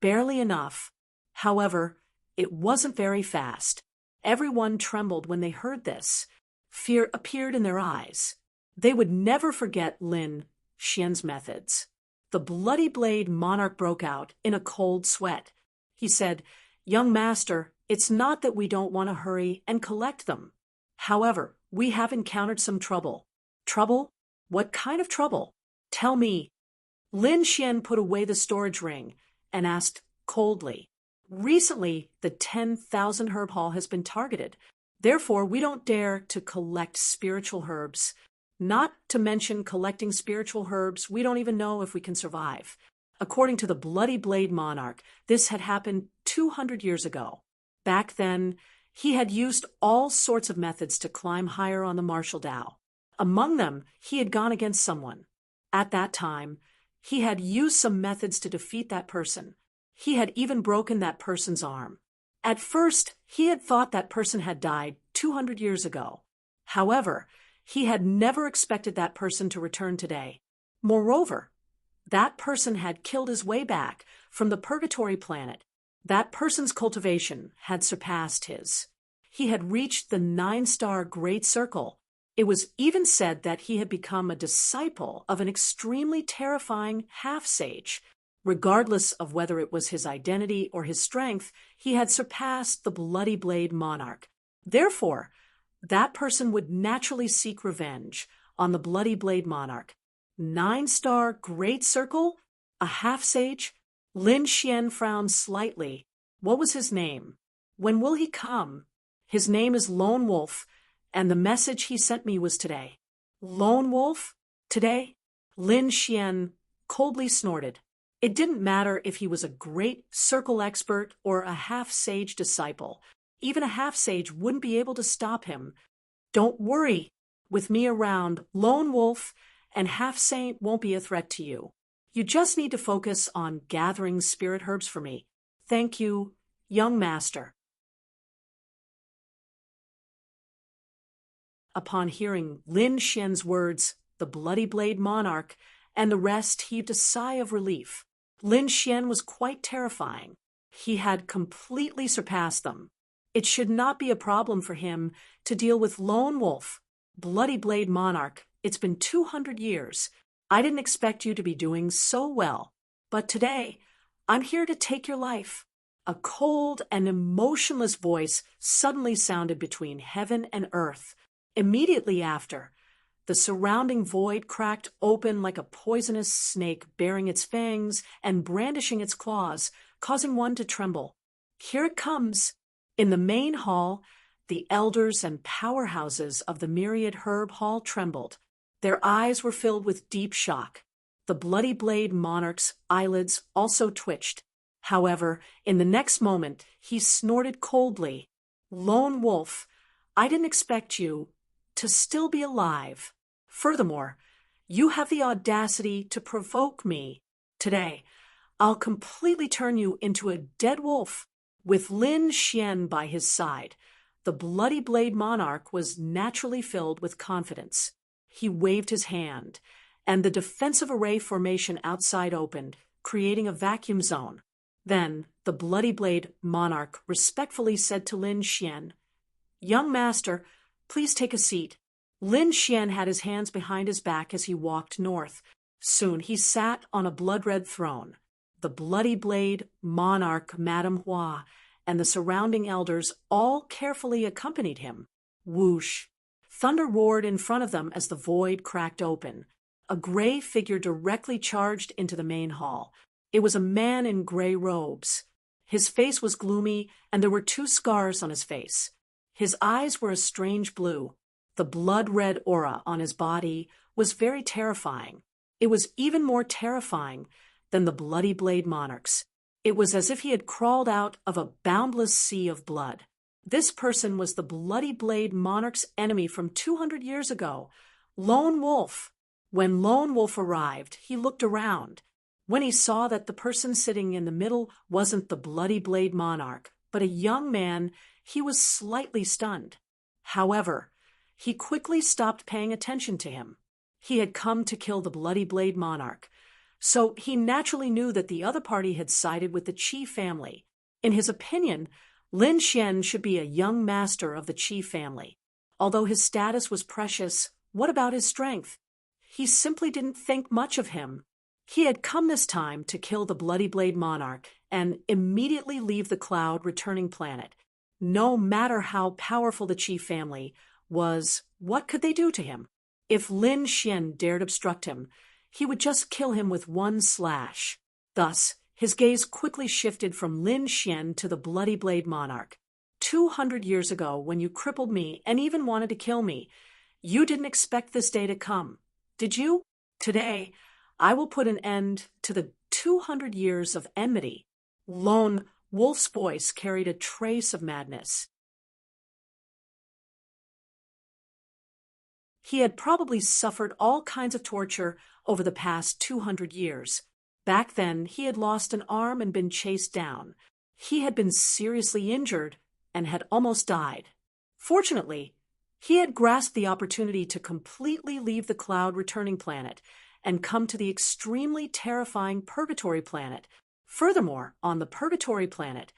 barely enough. However, it wasn't very fast. Everyone trembled when they heard this. Fear appeared in their eyes. They would never forget Lin Xian's methods. The Bloody Blade monarch broke out in a cold sweat. He said, "Young master, it's not that we don't want to hurry and collect them. However, we have encountered some trouble." "Trouble? What kind of trouble? Tell me." Lin Xian put away the storage ring and asked coldly, "Recently, the 10,000 herb hall has been targeted. Therefore, we don't dare to collect spiritual herbs. Not to mention collecting spiritual herbs, we don't even know if we can survive." According to the Bloody Blade monarch, this had happened 200 years ago. Back then, he had used all sorts of methods to climb higher on the martial Tao. Among them, he had gone against someone. At that time, he had used some methods to defeat that person. He had even broken that person's arm. At first, he had thought that person had died 200 years ago. However, he had never expected that person to return today. Moreover, that person had killed his way back from the Purgatory planet. That person's cultivation had surpassed his. He had reached the 9-star Great Circle. It was even said that he had become a disciple of an extremely terrifying half-sage. Regardless of whether it was his identity or his strength, he had surpassed the Bloody Blade monarch. Therefore, that person would naturally seek revenge on the Bloody Blade monarch. 9-star Great Circle? A half-sage? Lin Xian frowned slightly. What was his name? When will he come? His name is Lone Wolf, and the message he sent me was today. Lone Wolf? Today? Lin Xian coldly snorted. It didn't matter if he was a great circle expert or a half-sage disciple. Even a half-sage wouldn't be able to stop him. Don't worry. With me around, Lone Wolf and half-saint won't be a threat to you. You just need to focus on gathering spirit herbs for me. Thank you, young master. Upon hearing Lin Xian's words, the Bloody Blade monarch and the rest heaved a sigh of relief. Lin Xian was quite terrifying. He had completely surpassed them. It should not be a problem for him to deal with Lone Wolf, Bloody Blade monarch. It's been 200 years. I didn't expect you to be doing so well. But today, I'm here to take your life. A cold and emotionless voice suddenly sounded between heaven and earth. Immediately after, the surrounding void cracked open like a poisonous snake baring its fangs and brandishing its claws, causing one to tremble. Here it comes. In the main hall, the elders and powerhouses of the Myriad Herb Hall trembled. Their eyes were filled with deep shock. The Bloody Blade monarch's eyelids also twitched. However, in the next moment, he snorted coldly. Lone Wolf, I didn't expect you to still be alive. Furthermore, you have the audacity to provoke me. Today, I'll completely turn you into a dead wolf. With Lin Xian by his side, the Bloody Blade monarch was naturally filled with confidence. He waved his hand, and the defensive array formation outside opened, creating a vacuum zone. Then the Bloody Blade monarch respectfully said to Lin Xian, "Young master, please take a seat." Lin Xian had his hands behind his back as he walked north. Soon he sat on a blood-red throne. The Bloody Blade monarch, Madame Hua, and the surrounding elders all carefully accompanied him. Whoosh! Thunder roared in front of them as the void cracked open. A gray figure directly charged into the main hall. It was a man in gray robes. His face was gloomy, and there were 2 scars on his face. His eyes were a strange blue. The blood-red aura on his body was very terrifying. It was even more terrifying than the Bloody Blade monarch's. It was as if he had crawled out of a boundless sea of blood. This person was the Bloody Blade monarch's enemy from 200 years ago, Lone Wolf. When Lone Wolf arrived, he looked around. When he saw that the person sitting in the middle wasn't the Bloody Blade monarch, but a young man, he was slightly stunned. However, he quickly stopped paying attention to him. He had come to kill the Bloody Blade monarch, so he naturally knew that the other party had sided with the Qi family. In his opinion, Lin Xian should be a young master of the Qi family. Although his status was precious, what about his strength? He simply didn't think much of him. He had come this time to kill the Bloody Blade monarch and immediately leave the cloud returning planet. No matter how powerful the Qi family was, what could they do to him? If Lin Xian dared obstruct him, he would just kill him with one slash. Thus, his gaze quickly shifted from Lin Xian to the Bloody Blade monarch. 200 years ago, when you crippled me and even wanted to kill me, you didn't expect this day to come, did you? Today, I will put an end to the 200 years of enmity. Lone Wolf's voice carried a trace of madness. He had probably suffered all kinds of torture over the past 200 years. Back then, he had lost an arm and been chased down. He had been seriously injured and had almost died. Fortunately, he had grasped the opportunity to completely leave the cloud returning planet and come to the extremely terrifying purgatory planet Furthermore, on the Purgatory planet,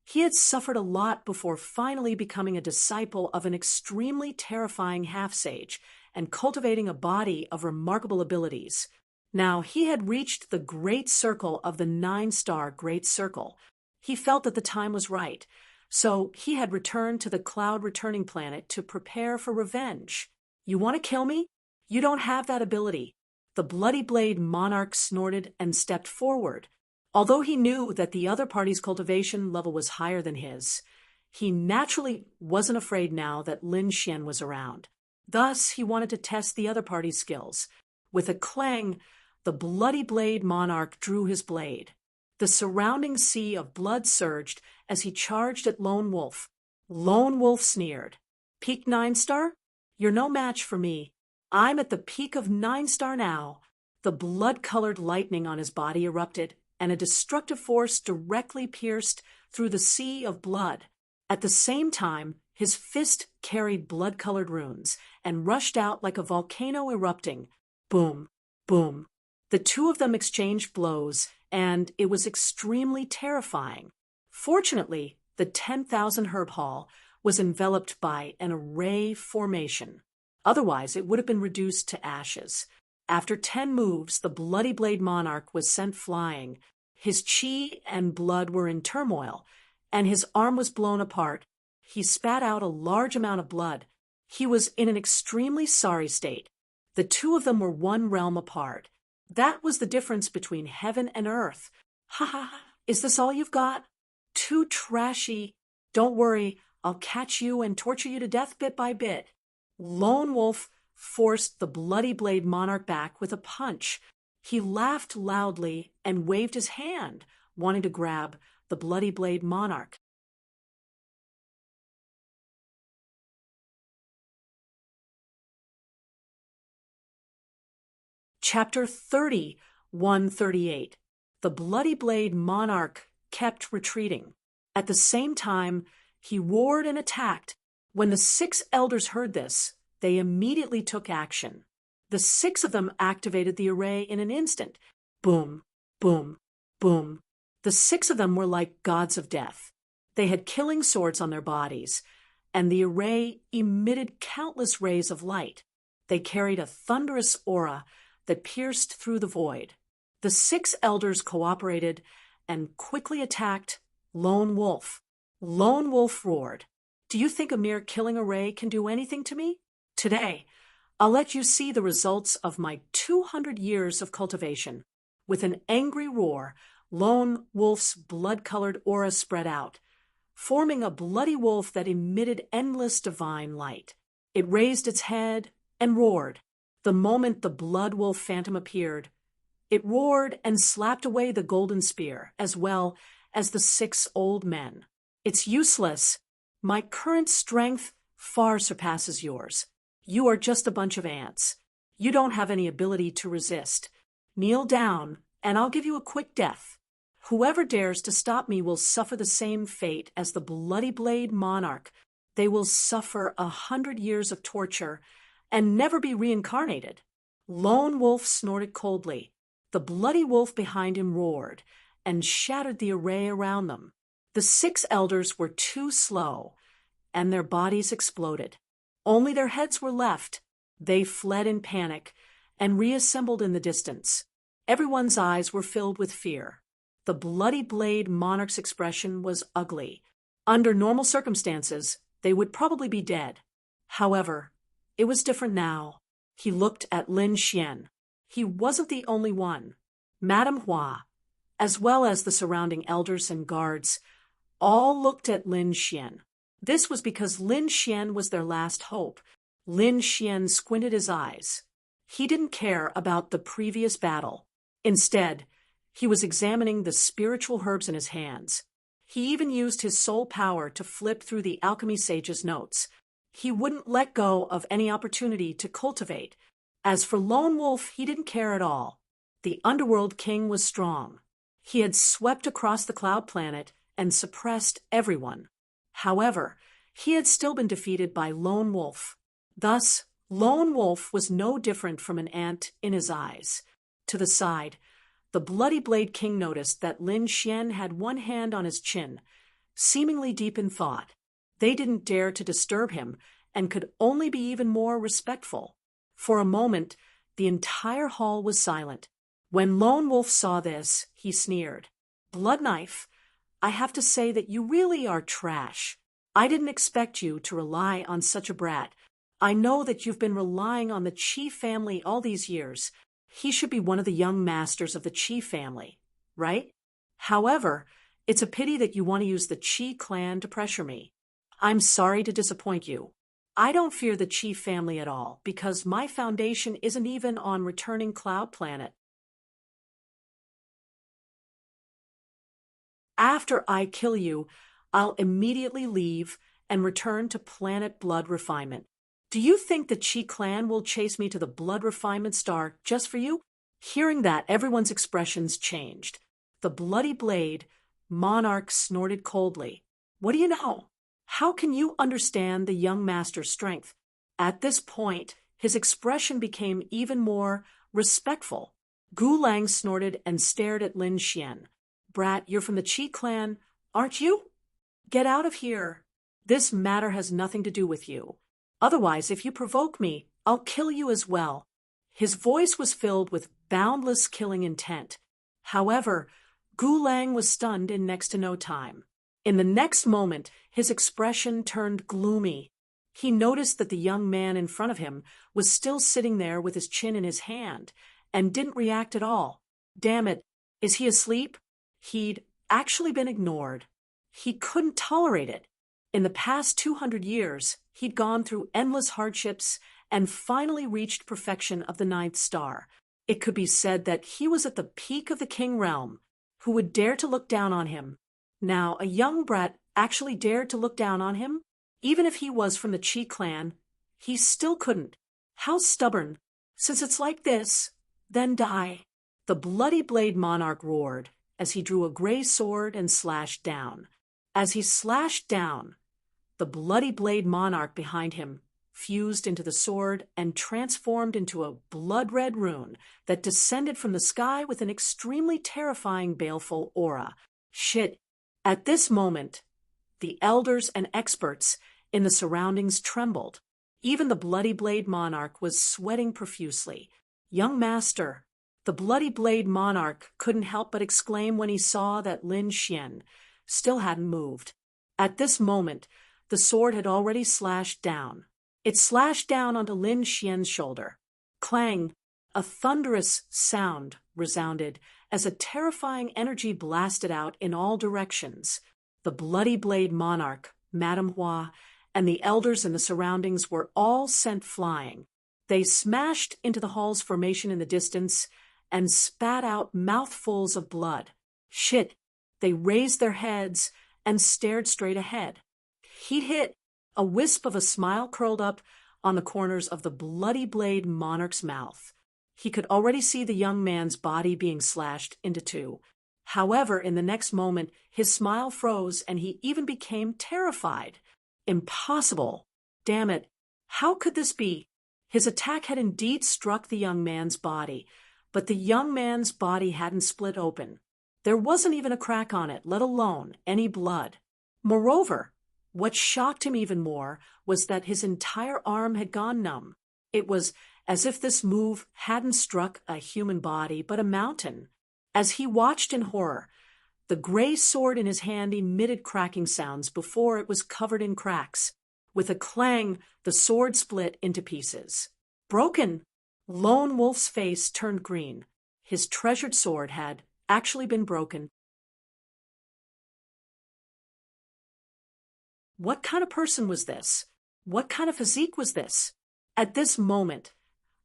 he had suffered a lot before finally becoming a disciple of an extremely terrifying half-sage and cultivating a body of remarkable abilities. Now, he had reached the great circle of the 9-star Great Circle. He felt that the time was right, so he had returned to the cloud-returning planet to prepare for revenge. You want to kill me? You don't have that ability. The Bloody Blade monarch snorted and stepped forward. Although he knew that the other party's cultivation level was higher than his, he naturally wasn't afraid now that Lin Xian was around. Thus, he wanted to test the other party's skills. With a clang, the Bloody Blade monarch drew his blade. The surrounding sea of blood surged as he charged at Lone Wolf. Lone Wolf sneered. Peak 9-star? You're no match for me. I'm at the peak of 9-star now. The blood-colored lightning on his body erupted, and a destructive force directly pierced through the sea of blood. At the same time, his fist carried blood-colored runes and rushed out like a volcano erupting. Boom, boom. The two of them exchanged blows, and it was extremely terrifying. Fortunately, the 10,000 herb hall was enveloped by an array formation. Otherwise, it would have been reduced to ashes. After 10 moves, the Bloody Blade monarch was sent flying. His chi and blood were in turmoil, and his arm was blown apart. He spat out a large amount of blood. He was in an extremely sorry state. The two of them were one realm apart. That was the difference between heaven and earth. Ha ha, is this all you've got? Too trashy. Don't worry, I'll catch you and torture you to death bit by bit. Lone Wolf forced the Bloody Blade monarch back with a punch. He laughed loudly and waved his hand, wanting to grab the Bloody Blade monarch. Chapter 30, 138. The Bloody Blade monarch kept retreating. At the same time, he roared and attacked. When the 6 elders heard this, they immediately took action. The 6 of them activated the array in an instant. Boom, boom, boom. The 6 of them were like gods of death. They had killing swords on their bodies, and the array emitted countless rays of light. They carried a thunderous aura that pierced through the void. The 6 elders cooperated and quickly attacked Lone Wolf. Lone Wolf roared, "Do you think a mere killing array can do anything to me? Today, I'll let you see the results of my 200 years of cultivation." With an angry roar, Lone Wolf's blood-colored aura spread out, forming a bloody wolf that emitted endless divine light. It raised its head and roared. The moment the blood wolf phantom appeared, it roared and slapped away the golden spear, as well as the 6 old men. "It's useless. My current strength far surpasses yours. You are just a bunch of ants. You don't have any ability to resist. Kneel down, and I'll give you a quick death. Whoever dares to stop me will suffer the same fate as the Bloody Blade monarch. They will suffer 100 years of torture and never be reincarnated." Lone Wolf snorted coldly. The bloody wolf behind him roared and shattered the array around them. The 6 elders were too slow, and their bodies exploded. Only their heads were left. They fled in panic and reassembled in the distance. Everyone's eyes were filled with fear. The Bloody Blade monarch's expression was ugly. Under normal circumstances, they would probably be dead. However, it was different now. He looked at Lin Xian. He wasn't the only one. Madame Hua, as well as the surrounding elders and guards, all looked at Lin Xian. This was because Lin Xian was their last hope. Lin Xian squinted his eyes. He didn't care about the previous battle. Instead, he was examining the spiritual herbs in his hands. He even used his soul power to flip through the alchemy sage's notes. He wouldn't let go of any opportunity to cultivate. As for Lone Wolf, he didn't care at all. The Underworld King was strong. He had swept across the cloud planet and suppressed everyone. However, he had still been defeated by Lone Wolf. Thus, Lone Wolf was no different from an ant in his eyes. To the side, The Bloody Blade King noticed that Lin Xian had one hand on his chin, seemingly deep in thought. They didn't dare to disturb him and could only be even more respectful. For a moment, the entire hall was silent. When Lone Wolf saw this, he sneered. "Bloodknife, I have to say that you really are trash. I didn't expect you to rely on such a brat. I know that you've been relying on the Qi family all these years. He should be one of the young masters of the Qi family, right? However, it's a pity that you want to use the Qi clan to pressure me. I'm sorry to disappoint you. I don't fear the Qi family at all, because my foundation isn't even on returning Cloud Planet. After I kill you, I'll immediately leave and return to Planet Blood Refinement. Do you think the Qi clan will chase me to the Blood Refinement Star just for you?" Hearing that, everyone's expressions changed. The Bloody Blade Monarch snorted coldly. "What do you know? How can you understand the young master's strength?" At this point, his expression became even more respectful. Gu Lang snorted and stared at Lin Xian. "Brat, you're from the Qi clan, aren't you? Get out of here. This matter has nothing to do with you. Otherwise, if you provoke me, I'll kill you as well." His voice was filled with boundless killing intent. However, Gu Lang was stunned in next to no time. In the next moment, his expression turned gloomy. He noticed that the young man in front of him was still sitting there with his chin in his hand and didn't react at all. Damn it, is he asleep? He'd actually been ignored. He couldn't tolerate it. In the past 200 years, he'd gone through endless hardships and finally reached perfection of the 9th star. It could be said that he was at the peak of the king realm. Who would dare to look down on him? Now, a young brat actually dared to look down on him? Even if he was from the Qi clan, he still couldn't. How stubborn. "Since it's like this, then die." The Bloody Blade Monarch roared as he drew a gray sword and slashed down. As he slashed down, the Bloody Blade Monarch behind him fused into the sword and transformed into a blood-red rune that descended from the sky with an extremely terrifying, baleful aura. Shit. At this moment, the elders and experts in the surroundings trembled. Even the Bloody Blade Monarch was sweating profusely. "Young master," the Bloody Blade Monarch couldn't help but exclaim when he saw that Lin Xian still hadn't moved. At this moment, the sword had already slashed down. It slashed down onto Lin Xian's shoulder. Clang! A thunderous sound resounded as a terrifying energy blasted out in all directions. The Bloody Blade Monarch, Madame Hua, and the elders in the surroundings were all sent flying. They smashed into the hall's formation in the distance and spat out mouthfuls of blood. Shit! They raised their heads and stared straight ahead. He'd hit. A wisp of a smile curled up on the corners of the Bloody Blade Monarch's mouth. He could already see the young man's body being slashed into two. However, in the next moment, his smile froze and he even became terrified. Impossible! Damn it! How could this be? His attack had indeed struck the young man's body, but the young man's body hadn't split open. There wasn't even a crack on it, let alone any blood. Moreover, what shocked him even more was that his entire arm had gone numb. It was as if this move hadn't struck a human body, but a mountain. As he watched in horror, the gray sword in his hand emitted cracking sounds before it was covered in cracks. With a clang, the sword split into pieces. Broken! Lone Wolf's face turned green. His treasured sword had actually been broken. What kind of person was this? What kind of physique was this? At this moment,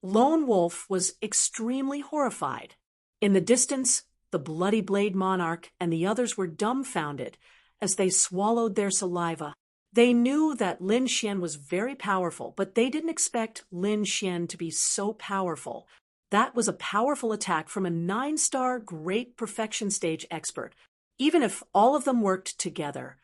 Lone Wolf was extremely horrified. In the distance, the Bloody Blade Monarch and the others were dumbfounded as they swallowed their saliva. They knew that Lin Xian was very powerful, but they didn't expect Lin Xian to be so powerful. That was a powerful attack from a 9-star Great Perfection Stage expert. Even if all of them worked together,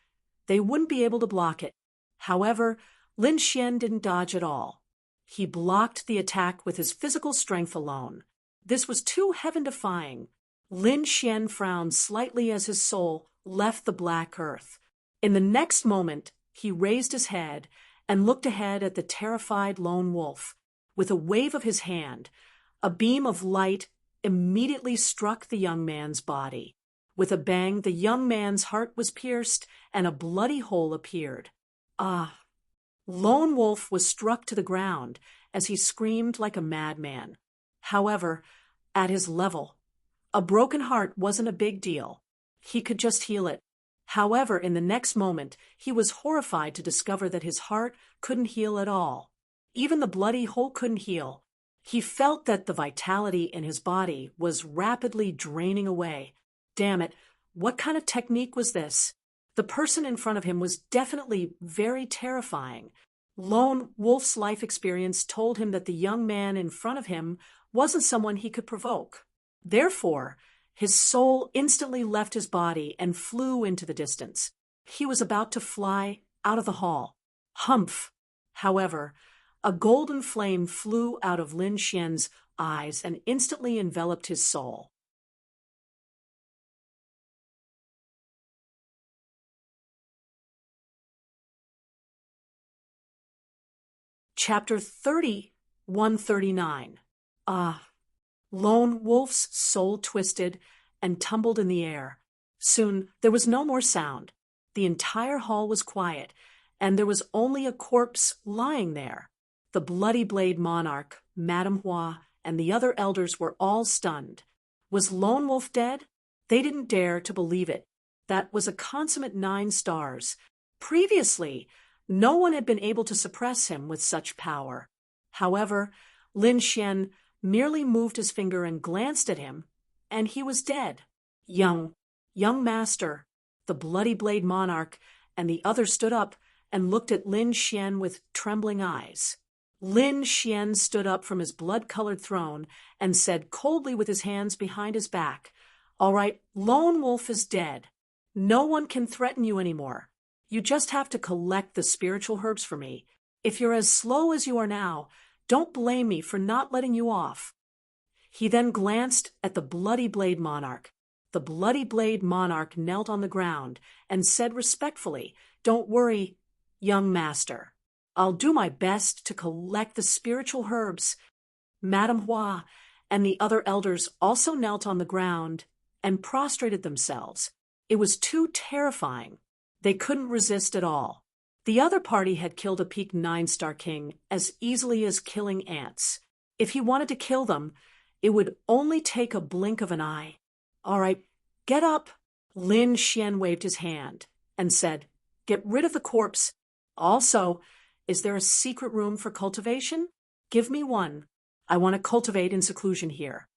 they wouldn't be able to block it. However, Lin Xian didn't dodge at all. He blocked the attack with his physical strength alone. This was too heaven-defying. Lin Xian frowned slightly as his soul left the black earth. In the next moment, he raised his head and looked ahead at the terrified lone wolf. With a wave of his hand, a beam of light immediately struck the young man's body. With a bang, the young man's heart was pierced and a bloody hole appeared. Ah! Lone Wolf was struck to the ground as he screamed like a madman. However, at his level, a broken heart wasn't a big deal. He could just heal it. However, in the next moment, he was horrified to discover that his heart couldn't heal at all. Even the bloody hole couldn't heal. He felt that the vitality in his body was rapidly draining away. Damn it, what kind of technique was this? The person in front of him was definitely very terrifying. Lone Wolf's life experience told him that the young man in front of him wasn't someone he could provoke. Therefore, his soul instantly left his body and flew into the distance. He was about to fly out of the hall. Humph! However, a golden flame flew out of Lin Xian's eyes and instantly enveloped his soul. Chapter 139. Ah! Lone Wolf's soul twisted and tumbled in the air. Soon there was no more sound. The entire hall was quiet, and there was only a corpse lying there. The Bloody Blade monarch, Madame Hua, and the other elders were all stunned. Was Lone Wolf dead? They didn't dare to believe it. That was a consummate 9 stars. Previously, no one had been able to suppress him with such power. However, Lin Xian merely moved his finger and glanced at him, and he was dead. Young master, the Bloody Blade monarch, and the others stood up and looked at Lin Xian with trembling eyes. Lin Xian stood up from his blood-colored throne and said coldly with his hands behind his back, "All right, Lone Wolf is dead. No one can threaten you anymore. You just have to collect the spiritual herbs for me. If you're as slow as you are now, don't blame me for not letting you off." He then glanced at the Bloody Blade monarch. The Bloody Blade monarch knelt on the ground and said respectfully, "Don't worry, young master. I'll do my best to collect the spiritual herbs." Madame Hua and the other elders also knelt on the ground and prostrated themselves. It was too terrifying. They couldn't resist at all. The other party had killed a peak 9-star king as easily as killing ants. If he wanted to kill them, it would only take a blink of an eye. "All right, get up." Lin Xian waved his hand and said, "Get rid of the corpse. Also, is there a secret room for cultivation? Give me one. I want to cultivate in seclusion here."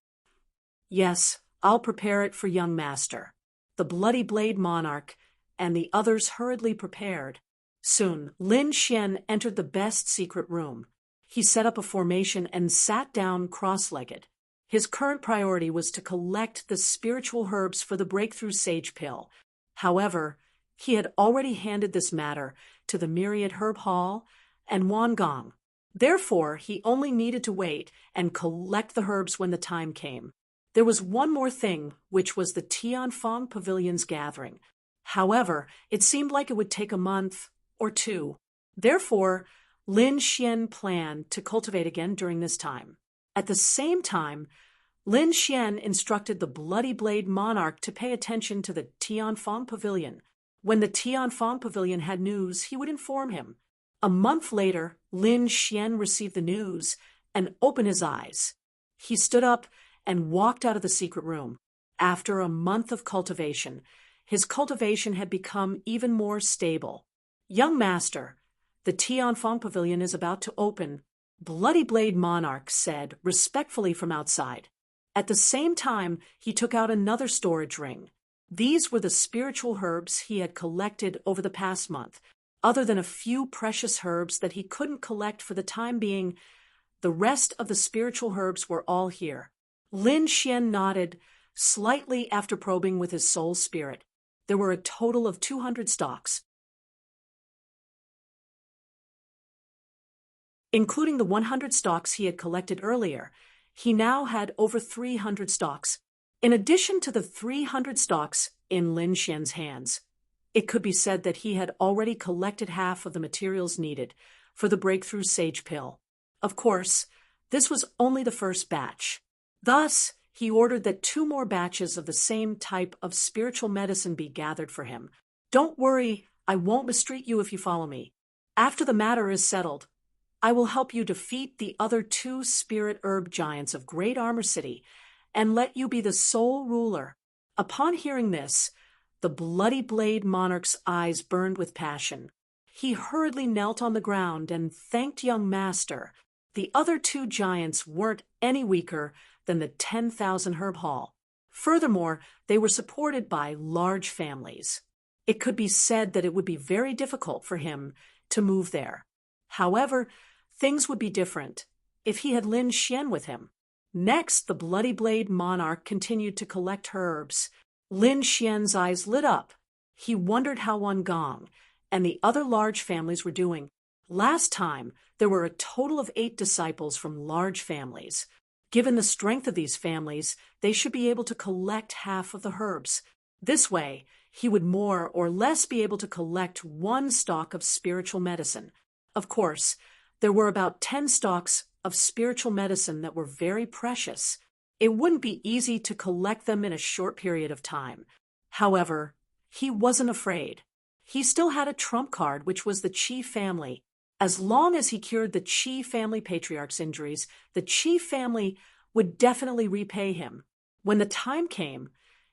"Yes, I'll prepare it for young master." The Bloody Blade monarch and the others hurriedly prepared. Soon, Lin Xian entered the best secret room. He set up a formation and sat down cross-legged. His current priority was to collect the spiritual herbs for the breakthrough sage pill. However, he had already handed this matter to the Myriad Herb Hall and Wangong. Therefore, he only needed to wait and collect the herbs when the time came. There was one more thing, which was the Tianfeng Pavilion's gathering. However, it seemed like it would take a month or 2. Therefore, Lin Xian planned to cultivate again during this time. At the same time, Lin Xian instructed the Bloody Blade monarch to pay attention to the Tianfeng Pavilion. When the Tianfeng Pavilion had news, he would inform him. A month later, Lin Xian received the news and opened his eyes. He stood up and walked out of the secret room. After a month of cultivation, his cultivation had become even more stable. "Young master, the Tianfeng Pavilion is about to open," Bloody Blade monarch said respectfully from outside. At the same time, he took out another storage ring. These were the spiritual herbs he had collected over the past month. Other than a few precious herbs that he couldn't collect for the time being, the rest of the spiritual herbs were all here. Lin Xian nodded slightly after probing with his soul spirit. There were a total of 200 stalks. Including the 100 stalks he had collected earlier, he now had over 300 stalks. In addition to the 300 stalks in Lin Xian's hands, it could be said that he had already collected half of the materials needed for the breakthrough sage pill. Of course, this was only the first batch. Thus, he ordered that 2 more batches of the same type of spiritual medicine be gathered for him. Don't worry, I won't mistreat you if you follow me. After the matter is settled, I will help you defeat the other 2 spirit herb giants of Great Armor City and let you be the sole ruler. Upon hearing this, the Bloody Blade monarch's eyes burned with passion. He hurriedly knelt on the ground and thanked young master. The other 2 giants weren't any weaker than the 10,000 herb hall. Furthermore, they were supported by large families. It could be said that it would be very difficult for him to move there. However, things would be different if he had Lin Xian with him. Next, the Bloody Blade monarch continued to collect herbs. Lin Xian's eyes lit up. He wondered how Wan Gong and the other large families were doing. Last time, there were a total of 8 disciples from large families. Given the strength of these families, they should be able to collect half of the herbs. This way, he would more or less be able to collect 1 stalk of spiritual medicine. Of course, there were about 10 stalks of spiritual medicine that were very precious. It wouldn't be easy to collect them in a short period of time. However, he wasn't afraid. He still had a trump card, which was the Qi family. As long as he cured the Qi family patriarch's injuries, the Qi family would definitely repay him. When the time came,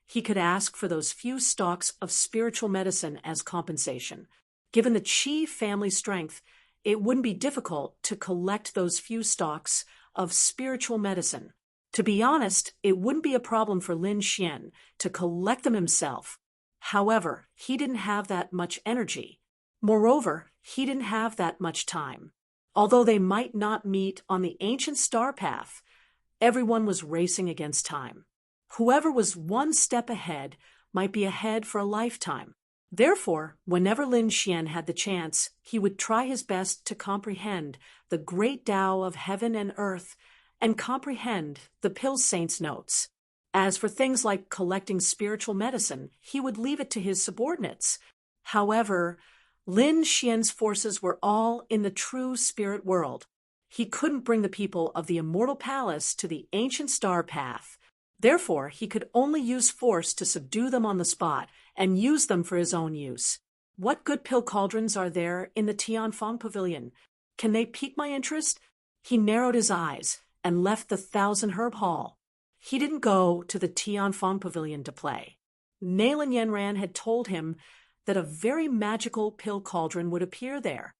he could ask for those few stalks of spiritual medicine as compensation. Given the Qi family strength, it wouldn't be difficult to collect those few stalks of spiritual medicine. To be honest, it wouldn't be a problem for Lin Xian to collect them himself. However, he didn't have that much energy. Moreover, he didn't have that much time. Although they might not meet on the ancient star path, everyone was racing against time. Whoever was 1 step ahead might be ahead for a lifetime. Therefore, whenever Lin Xian had the chance, he would try his best to comprehend the great Tao of heaven and earth and comprehend the pill saint's notes. As for things like collecting spiritual medicine, he would leave it to his subordinates. However, Lin Xian's forces were all in the true spirit world. He couldn't bring the people of the Immortal Palace to the ancient star path. Therefore, he could only use force to subdue them on the spot and use them for his own use. What good pill cauldrons are there in the Tianfeng Pavilion? Can they pique my interest? He narrowed his eyes and left the 1,000 herb hall. He didn't go to the Tianfeng Pavilion to play. Naylan Yanran had told him that a very magical pill cauldron would appear there.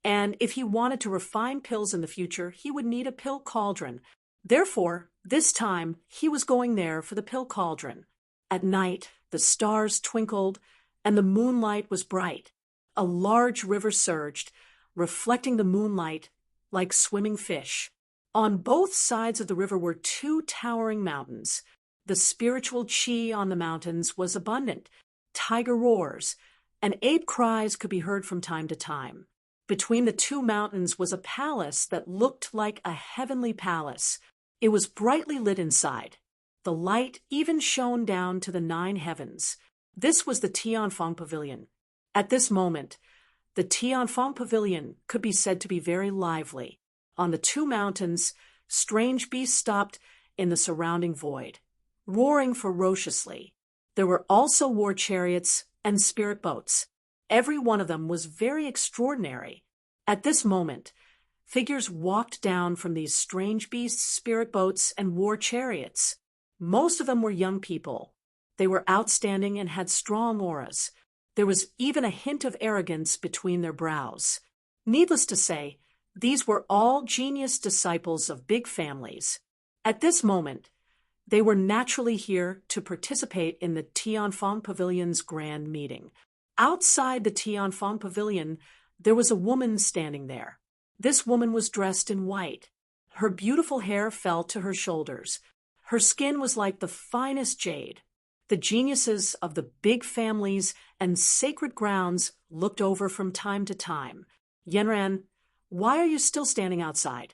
And if he wanted to refine pills in the future, he would need a pill cauldron. Therefore, this time, he was going there for the pill cauldron. At night, the stars twinkled, and the moonlight was bright. A large river surged, reflecting the moonlight like swimming fish. On both sides of the river were 2 towering mountains. The spiritual qi on the mountains was abundant. Tiger roars and ape cries could be heard from time to time. Between the 2 mountains was a palace that looked like a heavenly palace. It was brightly lit inside. The light even shone down to the 9 heavens. This was the Tianfeng Pavilion. At this moment, the Tianfeng Pavilion could be said to be very lively. On the 2 mountains, strange beasts stopped in the surrounding void, roaring ferociously. There were also war chariots and spirit boats. Every one of them was very extraordinary. At this moment, figures walked down from these strange beasts, spirit boats, and war chariots. Most of them were young people. They were outstanding and had strong auras. There was even a hint of arrogance between their brows. Needless to say, these were all genius disciples of big families. At this moment, they were naturally here to participate in the Tianfeng Pavilion's grand meeting. Outside the Tianfeng Pavilion, there was a woman standing there. This woman was dressed in white. Her beautiful hair fell to her shoulders. Her skin was like the finest jade. The geniuses of the big families and sacred grounds looked over from time to time. Yanran, why are you still standing outside?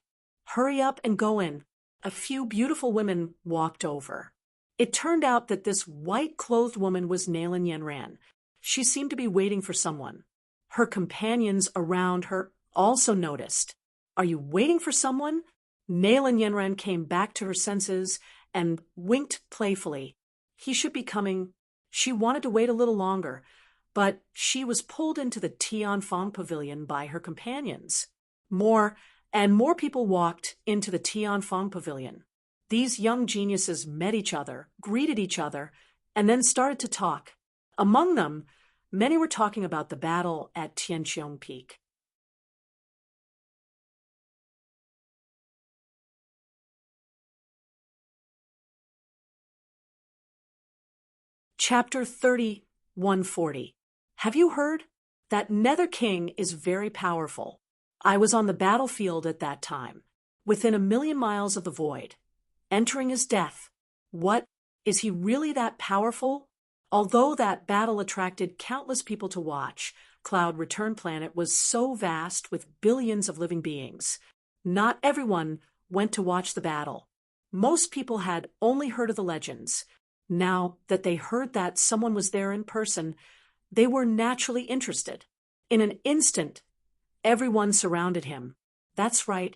Hurry up and go in." A few beautiful women walked over. It turned out that this white-clothed woman was Nalan Yenran. She seemed to be waiting for someone. Her companions around her also noticed. "Are you waiting for someone?" Nalan Yenran came back to her senses and winked playfully. He should be coming. She wanted to wait a little longer, but she was pulled into the Tianfang pavilion by her companions. More and more people walked into the Tianfang pavilion. These young geniuses met each other, greeted each other, and then started to talk. Among them, many were talking about the battle at Tianqiong Peak. Chapter 3140. Have you heard? That Nether King is very powerful. I was on the battlefield at that time, within 1,000,000 miles of the void. Entering his death. What? Is he really that powerful? Although that battle attracted countless people to watch, Cloud Return Planet was so vast with billions of living beings. Not everyone went to watch the battle. Most people had only heard of the legends. Now that they heard that someone was there in person, they were naturally interested. In an instant, everyone surrounded him. That's right.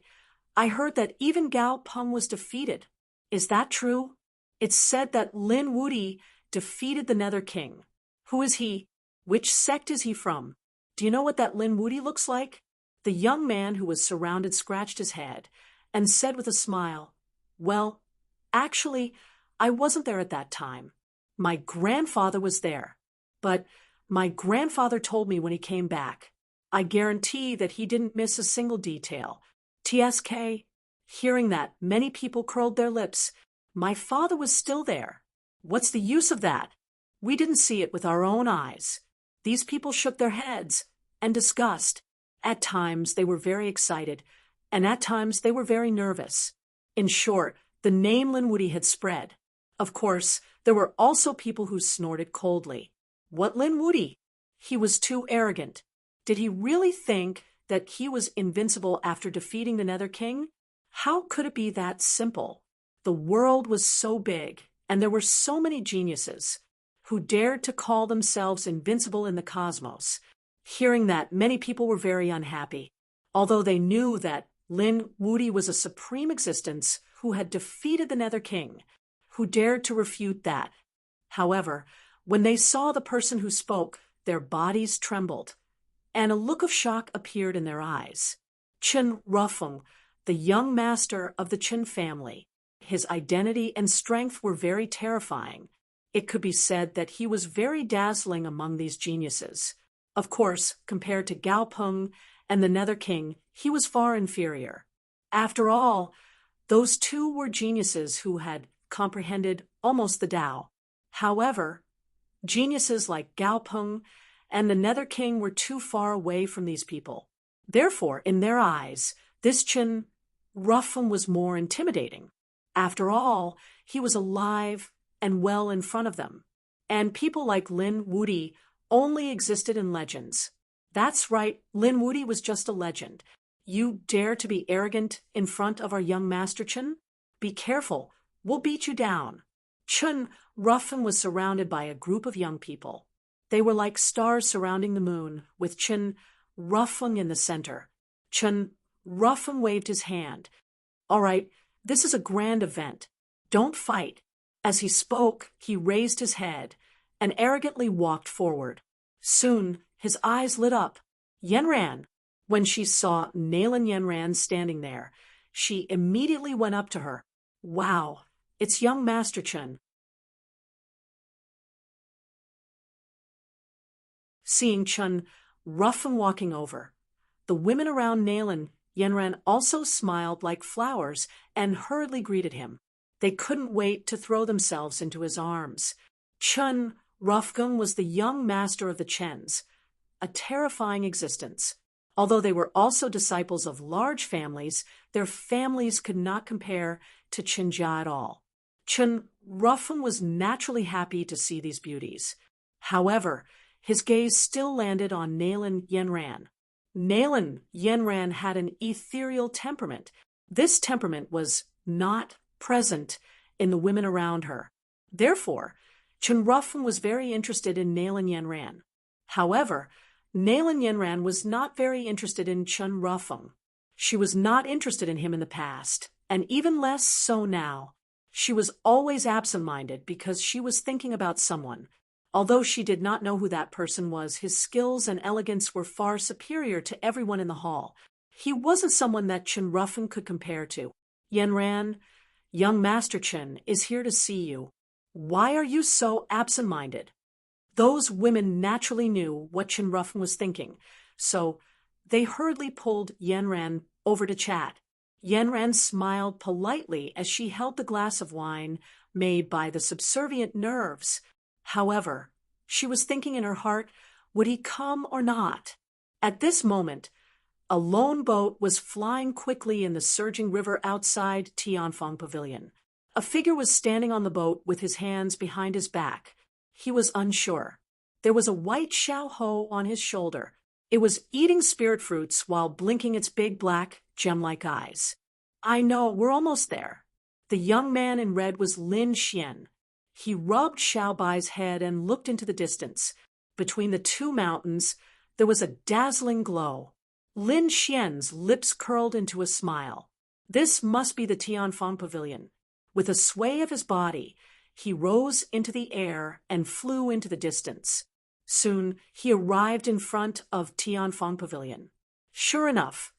I heard that even Gao Peng was defeated. Is that true? It's said that Lin Wudi defeated the Nether King. Who is he? Which sect is he from? Do you know what that Lin Wudi looks like? The young man who was surrounded scratched his head and said with a smile, "Well, actually, I wasn't there at that time. My grandfather was there. But my grandfather told me when he came back. I guarantee that he didn't miss a single detail. TSK." Hearing that, many people curled their lips. My father was still there. What's the use of that? We didn't see it with our own eyes. These people shook their heads and discussed. At times they were very excited, and at times they were very nervous. In short, the name Lin Wudi had spread. Of course, there were also people who snorted coldly. What Lin Wudi? He was too arrogant. Did he really think that he was invincible after defeating the Nether King? How could it be that simple? The world was so big, and there were so many geniuses who dared to call themselves invincible in the cosmos. Hearing that, many people were very unhappy, although they knew that Lin Wudi was a supreme existence who had defeated the Nether King. Who dared to refute that? However, when they saw the person who spoke, their bodies trembled, and a look of shock appeared in their eyes. Chen Rufeng, the young master of the Chen family. His identity and strength were very terrifying. It could be said that he was very dazzling among these geniuses. Of course, compared to Gao Peng and the Nether King, he was far inferior. After all, those two were geniuses who had comprehended almost the Tao. However, geniuses like Gao Peng and the Nether King were too far away from these people. Therefore, in their eyes, this Chen Rufeng was more intimidating. After all, he was alive and well in front of them. And people like Lin Wudi only existed in legends. That's right, Lin Wudi was just a legend. You dare to be arrogant in front of our young Master Chen? Be careful, we'll beat you down. Chen Rufeng was surrounded by a group of young people. They were like stars surrounding the moon, with Chen Rufeng in the center. Chen Rufeng waved his hand. All right, this is a grand event. Don't fight. As he spoke, he raised his head and arrogantly walked forward. Soon, his eyes lit up. Yenran. When she saw Nalan Yenran standing there, she immediately went up to her. Wow, it's young Master Chen. Seeing Chen Rufeng walking over, the women around Nalan Yenran also smiled like flowers and hurriedly greeted him. They couldn't wait to throw themselves into his arms. Chen Rufeng was the young master of the Chens, a terrifying existence. Although they were also disciples of large families, their families could not compare to Chen Jia at all. Chen Rufeng was naturally happy to see these beauties. However, his gaze still landed on Nalan Yenran. Nalan Yenran had an ethereal temperament. This temperament was not present in the women around her. Therefore, Chen Rufeng was very interested in Nailan Yanran. However, Nailan Yanran was not very interested in Chen Rufeng. She was not interested in him in the past, and even less so now. She was always absent-minded because she was thinking about someone. Although she did not know who that person was, his skills and elegance were far superior to everyone in the hall. He wasn't someone that Chen Rufeng could compare to. Yanran, young Master Chen is here to see you. Why are you so absent-minded? Those women naturally knew what Chen Rufeng was thinking, so they hurriedly pulled Yanran over to chat. Yanran smiled politely as she held the glass of wine made by the subservient nerves. However, she was thinking in her heart, would he come or not? At this moment, a lone boat was flying quickly in the surging river outside Tianfeng Pavilion. A figure was standing on the boat with his hands behind his back. He was unsure. There was a white xiaoho on his shoulder. It was eating spirit fruits while blinking its big black, gem-like eyes. I know, we're almost there. The young man in red was Lin Xian. He rubbed Xiao Bai's head and looked into the distance. Between the two mountains, there was a dazzling glow. Lin Xian's lips curled into a smile. This must be the Tianfeng Pavilion. With a sway of his body, he rose into the air and flew into the distance. Soon, he arrived in front of Tianfeng Pavilion. Sure enough,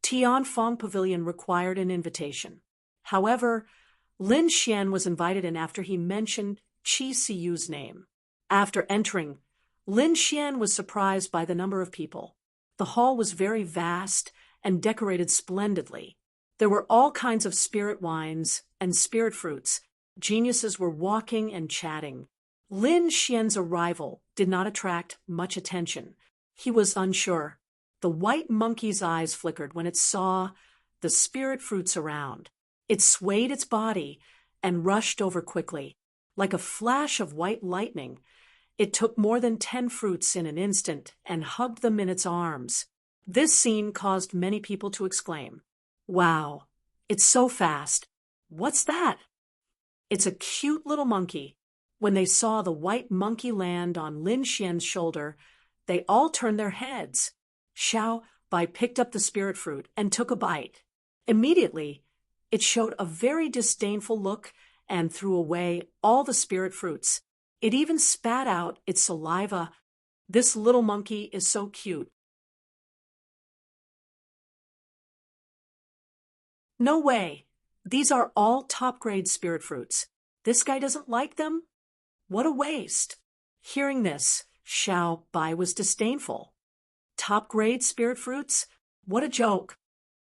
Tianfeng Pavilion required an invitation. However, Lin Xian was invited in after he mentioned Qi Siyu's name. After entering, Lin Xian was surprised by the number of people. The hall was very vast and decorated splendidly. There were all kinds of spirit wines and spirit fruits. Geniuses were walking and chatting. Lin Xian's arrival did not attract much attention. He was unsure. The white monkey's eyes flickered when it saw the spirit fruits around. It swayed its body and rushed over quickly. Like a flash of white lightning, it took more than 10 fruits in an instant and hugged them in its arms. This scene caused many people to exclaim, "Wow, it's so fast. What's that?" It's a cute little monkey. When they saw the white monkey land on Lin Xian's shoulder, they all turned their heads. Xiao Bai picked up the spirit fruit and took a bite. Immediately, it showed a very disdainful look and threw away all the spirit fruits. It even spat out its saliva. This little monkey is so cute. No way. These are all top-grade spirit fruits. This guy doesn't like them? What a waste. Hearing this, Xiao Bai was disdainful. Top-grade spirit fruits? What a joke.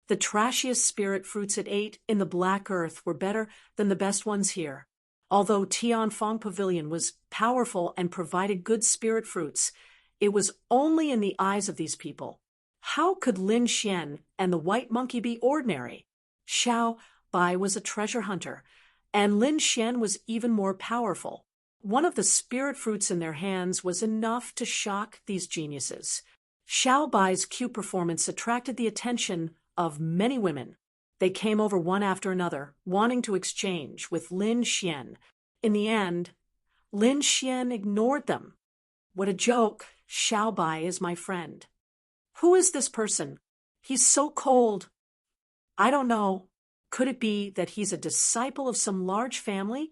The trashiest spirit fruits it ate in the black earth were better than the best ones here. Although Tianfeng Pavilion was powerful and provided good spirit fruits, it was only in the eyes of these people. How could Lin Xian and the white monkey be ordinary? Xiao Bai was a treasure hunter, and Lin Xian was even more powerful. One of the spirit fruits in their hands was enough to shock these geniuses. Xiao Bai's cute performance attracted the attention of many women. They came over one after another, wanting to exchange with Lin Xian. In the end, Lin Xian ignored them. What a joke. Xiao Bai is my friend. Who is this person? He's so cold. I don't know. Could it be that he's a disciple of some large family?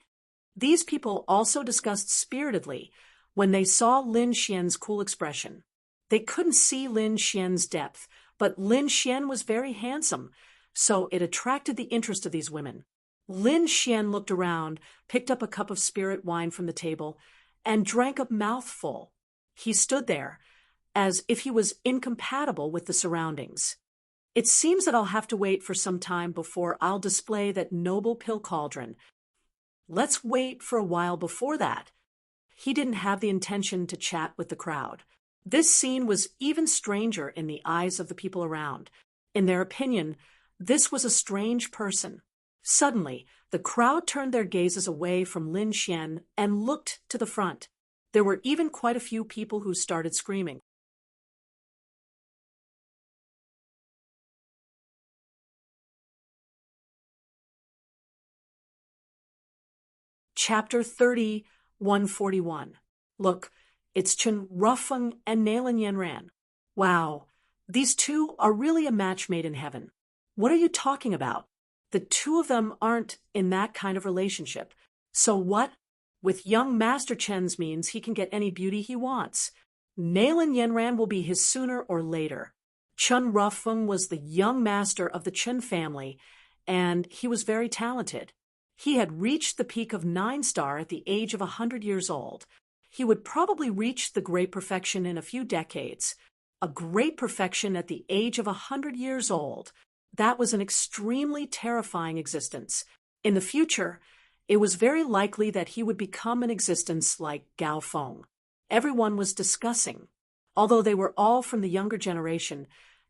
These people also discussed spiritedly when they saw Lin Xian's cool expression. They couldn't see Lin Xian's depth, but Lin Xian was very handsome, so it attracted the interest of these women. Lin Xian looked around, picked up a cup of spirit wine from the table, and drank a mouthful. He stood there, as if he was incompatible with the surroundings. It seems that I'll have to wait for some time before I'll display that noble pill cauldron. Let's wait for a while before that. He didn't have the intention to chat with the crowd. This scene was even stranger in the eyes of the people around. In their opinion, this was a strange person. Suddenly, the crowd turned their gazes away from Lin Xian and looked to the front. There were even quite a few people who started screaming. Chapter 30, 141. Look, it's Chen Rufeng and Nailan Yanran. Wow, these two are really a match made in heaven. What are you talking about? The two of them aren't in that kind of relationship. So what? With young Master Chen's means, he can get any beauty he wants. Nailan Yanran will be his sooner or later. Chen Rufeng was the young master of the Chen family, and he was very talented. He had reached the peak of 9-star at the age of 100 years old. He would probably reach the great perfection in a few decades. A great perfection at the age of 100 years old. That was an extremely terrifying existence. In the future, it was very likely that he would become an existence like Gao Feng. Everyone was discussing. Although they were all from the younger generation,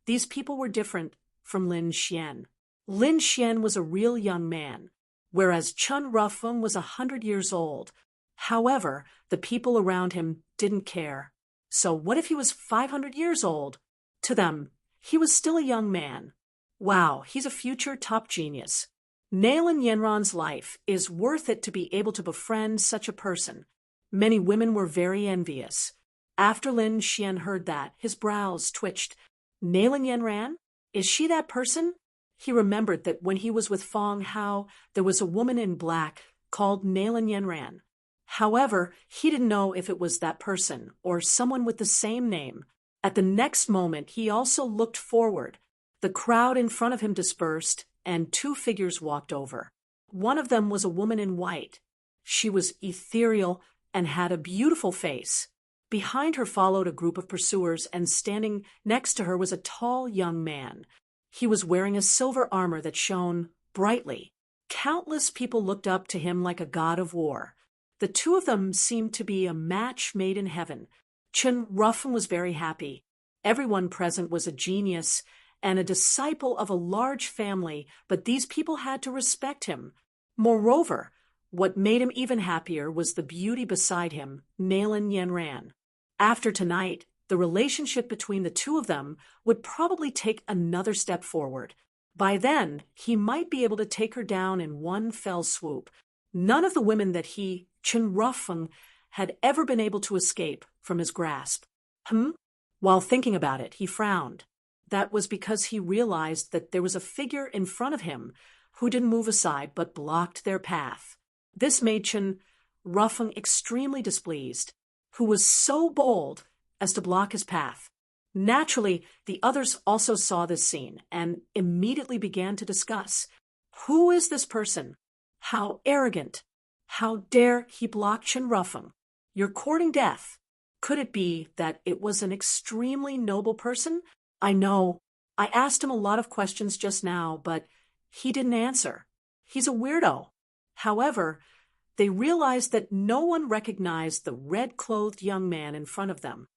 these people were different from Lin Xian. Lin Xian was a real young man, whereas Chen Rufeng was 100 years old. However, the people around him didn't care. So what if he was 500 years old? To them, he was still a young man. Wow, he's a future top genius. Nailan Yanran's life is worth it to be able to befriend such a person. Many women were very envious. After Lin Xian heard that, his brows twitched. Nailan Yanran? Is she that person? He remembered that when he was with Fong Hao, there was a woman in black called Nailan Yanran. However, he didn't know if it was that person or someone with the same name. At the next moment, he also looked forward. The crowd in front of him dispersed, and two figures walked over. One of them was a woman in white. She was ethereal and had a beautiful face. Behind her followed a group of pursuers, and standing next to her was a tall young man. He was wearing a silver armor that shone brightly. Countless people looked up to him like a god of war. The two of them seemed to be a match made in heaven. Chen Rufeng was very happy. Everyone present was a genius and a disciple of a large family, but these people had to respect him. Moreover, what made him even happier was the beauty beside him, Nailan Yanran. After tonight, the relationship between the two of them would probably take another step forward. By then, he might be able to take her down in one fell swoop. None of the women that he, Chen Rufeng, had ever been able to escape from his grasp. While thinking about it, he frowned. That was because he realized that there was a figure in front of him who didn't move aside but blocked their path. This made Chen Rufeng extremely displeased, who was so bold as to block his path. Naturally, the others also saw this scene and immediately began to discuss. Who is this person? How arrogant! How dare he block Chen Rufeng? You're courting death. Could it be that it was an extremely noble person? I know. I asked him a lot of questions just now, but he didn't answer. He's a weirdo. However, they realized that no one recognized the red-clothed young man in front of them.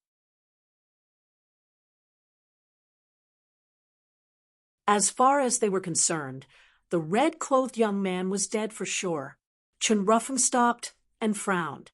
As far as they were concerned, the red-clothed young man was dead for sure. Chen Rufeng stopped and frowned.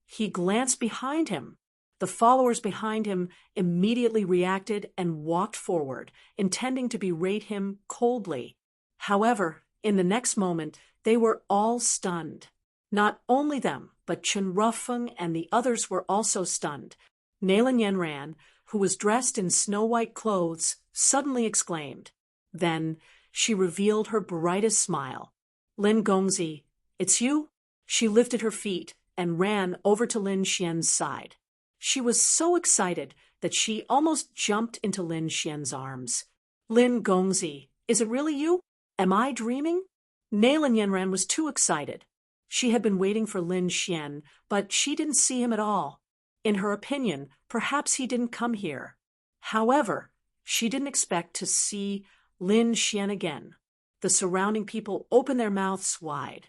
He glanced behind him. The followers behind him immediately reacted and walked forward, intending to berate him coldly. However, in the next moment, they were all stunned. Not only them, but Chen Rufeng and the others were also stunned. Nailan Yanran, who was dressed in snow-white clothes, suddenly exclaimed. Then she revealed her brightest smile. Lin Gongzi, it's you? She lifted her feet and ran over to Lin Xian's side. She was so excited that she almost jumped into Lin Xian's arms. Lin Gongzi, is it really you? Am I dreaming? Nailan Yanran was too excited. She had been waiting for Lin Xian, but she didn't see him at all. In her opinion, perhaps he didn't come here. However, she didn't expect to see Lin Xian again. The surrounding people opened their mouths wide.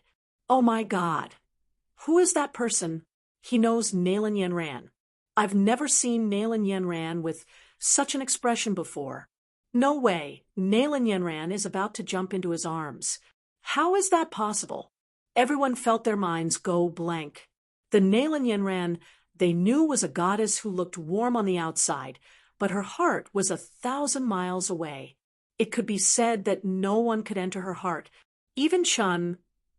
Oh my God! Who is that person? He knows Nailan Yanran. I've never seen Nailan Yanran with such an expression before. No way, Nailan Yanran is about to jump into his arms. How is that possible? Everyone felt their minds go blank. The Nailan Yanran they knew was a goddess who looked warm on the outside, but her heart was 1,000 miles away. It could be said that no one could enter her heart. Even Chen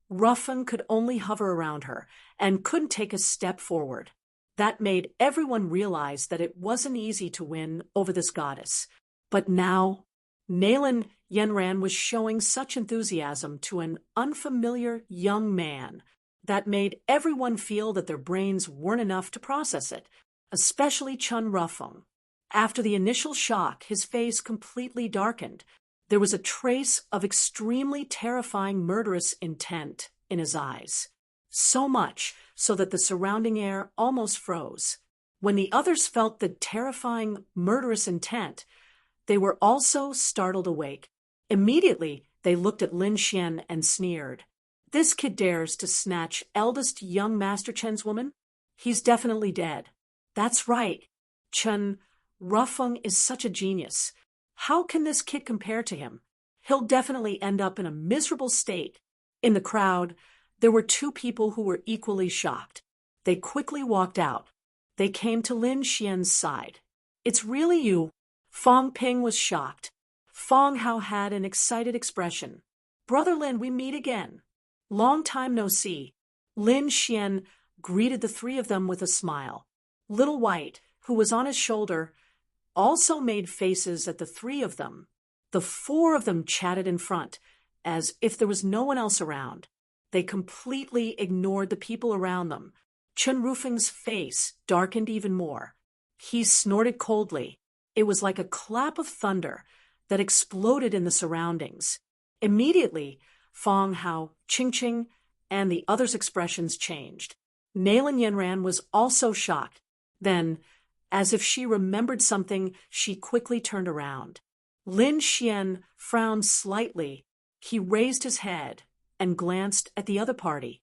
Ruffin could only hover around her and couldn't take a step forward. That made everyone realize that it wasn't easy to win over this goddess. But now, Nayland Yenran was showing such enthusiasm to an unfamiliar young man that made everyone feel that their brains weren't enough to process it, especially Chun Ruffung. After the initial shock, his face completely darkened. There was a trace of extremely terrifying murderous intent in his eyes. So much so that the surrounding air almost froze. When the others felt the terrifying murderous intent, they were also startled awake. Immediately, they looked at Lin Xian and sneered. This kid dares to snatch eldest young Master Chen's woman? He's definitely dead. That's right. Chun Ruffung is such a genius. How can this kid compare to him? He'll definitely end up in a miserable state. In the crowd, there were two people who were equally shocked. They quickly walked out. They came to Lin Xian's side. It's really you. Fong Ping was shocked. Fong Hao had an excited expression. Brother Lin, we meet again. Long time no see. Lin Xian greeted the three of them with a smile. Little White, who was on his shoulder, also made faces at the three of them. The four of them chatted in front, as if there was no one else around. They completely ignored the people around them. Chun Rufing's face darkened even more. He snorted coldly. It was like a clap of thunder that exploded in the surroundings. Immediately, Fong Hao, Ching Ching, and the others' expressions changed. Nayland Yenran was also shocked. Then, as if she remembered something, she quickly turned around. Lin Xian frowned slightly. He raised his head and glanced at the other party.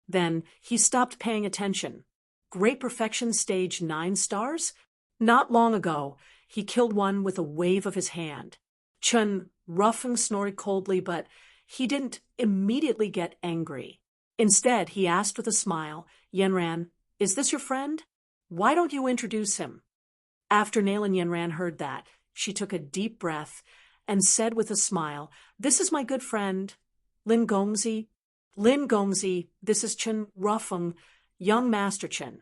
Then he stopped paying attention. Great Perfection Stage 9 stars? Not long ago, he killed one with a wave of his hand. Chun Ruffing snorted coldly, but he didn't immediately get angry. Instead, he asked with a smile, Yenran, is this your friend? Why don't you introduce him? After Nayland Yenran heard that, she took a deep breath and said with a smile, this is my good friend, Lin Gongzi. Lin Gongzi, this is Chun Ruffung, young Master Chen.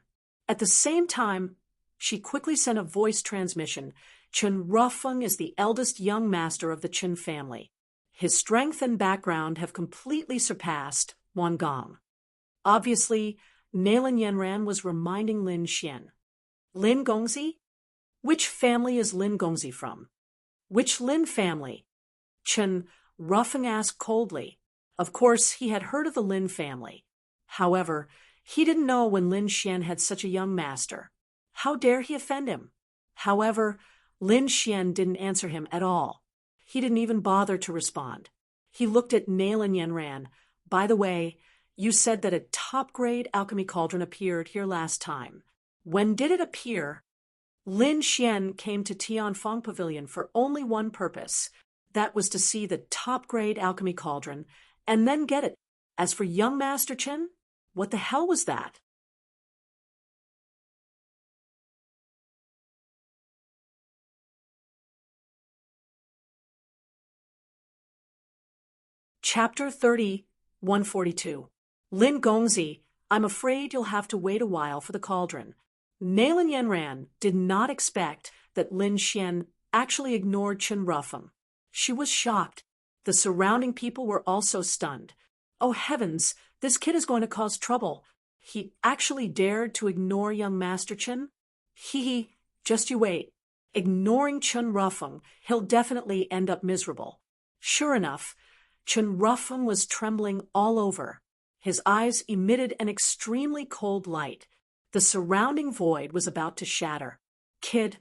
At the same time, she quickly sent a voice transmission. Chun Ruffung is the eldest young master of the Chen family. His strength and background have completely surpassed Wan Gong. Obviously, Nayland Yenran was reminding Lin Xian. Lin Gongzi? Which family is Lin Gongzi from? Which Lin family? Chun Ruffing asked coldly. Of course, he had heard of the Lin family. However, he didn't know when Lin Xian had such a young master. How dare he offend him? However, Lin Xian didn't answer him at all. He didn't even bother to respond. He looked at Nayland Yenran. By the way, you said that a top-grade alchemy cauldron appeared here last time. When did it appear? Lin Xian came to Tianfeng Pavilion for only one purpose. That was to see the top-grade alchemy cauldron and then get it. As for young Master Chen, what the hell was that? Chapter 30, 142. Lin Gongzi, I'm afraid you'll have to wait a while for the cauldron. Nayland Yenran did not expect that Lin Xian actually ignored Chun Ruffung. She was shocked. The surrounding people were also stunned. Oh heavens, this kid is going to cause trouble. He actually dared to ignore young Master Chen? Just you wait. Ignoring Chun Ruffung, he'll definitely end up miserable. Sure enough, Chun Ruffung was trembling all over. His eyes emitted an extremely cold light. The surrounding void was about to shatter. Kid,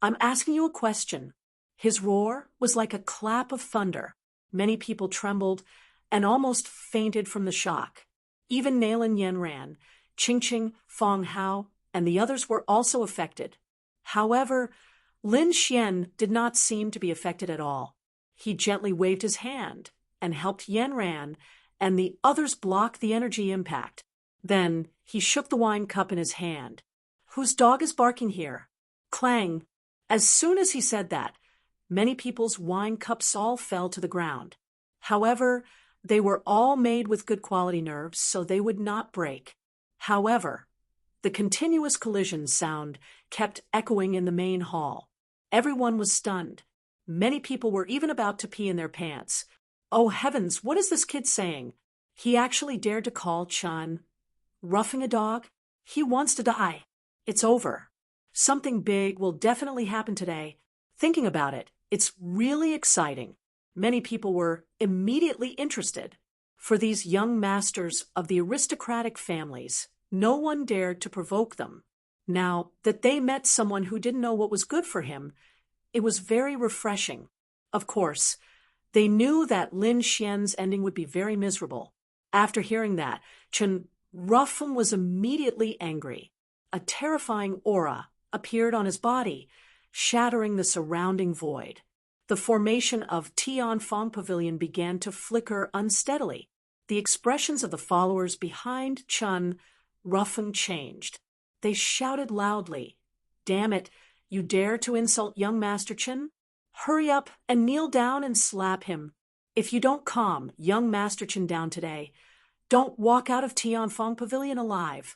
I'm asking you a question. His roar was like a clap of thunder. Many people trembled and almost fainted from the shock. Even Nayland Yenran, Ching Ching, Fong Hao, and the others were also affected. However, Lin Xian did not seem to be affected at all. He gently waved his hand and helped Yenran and the others block the energy impact. Then he shook the wine cup in his hand. Whose dog is barking here? Clang. As soon as he said that, Many people's wine cups all fell to the ground. However, they were all made with good quality nerves, so they would not break. However, the continuous collision sound kept echoing in the main hall. Everyone was stunned. Many people were even about to pee in their pants. Oh heavens, what is this kid saying? He actually dared to call Chun roughing a dog? He wants to die. It's over. Something big will definitely happen today. Thinking about it, it's really exciting. Many people were immediately interested. For these young masters of the aristocratic families, no one dared to provoke them. Now that they met someone who didn't know what was good for him, it was very refreshing. Of course, they knew that Lin Xian's ending would be very miserable. After hearing that, Chen Ruffin was immediately angry. A terrifying aura appeared on his body, shattering the surrounding void. The formation of Tianfeng Pavilion began to flicker unsteadily. The expressions of the followers behind Chen Ruffin changed. They shouted loudly, "Damn it, you dare to insult young Master Chen? Hurry up and kneel down and slap him. If you don't calm young Master Chen down today, don't walk out of Tianfeng Pavilion alive."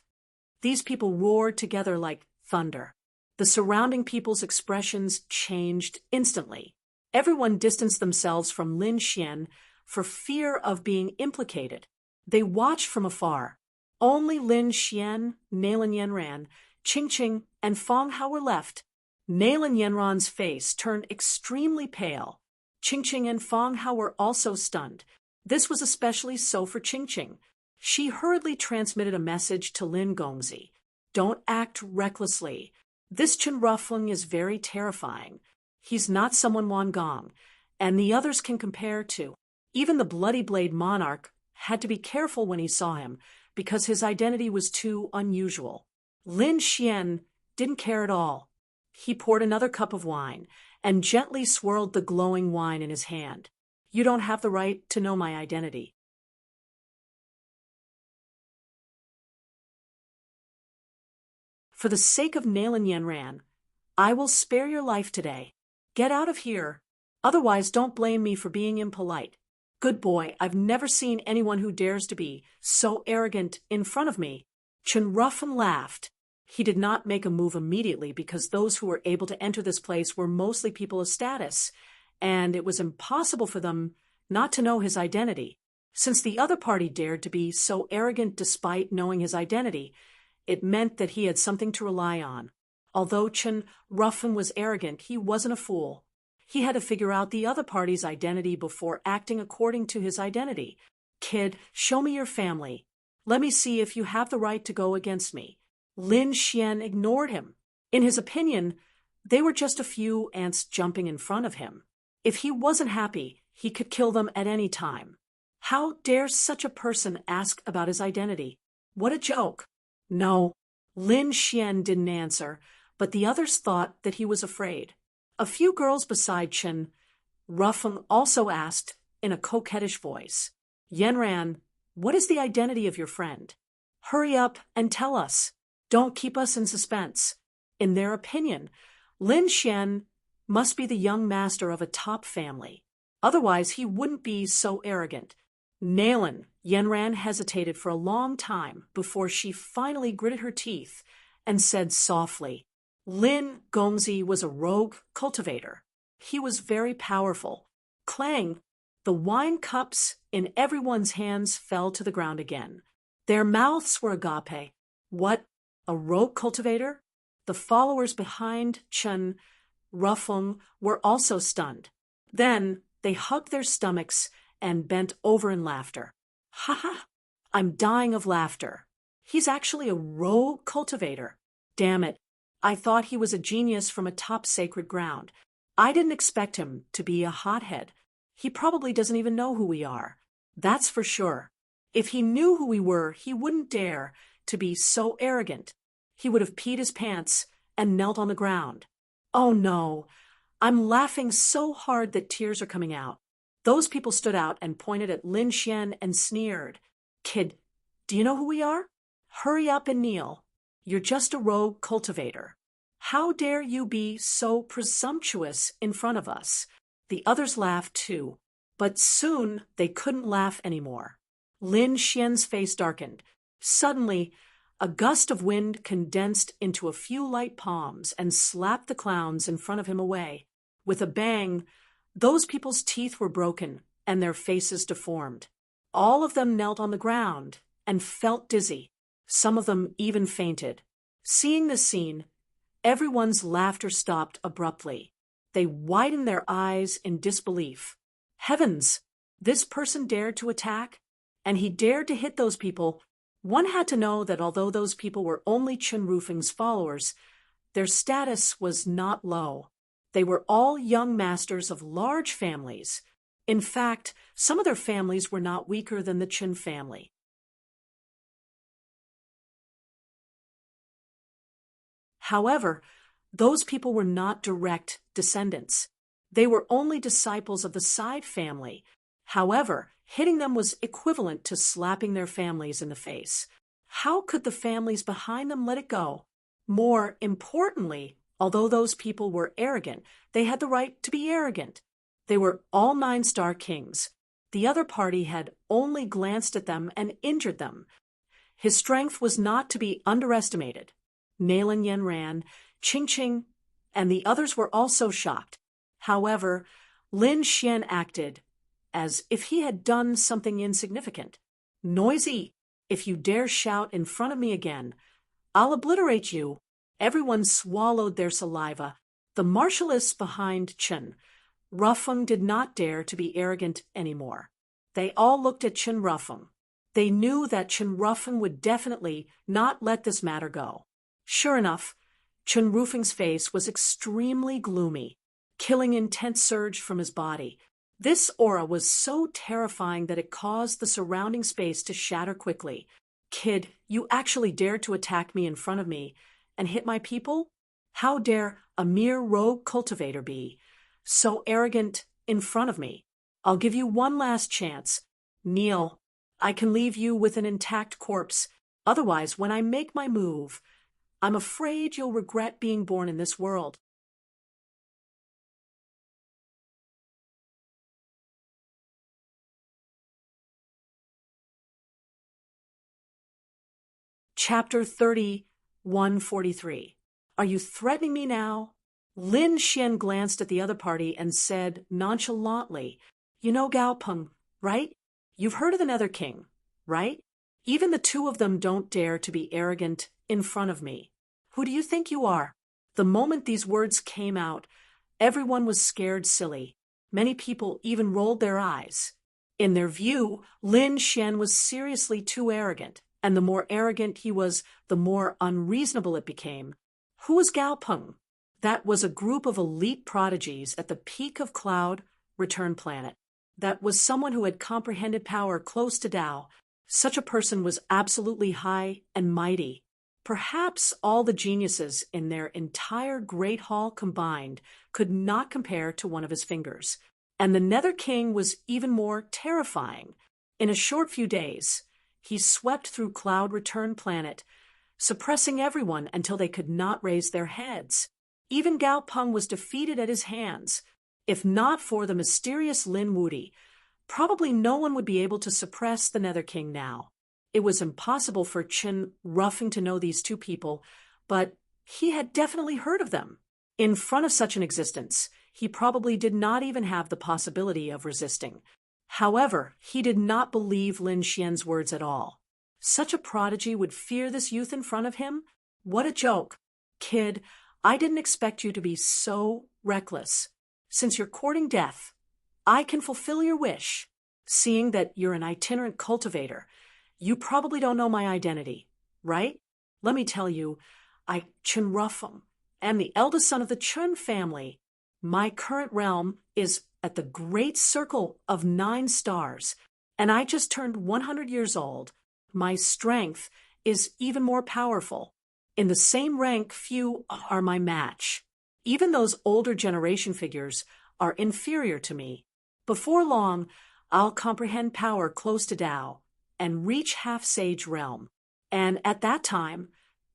These people roared together like thunder. The surrounding people's expressions changed instantly. Everyone distanced themselves from Lin Xian for fear of being implicated. They watched from afar. Only Lin Xian, Nailan Yanran, Qingqing, and Feng Hao were left. Nailan Yanran's face turned extremely pale. Qingqing and Feng Hao were also stunned. This was especially so for Qingqing. She hurriedly transmitted a message to Lin Gongzi. "Don't act recklessly. This Chen Ruffling is very terrifying. He's not someone Wan Gong, and the others can compare to." Even the Bloody Blade monarch had to be careful when he saw him, because his identity was too unusual. Lin Xian didn't care at all. He poured another cup of wine and gently swirled the glowing wine in his hand. "You don't have the right to know my identity." "For the sake of Nailan Yanran, I will spare your life today. Get out of here. Otherwise, don't blame me for being impolite. Good boy, I've never seen anyone who dares to be so arrogant in front of me." Chen Ruffin laughed. He did not make a move immediately because those who were able to enter this place were mostly people of status, and it was impossible for them not to know his identity. Since the other party dared to be so arrogant despite knowing his identity, it meant that he had something to rely on. Although Chen Ruffin was arrogant, he wasn't a fool. He had to figure out the other party's identity before acting according to his identity. "Kid, show me your family. Let me see if you have the right to go against me." Lin Xian ignored him. In his opinion, they were just a few ants jumping in front of him. If he wasn't happy, he could kill them at any time. How dare such a person ask about his identity? What a joke. No, Lin Xian didn't answer, but the others thought that he was afraid. A few girls beside Chen Ruffin also asked in a coquettish voice, "Yanran, what is the identity of your friend? Hurry up and tell us. Don't keep us in suspense." In their opinion, Lin Xian must be the young master of a top family. Otherwise, he wouldn't be so arrogant. Nailan Yanran hesitated for a long time before she finally gritted her teeth and said softly, "Lin Gongzi was a rogue cultivator. He was very powerful." Clang! The wine cups in everyone's hands fell to the ground again. Their mouths were agape. What? A rogue cultivator? The followers behind Chen Ruffung were also stunned. Then they hugged their stomachs and bent over in laughter. "Ha ha! I'm dying of laughter. He's actually a rogue cultivator. Damn it. I thought he was a genius from a top sacred ground. I didn't expect him to be a hothead. He probably doesn't even know who we are. That's for sure. If he knew who we were, he wouldn't dare to be so arrogant. He would have peed his pants and knelt on the ground. Oh no, I'm laughing so hard that tears are coming out." Those people stood out and pointed at Lin Xian and sneered. "Kid, do you know who we are? Hurry up and kneel. You're just a rogue cultivator." How dare you be so presumptuous in front of us? The others laughed too, but soon they couldn't laugh anymore. Lin Xian's face darkened. Suddenly, a gust of wind condensed into a few light palms and slapped the clowns in front of him away. With a bang, those people's teeth were broken and their faces deformed. All of them knelt on the ground and felt dizzy. Some of them even fainted. Seeing this scene, everyone's laughter stopped abruptly. They widened their eyes in disbelief. Heavens! This person dared to attack? And he dared to hit those people. One had to know that although those people were only Chen Rufeng's followers, their status was not low. They were all young masters of large families. In fact, some of their families were not weaker than the Chen family. However, those people were not direct descendants. They were only disciples of the side family. However, hitting them was equivalent to slapping their families in the face. How could the families behind them let it go? More importantly, although those people were arrogant, they had the right to be arrogant. They were all 9-star kings. The other party had only glanced at them and injured them. His strength was not to be underestimated. Nailan Yen ran, Ching Ching, and the others were also shocked. However, Lin Xian acted as if he had done something insignificant. Noisy! If you dare shout in front of me again, I'll obliterate you. Everyone swallowed their saliva. The martialists behind Chen Rufeng did not dare to be arrogant anymore. They all looked at Chen Rufeng. They knew that Chen Rufeng would definitely not let this matter go. Sure enough, Chen Rufeng's face was extremely gloomy. Killing intent surged from his body. This aura was so terrifying that it caused the surrounding space to shatter quickly. Kid, you actually dared to attack me in front of me and hit my people? How dare a mere rogue cultivator be so arrogant in front of me? I'll give you one last chance. Kneel. I can leave you with an intact corpse. Otherwise, when I make my move, I'm afraid you'll regret being born in this world. Chapter 3143. Are you threatening me now? Lin Xian glanced at the other party and said nonchalantly, You know Gao Peng, right? You've heard of the Nether King, right? Even the two of them don't dare to be arrogant in front of me. Who do you think you are? The moment these words came out, everyone was scared silly. Many people even rolled their eyes. In their view, Lin Xian was seriously too arrogant, and the more arrogant he was, the more unreasonable it became. Who was Gao Peng? That was a group of elite prodigies at the peak of Cloud Return Planet. That was someone who had comprehended power close to Tao. Such a person was absolutely high and mighty. Perhaps all the geniuses in their entire Great Hall combined could not compare to one of his fingers. And the Nether King was even more terrifying. In a short few days, he swept through Cloud Return Planet, suppressing everyone until they could not raise their heads. Even Gao Peng was defeated at his hands. If not for the mysterious Lin Wudi, probably no one would be able to suppress the Nether King now. It was impossible for Chen Rufeng to know these two people, but he had definitely heard of them. In front of such an existence, he probably did not even have the possibility of resisting. However, he did not believe Lin Xian's words at all. Such a prodigy would fear this youth in front of him? What a joke. Kid, I didn't expect you to be so reckless. Since you're courting death, I can fulfill your wish. Seeing that you're an itinerant cultivator, you probably don't know my identity, right? Let me tell you, Chen Rufeng, am the eldest son of the Chen family. My current realm is at the great circle of 9 stars, and I just turned 100 years old. My strength is even more powerful. In the same rank, few are my match. Even those older generation figures are inferior to me. Before long, I'll comprehend power close to Tao and reach half-sage realm. And at that time,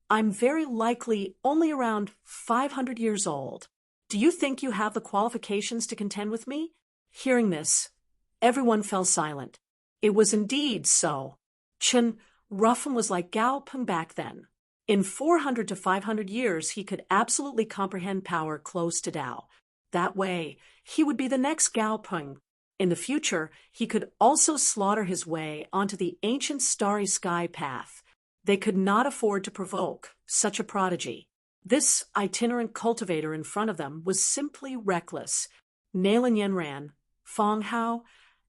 I'm very likely only around 500 years old. Do you think you have the qualifications to contend with me?" Hearing this, everyone fell silent. It was indeed so. Chen Ruffin was like Gao Peng back then. In 400 to 500 years, he could absolutely comprehend power close to Tao. That way, he would be the next Gao Peng. In the future, he could also slaughter his way onto the ancient starry sky path. They could not afford to provoke such a prodigy. This itinerant cultivator in front of them was simply reckless. Nailan Yanran, Fong Hao,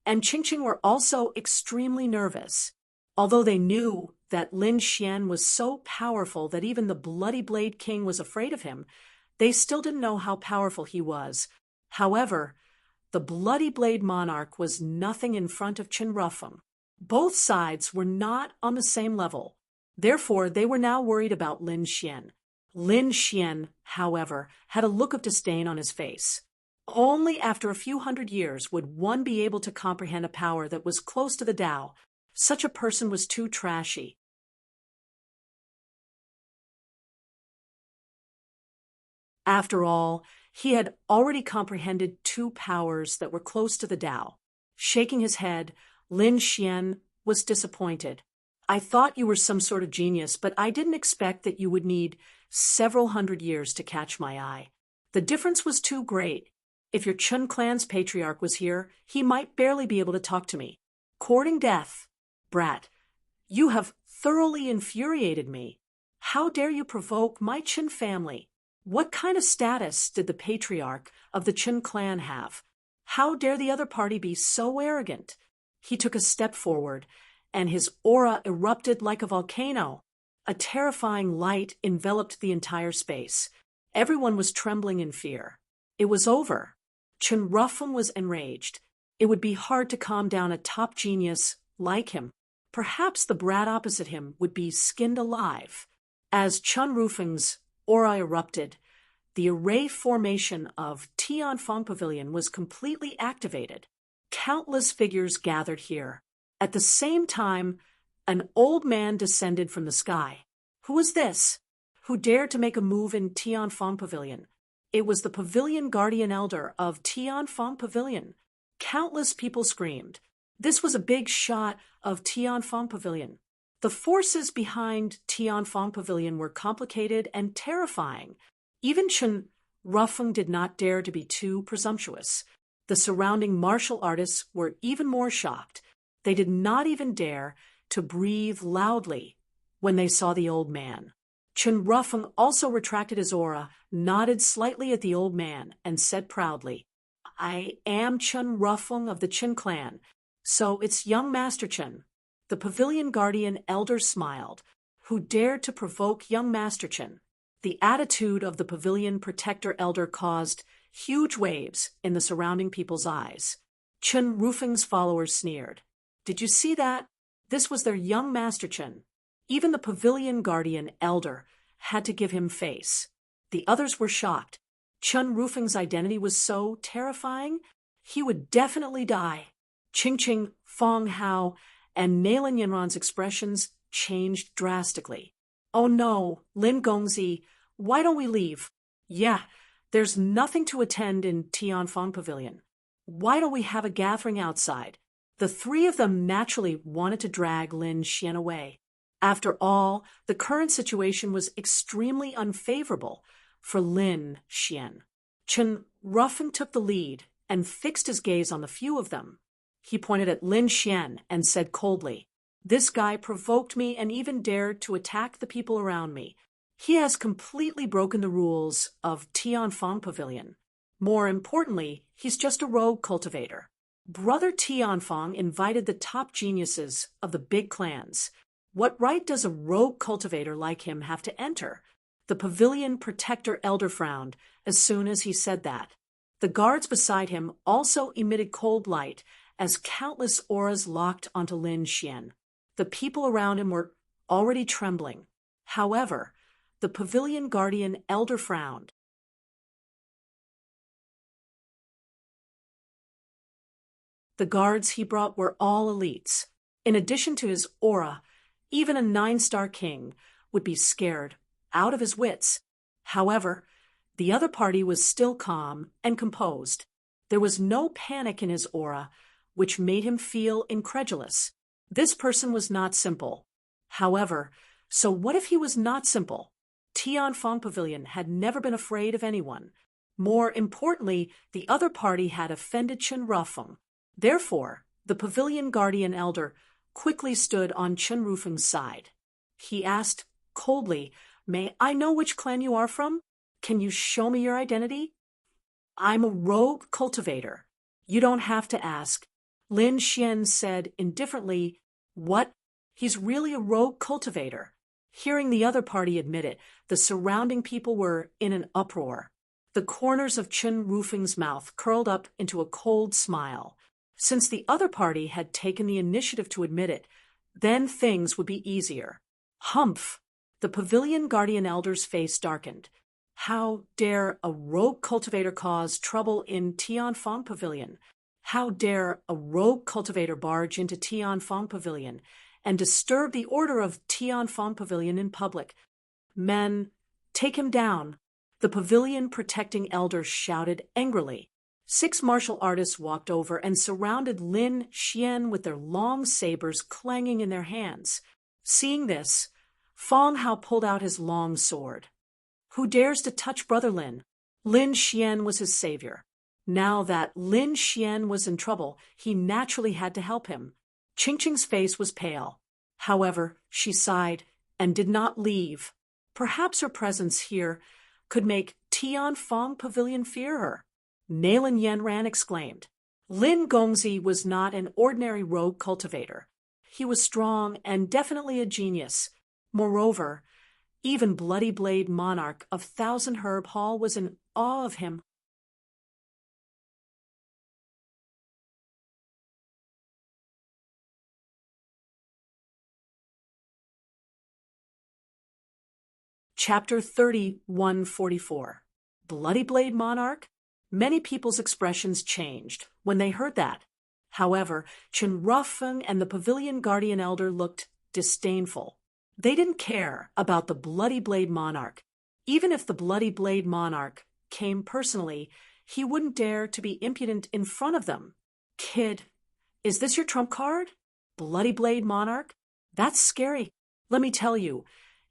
and Qingqing were also extremely nervous. Although they knew that Lin Xian was so powerful that even the Bloody Blade King was afraid of him, they still didn't know how powerful he was. However, the Bloody Blade Monarch was nothing in front of Chen Rufeng. Both sides were not on the same level. Therefore, they were now worried about Lin Xian. Lin Xian, however, had a look of disdain on his face. Only after a few hundred years would one be able to comprehend a power that was close to the Tao. Such a person was too trashy. After all, he had already comprehended two powers that were close to the Tao. Shaking his head, Lin Xian was disappointed. "I thought you were some sort of genius, but I didn't expect that you would need several hundred years to catch my eye. The difference was too great. If your Chun clan's patriarch was here, he might barely be able to talk to me. Courting death. Brat, you have thoroughly infuriated me. How dare you provoke my Chun family? What kind of status did the patriarch of the Chun clan have? How dare the other party be so arrogant?" He took a step forward, and his aura erupted like a volcano. A terrifying light enveloped the entire space. Everyone was trembling in fear. It was over. Chen Rufeng was enraged. It would be hard to calm down a top genius like him. Perhaps the brat opposite him would be skinned alive. As Chen Rufeng's aura erupted, the array formation of Tianfeng Pavilion was completely activated. Countless figures gathered here. At the same time, an old man descended from the sky. Who was this? Who dared to make a move in Tianfeng Pavilion? It was the Pavilion Guardian Elder of Tianfeng Pavilion. Countless people screamed. This was a big shot of Tianfeng Pavilion. The forces behind Tianfeng Pavilion were complicated and terrifying. Even Chen Rufeng did not dare to be too presumptuous. The surrounding martial artists were even more shocked. They did not even dare to breathe loudly when they saw the old man. Chen Rufeng also retracted his aura, nodded slightly at the old man, and said proudly, "I am Chen Rufeng of the Chen clan. So it's young Master Chen." The Pavilion Guardian Elder smiled. Who dared to provoke young Master Chen? The attitude of the Pavilion Protector Elder caused huge waves in the surrounding people's eyes. Chen Rufeng's followers sneered. "Did you see that? This was their young Master Chen." Even the Pavilion Guardian Elder had to give him face. The others were shocked. Chen Rufeng's identity was so terrifying, he would definitely die. Qingqing, Fong Hao, and Nailan Yanran's expressions changed drastically. "Oh no, Lin Gongzi, why don't we leave? Yeah, there's nothing to attend in Tianfeng Pavilion. Why don't we have a gathering outside?" The three of them naturally wanted to drag Lin Xian away. After all, the current situation was extremely unfavorable for Lin Xian. Chen Rufeng took the lead and fixed his gaze on the few of them. He pointed at Lin Xian and said coldly, "This guy provoked me and even dared to attack the people around me. He has completely broken the rules of Tianfeng Pavilion. More importantly, he's just a rogue cultivator. Brother Tianfeng invited the top geniuses of the big clans. What right does a rogue cultivator like him have to enter?" The Pavilion Protector Elder frowned as soon as he said that. The guards beside him also emitted cold light as countless auras locked onto Lin Xian. The people around him were already trembling. However, the Pavilion Guardian Elder frowned. The guards he brought were all elites. In addition to his aura, even a 9-star king would be scared out of his wits. However, the other party was still calm and composed. There was no panic in his aura, which made him feel incredulous. This person was not simple. However, so what if he was not simple? Tianfeng Pavilion had never been afraid of anyone. More importantly, the other party had offended Chen Rufeng. Therefore, the pavilion guardian elder quickly stood on Chen Rufeng's side. He asked coldly, "May I know which clan you are from? Can you show me your identity?" "I'm a rogue cultivator." "You don't have to ask." Lin Xian said indifferently. "What? He's really a rogue cultivator." Hearing the other party admit it, the surrounding people were in an uproar. The corners of Chen Rufeng's mouth curled up into a cold smile. Since the other party had taken the initiative to admit it, then things would be easier. Humph! The pavilion guardian elder's face darkened. How dare a rogue cultivator cause trouble in Tianfeng Pavilion? How dare a rogue cultivator barge into Tianfeng Pavilion and disturb the order of Tianfeng Pavilion in public? "Men, take him down!" the pavilion protecting elder shouted angrily. 6 martial artists walked over and surrounded Lin Xian with their long sabers clanging in their hands. Seeing this, Fong Hao pulled out his long sword. "Who dares to touch Brother Lin?" Lin Xian was his savior. Now that Lin Xian was in trouble, he naturally had to help him. Qingqing's face was pale. However, she sighed and did not leave. Perhaps her presence here could make Tianfeng Pavilion fear her. Nailan Yanran exclaimed. Lin Gongzi was not an ordinary rogue cultivator. He was strong and definitely a genius. Moreover, even Bloody Blade Monarch of Thousand Herb Hall was in awe of him. Chapter 3144. Bloody Blade Monarch? Many people's expressions changed when they heard that. However, Chen Rufeng and the Pavilion Guardian Elder looked disdainful. They didn't care about the Bloody Blade Monarch. Even if the Bloody Blade Monarch came personally, he wouldn't dare to be impudent in front of them. "Kid, is this your trump card? Bloody Blade Monarch? That's scary. Let me tell you,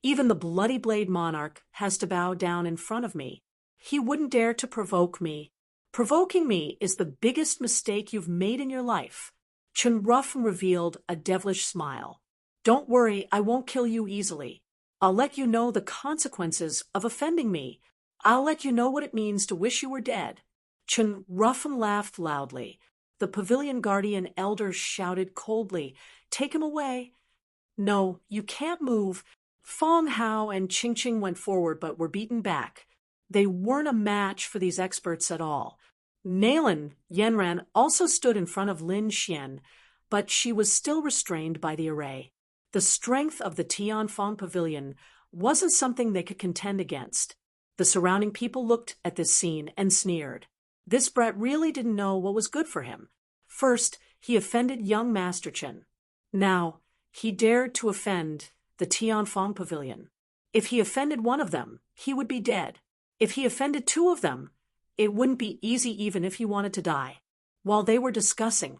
even the Bloody Blade Monarch has to bow down in front of me. He wouldn't dare to provoke me. Provoking me is the biggest mistake you've made in your life." Chen Rufeng revealed a devilish smile. "Don't worry, I won't kill you easily. I'll let you know the consequences of offending me. I'll let you know what it means to wish you were dead." Chen Rufeng laughed loudly. The Pavilion Guardian Elder shouted coldly, "Take him away." "No, you can't move." Fong Hao and Qingqing went forward but were beaten back. They weren't a match for these experts at all. Nailan Yanran also stood in front of Lin Xian, but she was still restrained by the array. The strength of the Tianfeng Pavilion wasn't something they could contend against. The surrounding people looked at this scene and sneered. This brat really didn't know what was good for him. First, he offended young Master Chen. Now, he dared to offend the Tianfeng Pavilion. If he offended one of them, he would be dead. If he offended 2 of them, it wouldn't be easy even if he wanted to die. While they were discussing,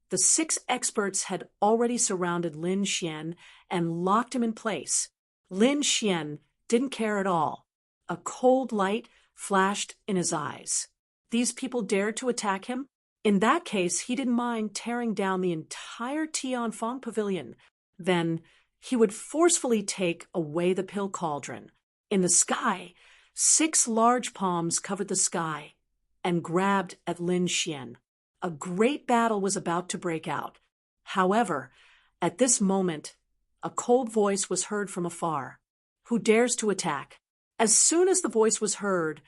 the 6 experts had already surrounded Lin Xian and locked him in place. Lin Xian didn't care at all. A cold light flashed in his eyes. These people dared to attack him? In that case, he didn't mind tearing down the entire Tianfeng Pavilion. Then he would forcefully take away the pill cauldron. In the sky, 6 large palms covered the sky and grabbed at Lin Xian. A great battle was about to break out. However, at this moment, a cold voice was heard from afar. "Who dares to attack?" As soon as the voice was heard,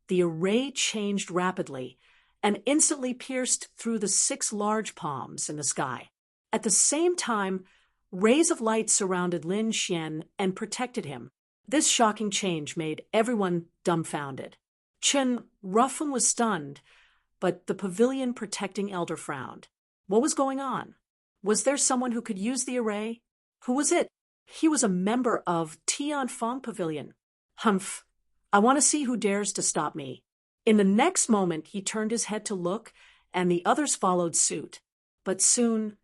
the array changed rapidly and instantly pierced through the 6 large palms in the sky. At the same time, rays of light surrounded Lin Xian and protected him. This shocking change made everyone dumbfounded. Chen Rufeng was stunned, but the pavilion protecting elder frowned. What was going on? Was there someone who could use the array? Who was it? He was a member of Tianfeng Pavilion. Humph! I want to see who dares to stop me. In the next moment he turned his head to look, and the others followed suit. But soon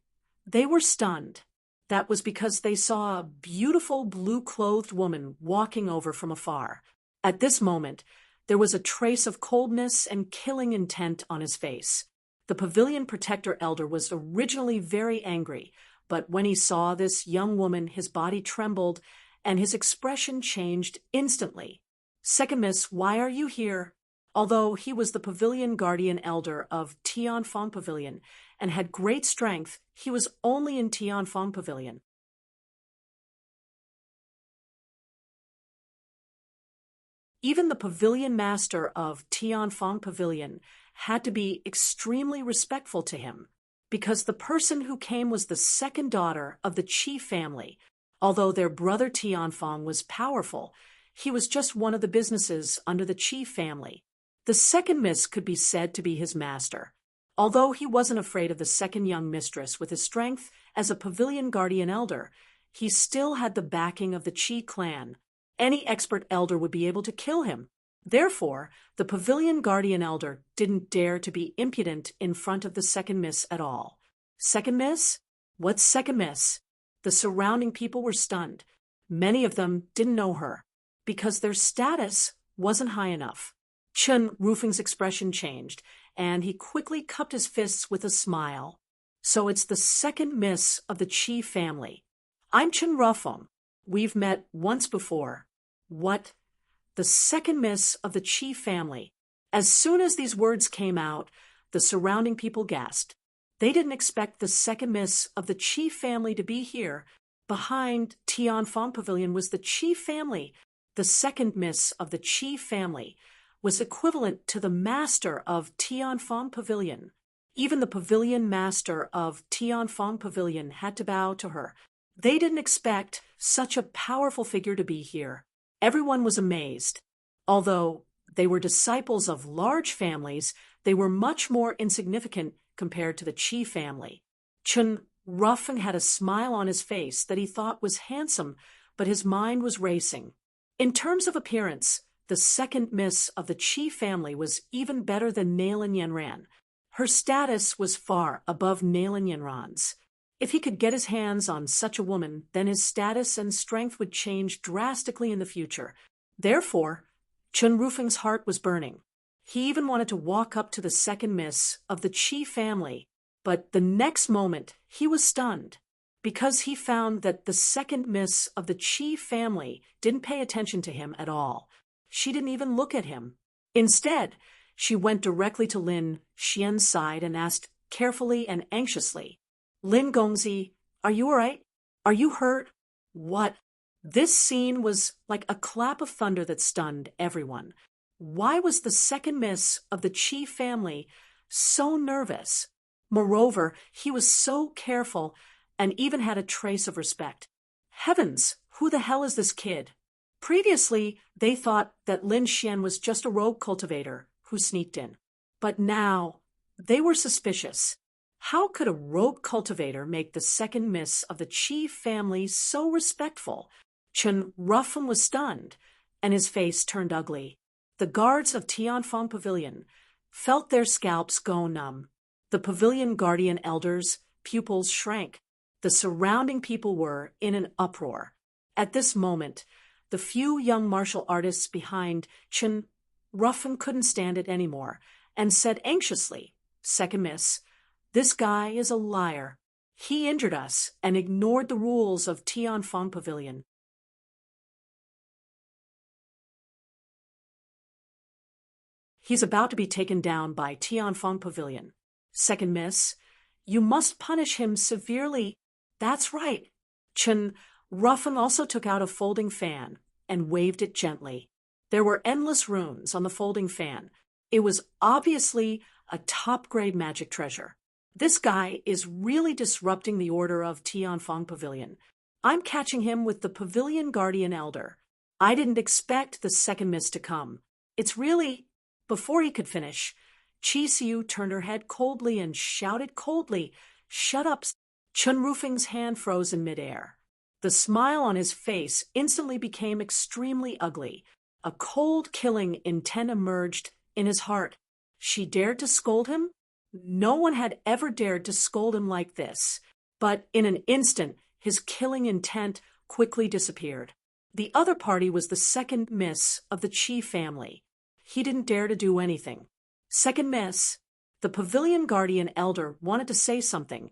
they were stunned. That was because they saw a beautiful blue-clothed woman walking over from afar. At this moment, there was a trace of coldness and killing intent on his face. The pavilion protector elder was originally very angry, but when he saw this young woman, his body trembled, and his expression changed instantly. Second Miss, why are you here? Although he was the pavilion guardian elder of Tianfeng Pavilion and had great strength, he was only in Tianfeng Pavilion. Even the pavilion master of Tianfeng Pavilion had to be extremely respectful to him, because the person who came was the second daughter of the Qi family. Although their brother Tianfeng was powerful, he was just one of the businesses under the Qi family. The second miss could be said to be his master. Although he wasn't afraid of the second young mistress with his strength as a pavilion guardian elder, he still had the backing of the Qi clan. Any expert elder would be able to kill him. Therefore, the pavilion guardian elder didn't dare to be impudent in front of the second miss at all. Second miss? What's second miss? The surrounding people were stunned. Many of them didn't know her, because their status wasn't high enough. Chen Rufeng's expression changed, and he quickly cupped his fists with a smile. So it's the second miss of the Qi family. I'm Chen Rufeng. We've met once before. What? The second miss of the Qi family. As soon as these words came out, the surrounding people gasped. They didn't expect the second miss of the Qi family to be here. Behind Tianfeng Pavilion was the Qi family. The second miss of the Qi family was equivalent to the master of Tianfeng Pavilion. Even the pavilion master of Tianfeng Pavilion had to bow to her. They didn't expect such a powerful figure to be here. Everyone was amazed. Although they were disciples of large families, they were much more insignificant compared to the Qi family. Chen Rufeng had a smile on his face that he thought was handsome, but his mind was racing. In terms of appearance, the second miss of the Qi family was even better than Nailin Yanran. Her status was far above Nailin Yanran's. If he could get his hands on such a woman, then his status and strength would change drastically in the future. Therefore, Chen Rufeng's heart was burning. He even wanted to walk up to the second miss of the Qi family, but the next moment he was stunned, because he found that the second miss of the Qi family didn't pay attention to him at all. She didn't even look at him. Instead, she went directly to Lin Xian's side and asked carefully and anxiously, Lin Gongzi, are you all right? Are you hurt? What? This scene was like a clap of thunder that stunned everyone. Why was the second miss of the Qi family so nervous? Moreover, he was so careful and even had a trace of respect. Heavens, who the hell is this kid? Previously, they thought that Lin Xian was just a rogue cultivator who sneaked in. But now, they were suspicious. How could a rogue cultivator make the second miss of the Qi family so respectful? Chen Rufeng was stunned, and his face turned ugly. The guards of Tianfeng Pavilion felt their scalps go numb. The pavilion guardian elders' pupils shrank. The surrounding people were in an uproar. At this moment, the few young martial artists behind Chen Rufeng couldn't stand it anymore and said anxiously, Second miss, this guy is a liar. He injured us and ignored the rules of Tianfeng Pavilion. He's about to be taken down by Tianfeng Pavilion. Second miss, you must punish him severely. That's right. Chen Rufeng also took out a folding fan and waved it gently. There were endless runes on the folding fan. It was obviously a top-grade magic treasure. This guy is really disrupting the order of Tianfeng Pavilion. I'm catching him with the Pavilion Guardian Elder. I didn't expect the second miss to come. It's really... Before he could finish, Qi Xiu turned her head coldly and shouted coldly, Shut up! Chen Rufeng's hand froze in midair. The smile on his face instantly became extremely ugly. A cold, killing intent emerged in his heart. She dared to scold him? No one had ever dared to scold him like this. But in an instant, his killing intent quickly disappeared. The other party was the second miss of the Chi family. He didn't dare to do anything. Second miss, the pavilion guardian elder wanted to say something,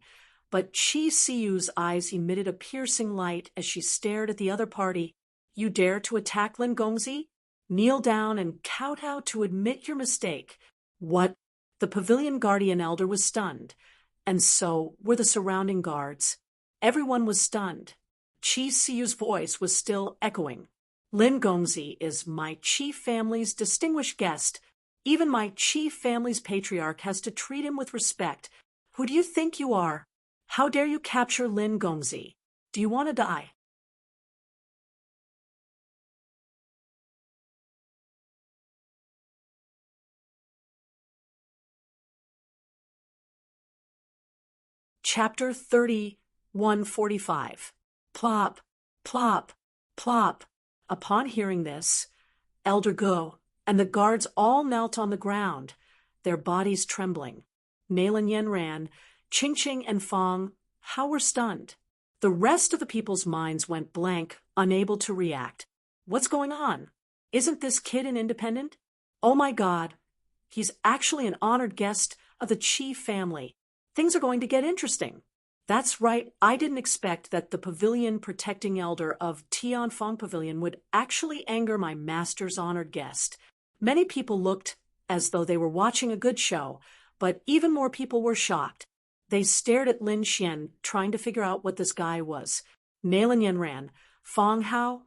but Chi Siu's eyes emitted a piercing light as she stared at the other party. You dare to attack Lin Gongzi? Kneel down and kowtow to admit your mistake. What? The pavilion guardian elder was stunned, and so were the surrounding guards. Everyone was stunned. Chi Siu's voice was still echoing. Lin Gongzi is my Chi family's distinguished guest. Even my Chi family's patriarch has to treat him with respect. Who do you think you are? How dare you capture Lin Gongzi? Do you want to die? Chapter 31:45. Plop, plop, plop. Upon hearing this, Elder Go and the guards all knelt on the ground, their bodies trembling. Nailan Yenran, Ching Ching, and Fong Hao were stunned. The rest of the people's minds went blank, unable to react. What's going on? Isn't this kid an independent? Oh my God, he's actually an honored guest of the Chi family. Things are going to get interesting. That's right, I didn't expect that the pavilion protecting elder of Tianfeng Pavilion would actually anger my master's honored guest. Many people looked as though they were watching a good show, but even more people were shocked. They stared at Lin Xian, trying to figure out what this guy was. Nailan Yenran, Fong Hao,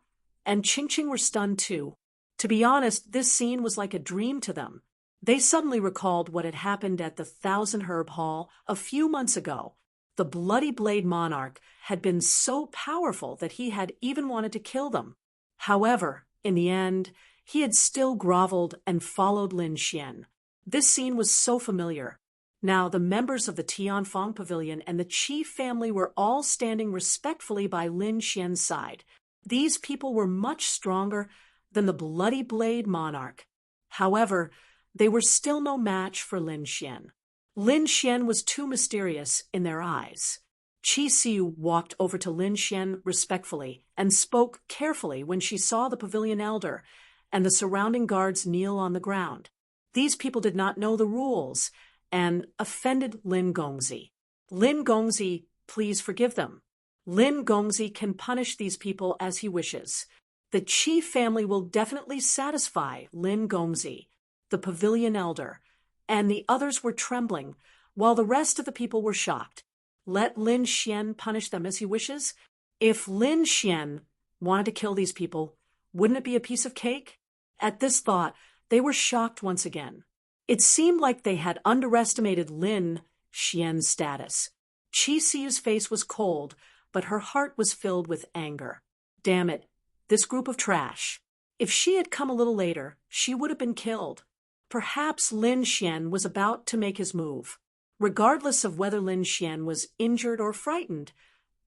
and Ching Ching were stunned too. To be honest, this scene was like a dream to them. They suddenly recalled what had happened at the Thousand Herb Hall a few months ago. The Bloody Blade Monarch had been so powerful that he had even wanted to kill them. However, in the end, he had still groveled and followed Lin Xian. This scene was so familiar. Now, the members of the Tianfeng Pavilion and the Qi family were all standing respectfully by Lin Xian's side. These people were much stronger than the Bloody Blade Monarch. However, they were still no match for Lin Xian. Lin Xian was too mysterious in their eyes. Qi Siu walked over to Lin Xian respectfully and spoke carefully when she saw the pavilion elder and the surrounding guards kneel on the ground. These people did not know the rules and offended Lin Gongzi. Lin Gongzi, please forgive them. Lin Gongzi can punish these people as he wishes. The Qi family will definitely satisfy Lin Gongzi, the pavilion elder, and the others were trembling, while the rest of the people were shocked. Let Lin Xian punish them as he wishes? If Lin Xian wanted to kill these people, wouldn't it be a piece of cake? At this thought, they were shocked once again. It seemed like they had underestimated Lin Xian's status. Qi Siu's face was cold, but her heart was filled with anger. Damn it, this group of trash. If she had come a little later, she would have been killed. Perhaps Lin Xian was about to make his move. Regardless of whether Lin Xian was injured or frightened,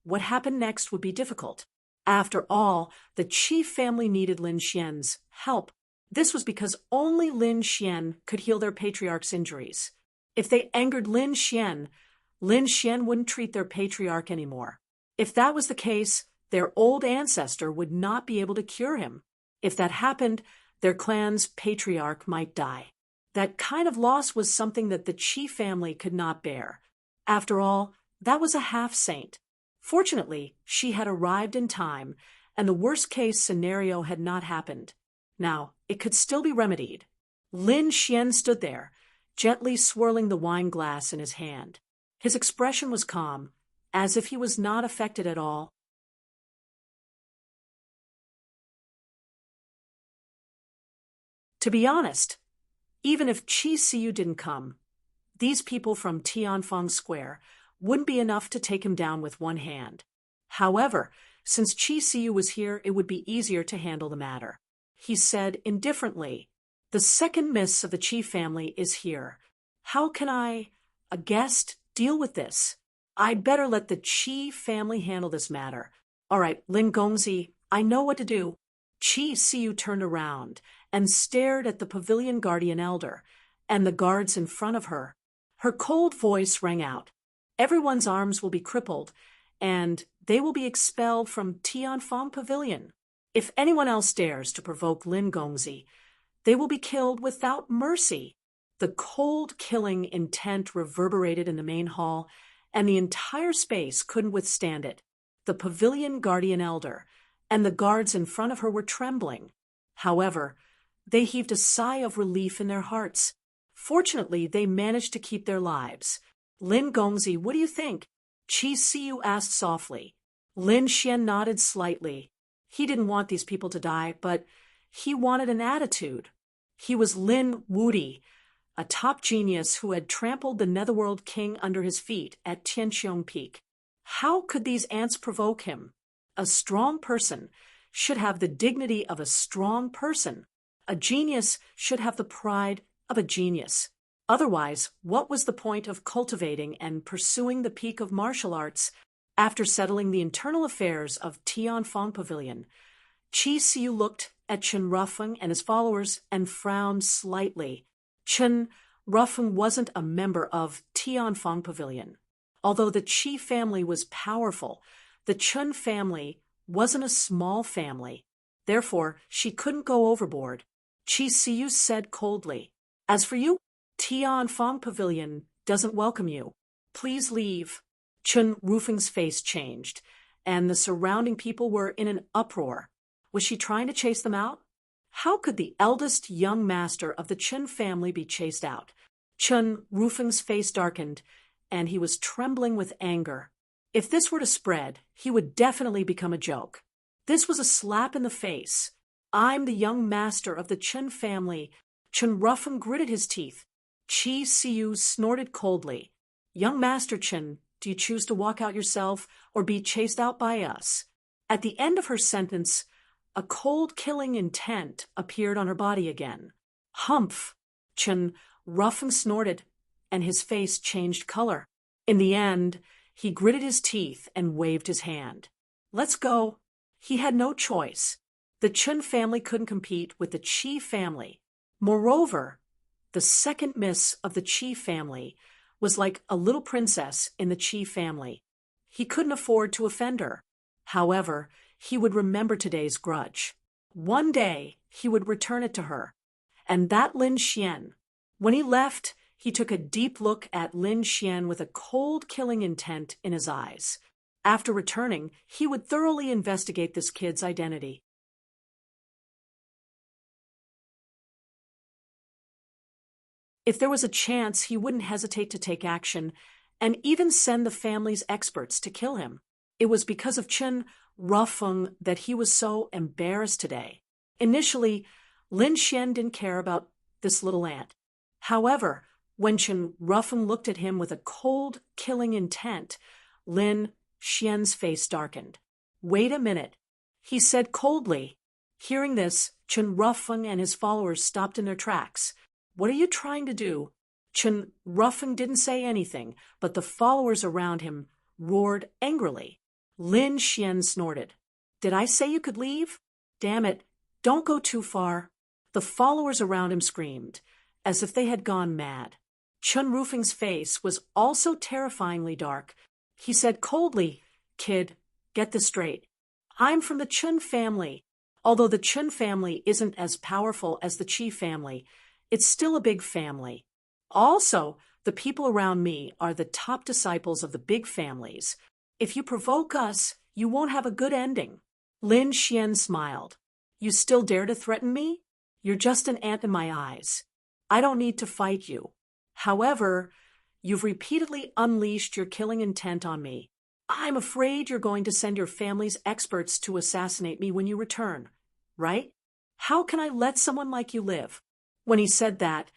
what happened next would be difficult. After all, the Qi family needed Lin Xian's help. This was because only Lin Xian could heal their patriarch's injuries. If they angered Lin Xian wouldn't treat their patriarch anymore. If that was the case, their old ancestor would not be able to cure him. If that happened, their clan's patriarch might die. That kind of loss was something that the Qi family could not bear. After all, that was a half-saint. Fortunately, she had arrived in time, and the worst-case scenario had not happened. Now, it could still be remedied. Lin Xian stood there, gently swirling the wine glass in his hand. His expression was calm, as if he was not affected at all. To be honest, even if Qi Siu didn't come, these people from Tianfeng Square wouldn't be enough to take him down with one hand. However, since Qi Siu was here, it would be easier to handle the matter. He said indifferently, "The second miss of the Qi family is here. How can I, a guest, deal with this? I'd better let the Qi family handle this matter. All right, Lin Gongzi, I know what to do." Chi Siu turned around and stared at the pavilion guardian elder and the guards in front of her. Her cold voice rang out. Everyone's arms will be crippled, and they will be expelled from Tianfang Pavilion. If anyone else dares to provoke Lin Gongzi, they will be killed without mercy. The cold killing intent reverberated in the main hall, and the entire space couldn't withstand it. The pavilion guardian elder and the guards in front of her were trembling. However, they heaved a sigh of relief in their hearts. Fortunately, they managed to keep their lives. Lin Gongzi, what do you think? Chi Siu asked softly. Lin Xian nodded slightly. He didn't want these people to die, but he wanted an attitude. He was Lin Wudi, a top genius who had trampled the Netherworld King under his feet at Tianqiong Peak. How could these ants provoke him? A strong person should have the dignity of a strong person. A genius should have the pride of a genius. Otherwise, what was the point of cultivating and pursuing the peak of martial arts after settling the internal affairs of Tianfang Pavilion? Chi Siu looked at Chen Rufeng and his followers and frowned slightly. Chen Rufeng wasn't a member of Tianfang Pavilion. Although the Qi family was powerful, the Chen family wasn't a small family. Therefore, she couldn't go overboard. Chi Siu said coldly, "As for you, Tianfang Pavilion doesn't welcome you. Please leave." Chen Rufeng's face changed, and the surrounding people were in an uproar. Was she trying to chase them out? How could the eldest young master of the Chen family be chased out? Chen Rufeng's face darkened, and he was trembling with anger. If this were to spread, he would definitely become a joke. This was a slap in the face. I'm the young master of the Chen family. Chen Rufeng gritted his teeth. Chi Siu snorted coldly. Young Master Chen, do you choose to walk out yourself or be chased out by us? At the end of her sentence, a cold killing intent appeared on her body again. Humph! Chen Rufeng snorted, and his face changed color. In the end, he gritted his teeth and waved his hand. Let's go. He had no choice. The Chen family couldn't compete with the Qi family. Moreover, the second miss of the Qi family was like a little princess in the Qi family. He couldn't afford to offend her. However, he would remember today's grudge. One day, he would return it to her. And that Lin Xian. When he left, he took a deep look at Lin Xian with a cold killing intent in his eyes. After returning, he would thoroughly investigate this kid's identity. If there was a chance, he wouldn't hesitate to take action and even send the family's experts to kill him. It was because of Chen Rufeng that he was so embarrassed today. Initially, Lin Xian didn't care about this little ant. However, when Chen Rufeng looked at him with a cold, killing intent, Lin Xian's face darkened. Wait a minute, he said coldly. Hearing this, Chen Rufeng and his followers stopped in their tracks. What are you trying to do? Chen Rufeng didn't say anything, but the followers around him roared angrily. Lin Xian snorted. Did I say you could leave? Damn it, don't go too far. The followers around him screamed, as if they had gone mad. Chen Rufeng's face was also terrifyingly dark. He said coldly, "Kid, get this straight. I'm from the Chen family. Although the Chen family isn't as powerful as the Qi family, it's still a big family. Also, the people around me are the top disciples of the big families. If you provoke us, you won't have a good ending." Lin Xian smiled. You still dare to threaten me? You're just an ant in my eyes. I don't need to fight you. However, you've repeatedly unleashed your killing intent on me. I'm afraid you're going to send your family's experts to assassinate me when you return, right? How can I let someone like you live? When he said that,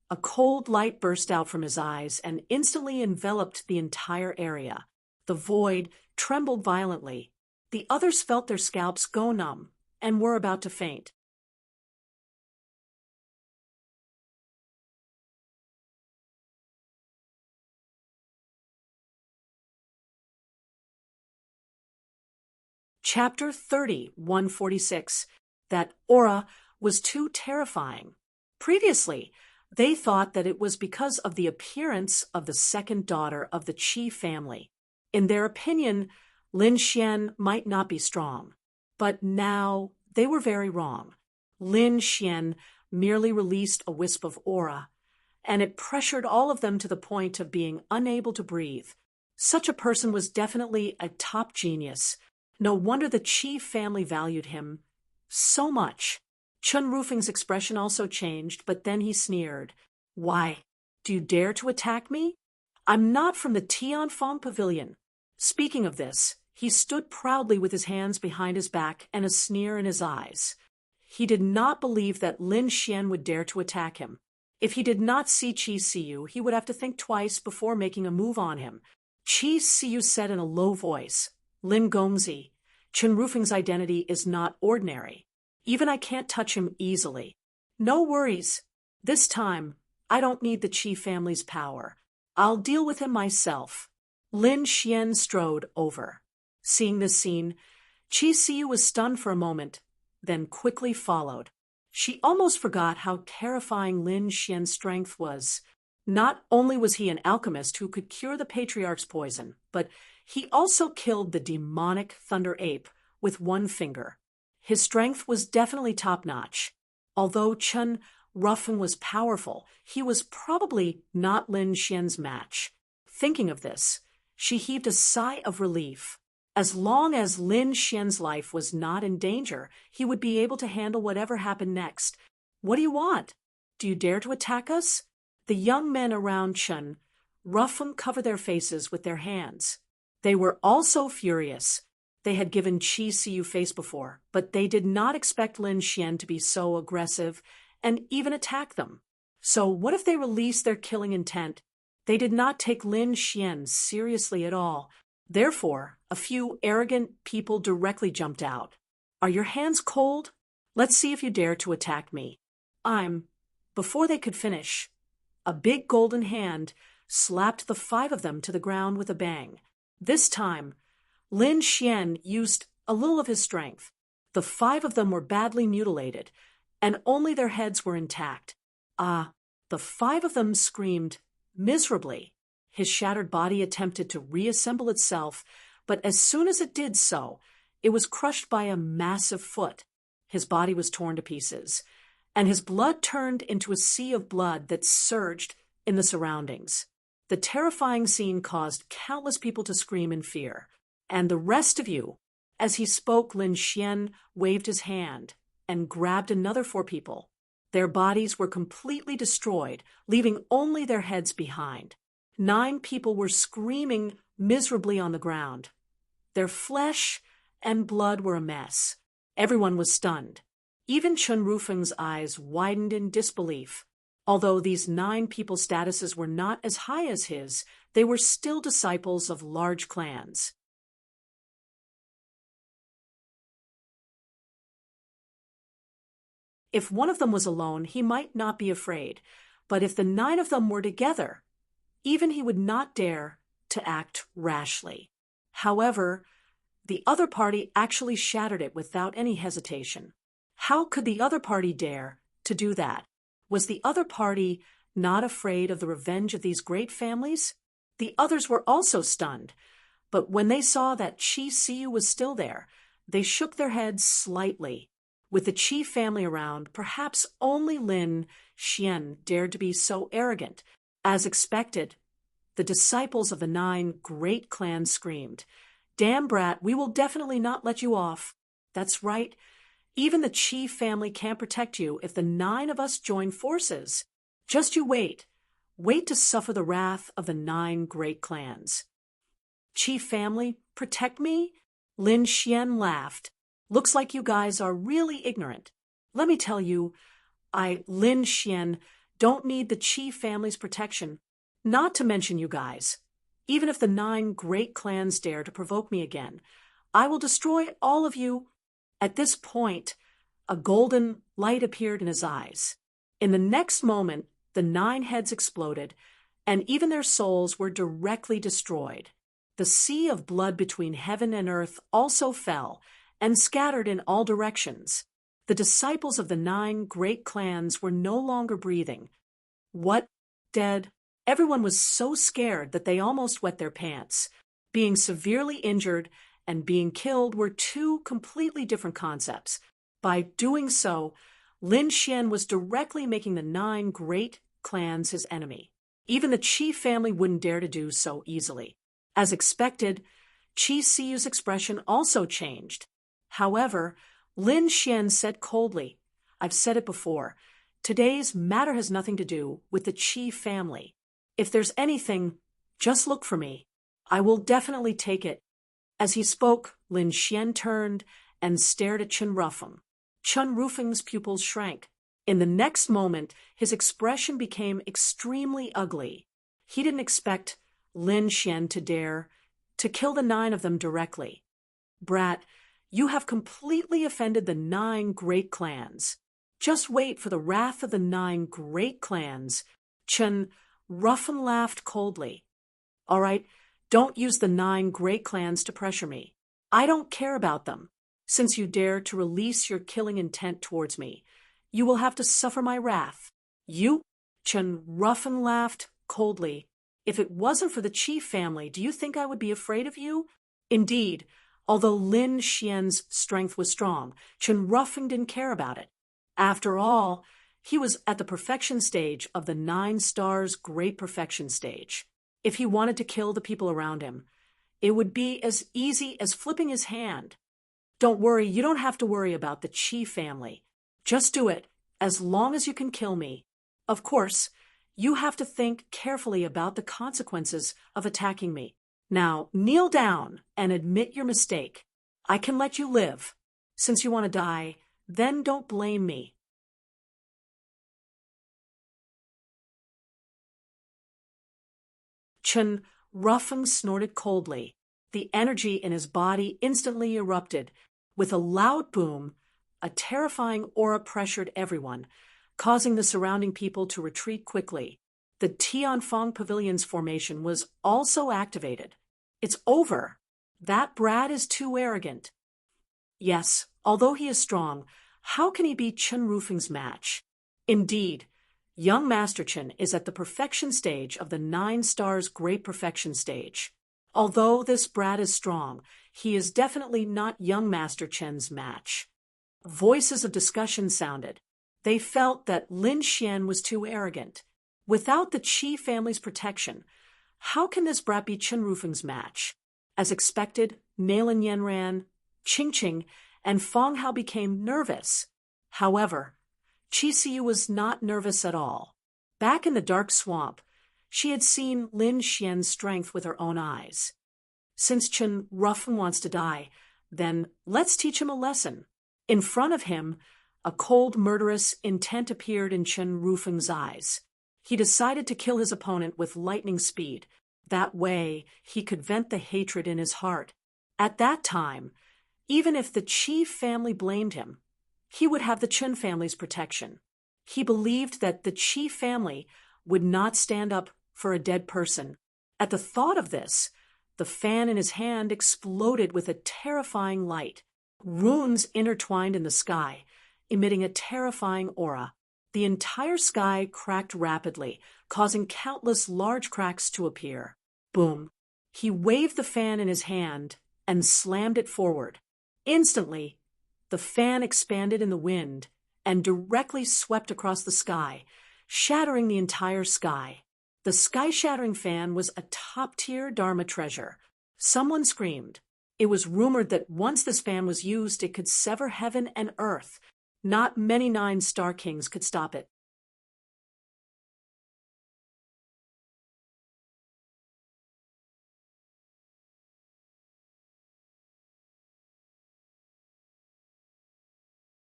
a cold light burst out from his eyes and instantly enveloped the entire area. The void trembled violently. The others felt their scalps go numb and were about to faint. Chapter 30, 146. That aura was too terrifying. Previously, they thought that it was because of the appearance of the second daughter of the Qi family. In their opinion, Lin Xian might not be strong. But now they were very wrong. Lin Xian merely released a wisp of aura, and it pressured all of them to the point of being unable to breathe. Such a person was definitely a top genius. No wonder the Qi family valued him so much. Chun Rufing's expression also changed, but then he sneered. Why, do you dare to attack me? I'm not from the Tianfeng Pavilion. Speaking of this, he stood proudly with his hands behind his back and a sneer in his eyes. He did not believe that Lin Xian would dare to attack him. If he did not see Qi Siyu, he would have to think twice before making a move on him. Qi Siyu said in a low voice, Lin Gongzi, Chun Rufing's identity is not ordinary. Even I can't touch him easily. No worries. This time, I don't need the Qi family's power. I'll deal with him myself. Lin Xian strode over. Seeing this scene, Qi Siyu was stunned for a moment, then quickly followed. She almost forgot how terrifying Lin Xian's strength was. Not only was he an alchemist who could cure the patriarch's poison, but he also killed the demonic thunder ape with one finger. His strength was definitely top-notch. Although Chun Rufing was powerful, he was probably not Lin Xian's match. Thinking of this, she heaved a sigh of relief. As long as Lin Xian's life was not in danger, he would be able to handle whatever happened next. What do you want? Do you dare to attack us? The young men around Chun Rufing covered their faces with their hands. They were also furious. They had given Qi Siyu face before, but they did not expect Lin Xian to be so aggressive and even attack them. So what if they released their killing intent? They did not take Lin Xian seriously at all. Therefore, a few arrogant people directly jumped out. Are your hands cold? Let's see if you dare to attack me. Before they could finish, a big golden hand slapped the 5 of them to the ground with a bang. This time, Lin Xian used a little of his strength. The 5 of them were badly mutilated, and only their heads were intact. The 5 of them screamed miserably. His shattered body attempted to reassemble itself, but as soon as it did so, it was crushed by a massive foot. His body was torn to pieces, and his blood turned into a sea of blood that surged in the surroundings. The terrifying scene caused countless people to scream in fear. And the rest of you, as he spoke, Lin Xian waved his hand and grabbed another 4 people. Their bodies were completely destroyed, leaving only their heads behind. 9 people were screaming miserably on the ground. Their flesh and blood were a mess. Everyone was stunned. Even Chun Rufing's eyes widened in disbelief. Although these 9 people's statuses were not as high as his, they were still disciples of large clans. If one of them was alone, he might not be afraid, but if the 9 of them were together, even he would not dare to act rashly. However, the other party actually shattered it without any hesitation. How could the other party dare to do that? Was the other party not afraid of the revenge of these great families? The others were also stunned, but when they saw that Qi Siyu was still there, they shook their heads slightly. With the Qi family around, perhaps only Lin Xian dared to be so arrogant. As expected, the disciples of the 9 great clans screamed, "Damn brat, we will definitely not let you off." That's right. Even the Qi family can't protect you if the 9 of us join forces. Just you wait. Wait to suffer the wrath of the 9 great clans. Qi family, protect me? Lin Xian laughed. Looks like you guys are really ignorant. Let me tell you, Lin Xian, don't need the Qi family's protection. Not to mention you guys. Even if the 9 great clans dare to provoke me again, I will destroy all of you. At this point, a golden light appeared in his eyes. In the next moment, the 9 heads exploded, and even their souls were directly destroyed. The sea of blood between heaven and earth also fell and scattered in all directions. The disciples of the 9 great clans were no longer breathing. What? Dead? Everyone was so scared that they almost wet their pants. Being severely injured and being killed were 2 completely different concepts. By doing so, Lin Xian was directly making the 9 great clans his enemy. Even the Qi family wouldn't dare to do so easily. As expected, Qi Siyu's expression also changed. However, Lin Xian said coldly, "I've said it before, today's matter has nothing to do with the Qi family. If there's anything, just look for me. I will definitely take it." As he spoke, Lin Xian turned and stared at Chen Rufeng. Chen Rufeng's pupils shrank. In the next moment, his expression became extremely ugly. He didn't expect Lin Xian to dare to kill the 9 of them directly. "Brat, you have completely offended the 9 great clans. Just wait for the wrath of the 9 great clans." Chen Rufeng laughed coldly. "All right, don't use the 9 great clans to pressure me. I don't care about them. Since you dare to release your killing intent towards me, you will have to suffer my wrath." "You?" Chen Rufeng laughed coldly. "If it wasn't for the Qi family, do you think I would be afraid of you?" Indeed, although Lin Xian's strength was strong, Chen Rufeng didn't care about it. After all, he was at the perfection stage of the 9 stars great perfection stage. If he wanted to kill the people around him, it would be as easy as flipping his hand. "Don't worry, you don't have to worry about the Qi family. Just do it, as long as you can kill me. Of course, you have to think carefully about the consequences of attacking me. Now, kneel down and admit your mistake. I can let you live. Since you want to die, then don't blame me." Chen Rufeng snorted coldly. The energy in his body instantly erupted. With a loud boom, a terrifying aura pressured everyone, causing the surrounding people to retreat quickly. The Tianfeng Pavilion's formation was also activated. "It's over. That brat is too arrogant." Yes, although he is strong, how can he be Chen Rufeng's match? Indeed, young Master Chen is at the perfection stage of the 9 stars great perfection stage. Although this brat is strong, he is definitely not young Master Chen's match. Voices of discussion sounded. They felt that Lin Xian was too arrogant. Without the Qi family's protection, how can this brat be Chen Rufeng's match? As expected, Malin Yanran, Qingqing, and Feng Hao became nervous. However, Qi Siyu was not nervous at all. Back in the dark swamp, she had seen Lin Xian's strength with her own eyes. Since Chen Rufeng wants to die, then let's teach him a lesson. In front of him, a cold, murderous intent appeared in Chen Rufeng's eyes. He decided to kill his opponent with lightning speed. That way, he could vent the hatred in his heart. At that time, even if the Qi family blamed him, he would have the Chen family's protection. He believed that the Qi family would not stand up for a dead person. At the thought of this, the fan in his hand exploded with a terrifying light. Runes intertwined in the sky, emitting a terrifying aura. The entire sky cracked rapidly, causing countless large cracks to appear. Boom. He waved the fan in his hand and slammed it forward. Instantly, the fan expanded in the wind and directly swept across the sky, shattering the entire sky. The sky-shattering fan was a top-tier Dharma treasure. Someone screamed. It was rumored that once this fan was used, it could sever heaven and earth. Not many 9 Star Kings could stop it.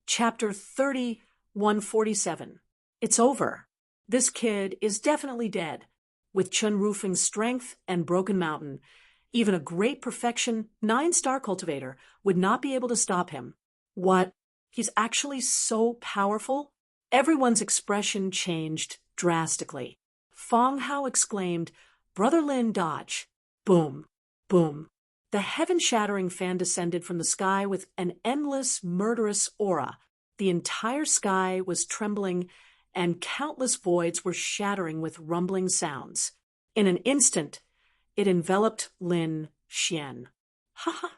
Chapter 3147. It's over. This kid is definitely dead. With Chen Rufeng's strength and Broken Mountain, even a great perfection 9-star cultivator would not be able to stop him. What? He's actually so powerful? Everyone's expression changed drastically. Feng Hao exclaimed, "Brother Lin, dodge." Boom, boom. The heaven-shattering fan descended from the sky with an endless, murderous aura. The entire sky was trembling, and countless voids were shattering with rumbling sounds. In an instant, it enveloped Lin Xian. "Ha ha!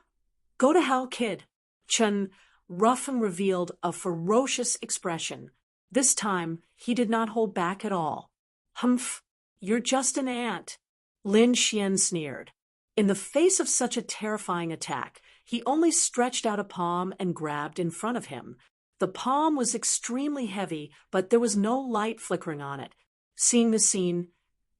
Go to hell, kid!" Chen Ruffin revealed a ferocious expression. This time, he did not hold back at all. "Humph! You're just an ant," Lin Xian sneered. In the face of such a terrifying attack, he only stretched out a palm and grabbed in front of him. The palm was extremely heavy, but there was no light flickering on it. Seeing the scene,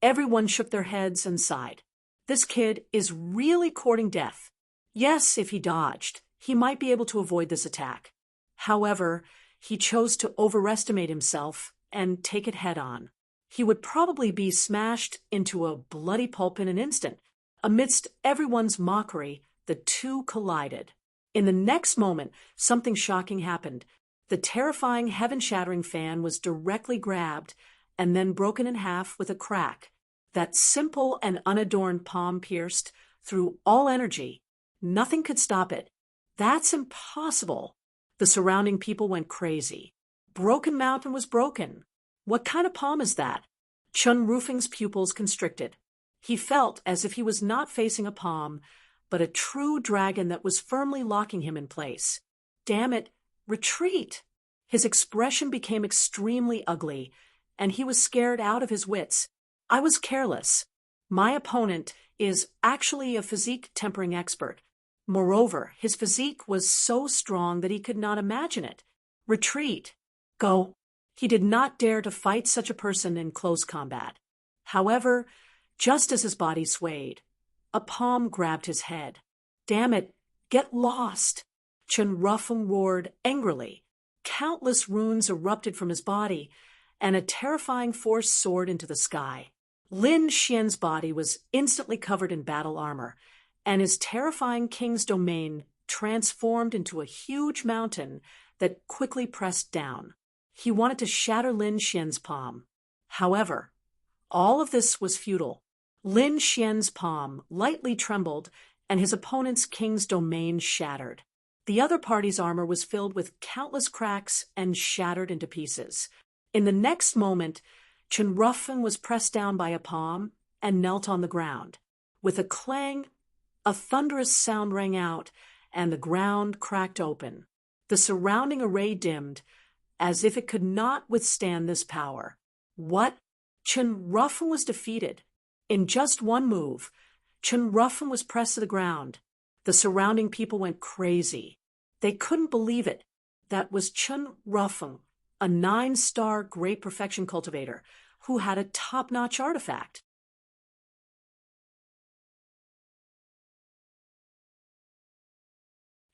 everyone shook their heads and sighed. This kid is really courting death. Yes, if he dodged, he might be able to avoid this attack. However, he chose to overestimate himself and take it head-on. He would probably be smashed into a bloody pulp in an instant. Amidst everyone's mockery, the two collided. In the next moment, something shocking happened. The terrifying, heaven-shattering fan was directly grabbed and then broken in half with a crack. That simple and unadorned palm pierced through all energy. Nothing could stop it. That's impossible. The surrounding people went crazy. Broken Mountain was broken. What kind of palm is that? Chun Rufing's pupils constricted. He felt as if he was not facing a palm, but a true dragon that was firmly locking him in place. Damn it, retreat! His expression became extremely ugly, and he was scared out of his wits. I was careless. My opponent is actually a physique tempering expert. Moreover, his physique was so strong that he could not imagine it. Retreat. Go. He did not dare to fight such a person in close combat. However, just as his body swayed, a palm grabbed his head. Damn it, get lost! Chen Ruffin roared angrily. Countless runes erupted from his body, and a terrifying force soared into the sky. Lin Xian's body was instantly covered in battle armor, and his terrifying king's domain transformed into a huge mountain that quickly pressed down. He wanted to shatter Lin Xian's palm. However, all of this was futile. Lin Xian's palm lightly trembled, and his opponent's king's domain shattered. The other party's armor was filled with countless cracks and shattered into pieces. In the next moment, Chen Ruffin was pressed down by a palm and knelt on the ground. With a clang, a thunderous sound rang out, and the ground cracked open. The surrounding array dimmed, as if it could not withstand this power. What? Chen Ruffin was defeated. In just one move, Chen Ruffin was pressed to the ground. The surrounding people went crazy. They couldn't believe it. That was Chen Ruffin, a 9-star great perfection cultivator, who had a top-notch artifact.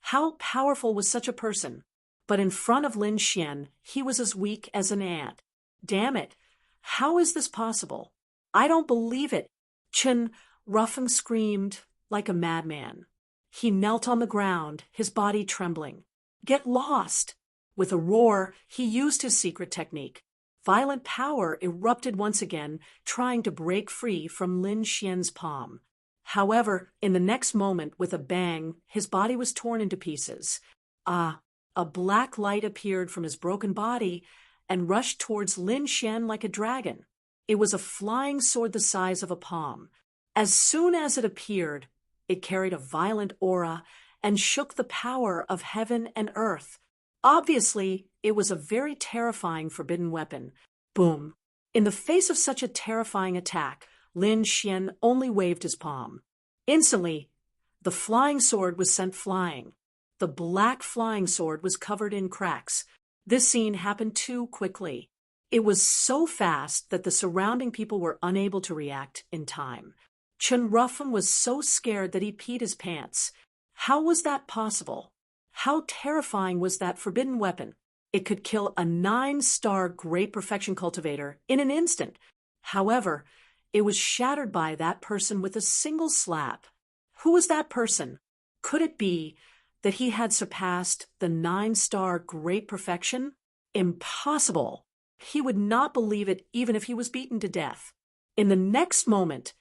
How powerful was such a person? But in front of Lin Xian, he was as weak as an ant. Damn it! How is this possible? I don't believe it! Chen Ruffin screamed like a madman. He knelt on the ground, his body trembling. Get lost! With a roar, he used his secret technique. Violent power erupted once again, trying to break free from Lin Xian's palm. However, in the next moment, with a bang, his body was torn into pieces. A black light appeared from his broken body and rushed towards Lin Xian like a dragon. It was a flying sword the size of a palm. As soon as it appeared, it carried a violent aura and shook the power of heaven and earth. Obviously, it was a very terrifying forbidden weapon. Boom! In the face of such a terrifying attack, Lin Xian only waved his palm. Instantly, the flying sword was sent flying. The black flying sword was covered in cracks. This scene happened too quickly. It was so fast that the surrounding people were unable to react in time. Chen Ruffin was so scared that he peed his pants. How was that possible? How terrifying was that forbidden weapon? It could kill a 9-star great perfection cultivator in an instant. However, it was shattered by that person with a single slap. Who was that person? Could it be that he had surpassed the 9-star great perfection? Impossible! He would not believe it even if he was beaten to death. In the next moment,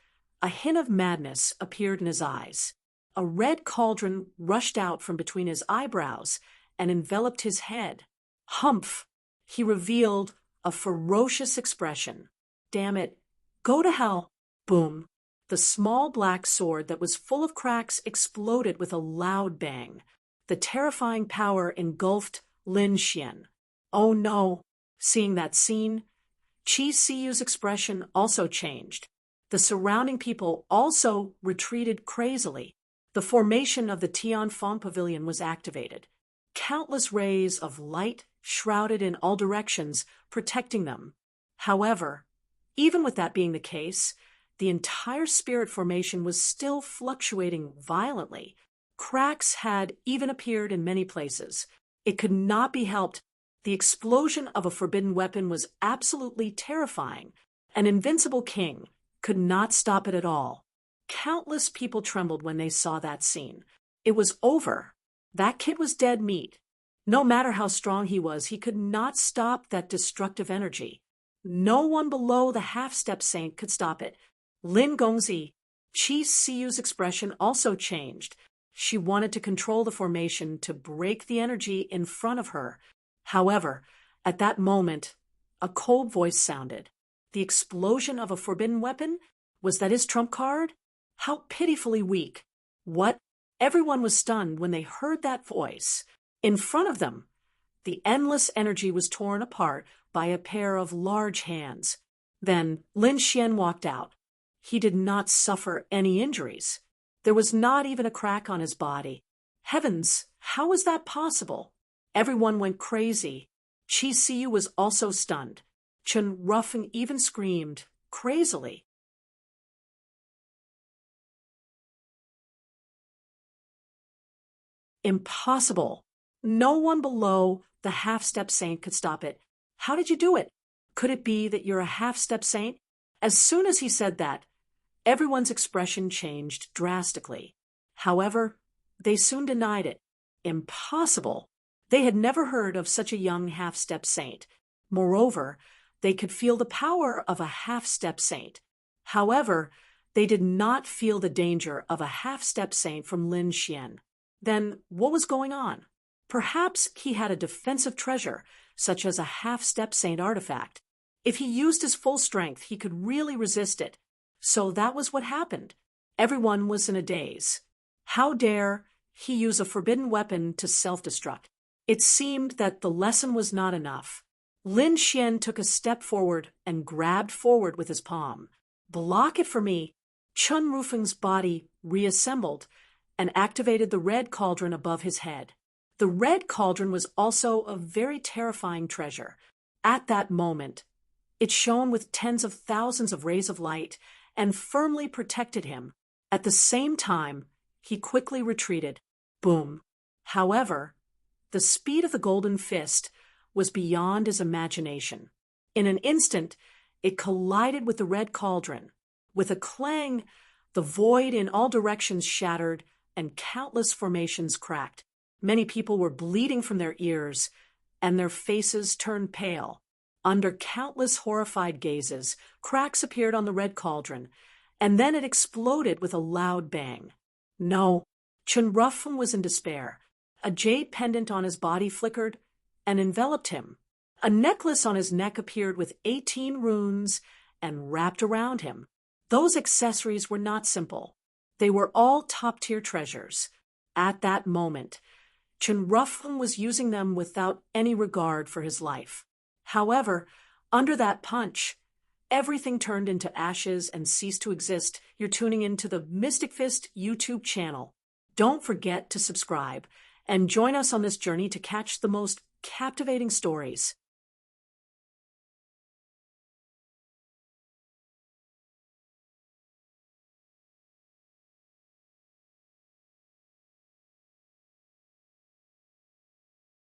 a hint of madness appeared in his eyes. A red cauldron rushed out from between his eyebrows and enveloped his head. Humph! He revealed a ferocious expression. Damn it. Go to hell. Boom. The small black sword that was full of cracks exploded with a loud bang. The terrifying power engulfed Lin Xian. Oh no! Seeing that scene, Qi Siyu's expression also changed. The surrounding people also retreated crazily. The formation of the Tianfeng Pavilion was activated. Countless rays of light shrouded in all directions, protecting them. However, even with that being the case, the entire spirit formation was still fluctuating violently. Cracks had even appeared in many places. It could not be helped. The explosion of a forbidden weapon was absolutely terrifying. An invincible king could not stop it at all. Countless people trembled when they saw that scene. It was over. That kid was dead meat. No matter how strong he was, he could not stop that destructive energy. No one below the half-step saint could stop it. Lin Gongzi, Qi Siyu's expression also changed. She wanted to control the formation to break the energy in front of her. However, at that moment, a cold voice sounded. The explosion of a forbidden weapon? Was that his trump card? How pitifully weak. What? Everyone was stunned when they heard that voice. In front of them, the endless energy was torn apart by a pair of large hands. Then Lin Xian walked out. He did not suffer any injuries. There was not even a crack on his body. Heavens, how was that possible? Everyone went crazy. Qi Siyu was also stunned. Chen Rufeng even screamed, crazily. Impossible. No one below the half-step saint could stop it. How did you do it? Could it be that you're a half-step saint? As soon as he said that, everyone's expression changed drastically. However, they soon denied it. Impossible. They had never heard of such a young half-step saint. Moreover, they could feel the power of a half-step saint. However, they did not feel the danger of a half-step saint from Lin Xian. Then what was going on? Perhaps he had a defensive treasure, such as a half-step saint artifact. If he used his full strength, he could really resist it. So that was what happened. Everyone was in a daze. How dare he use a forbidden weapon to self-destruct? It seemed that the lesson was not enough. Lin Xian took a step forward and grabbed forward with his palm. Block it for me. Chen Rufeng's body reassembled and activated the red cauldron above his head. The red cauldron was also a very terrifying treasure. At that moment, it shone with tens of thousands of rays of light and firmly protected him. At the same time, he quickly retreated. Boom. However, the speed of the golden fist was beyond his imagination. In an instant, it collided with the red cauldron. With a clang, the void in all directions shattered and countless formations cracked. Many people were bleeding from their ears, and their faces turned pale. Under countless horrified gazes, cracks appeared on the red cauldron, and then it exploded with a loud bang. No, Chen Rufeng was in despair. A jade pendant on his body flickered and enveloped him. A necklace on his neck appeared with 18 runes and wrapped around him. Those accessories were not simple. They were all top-tier treasures. At that moment, Chen Rufeng was using them without any regard for his life. However, under that punch, everything turned into ashes and ceased to exist. You're tuning into the Mystic Fist YouTube channel. Don't forget to subscribe and join us on this journey to catch the most captivating stories.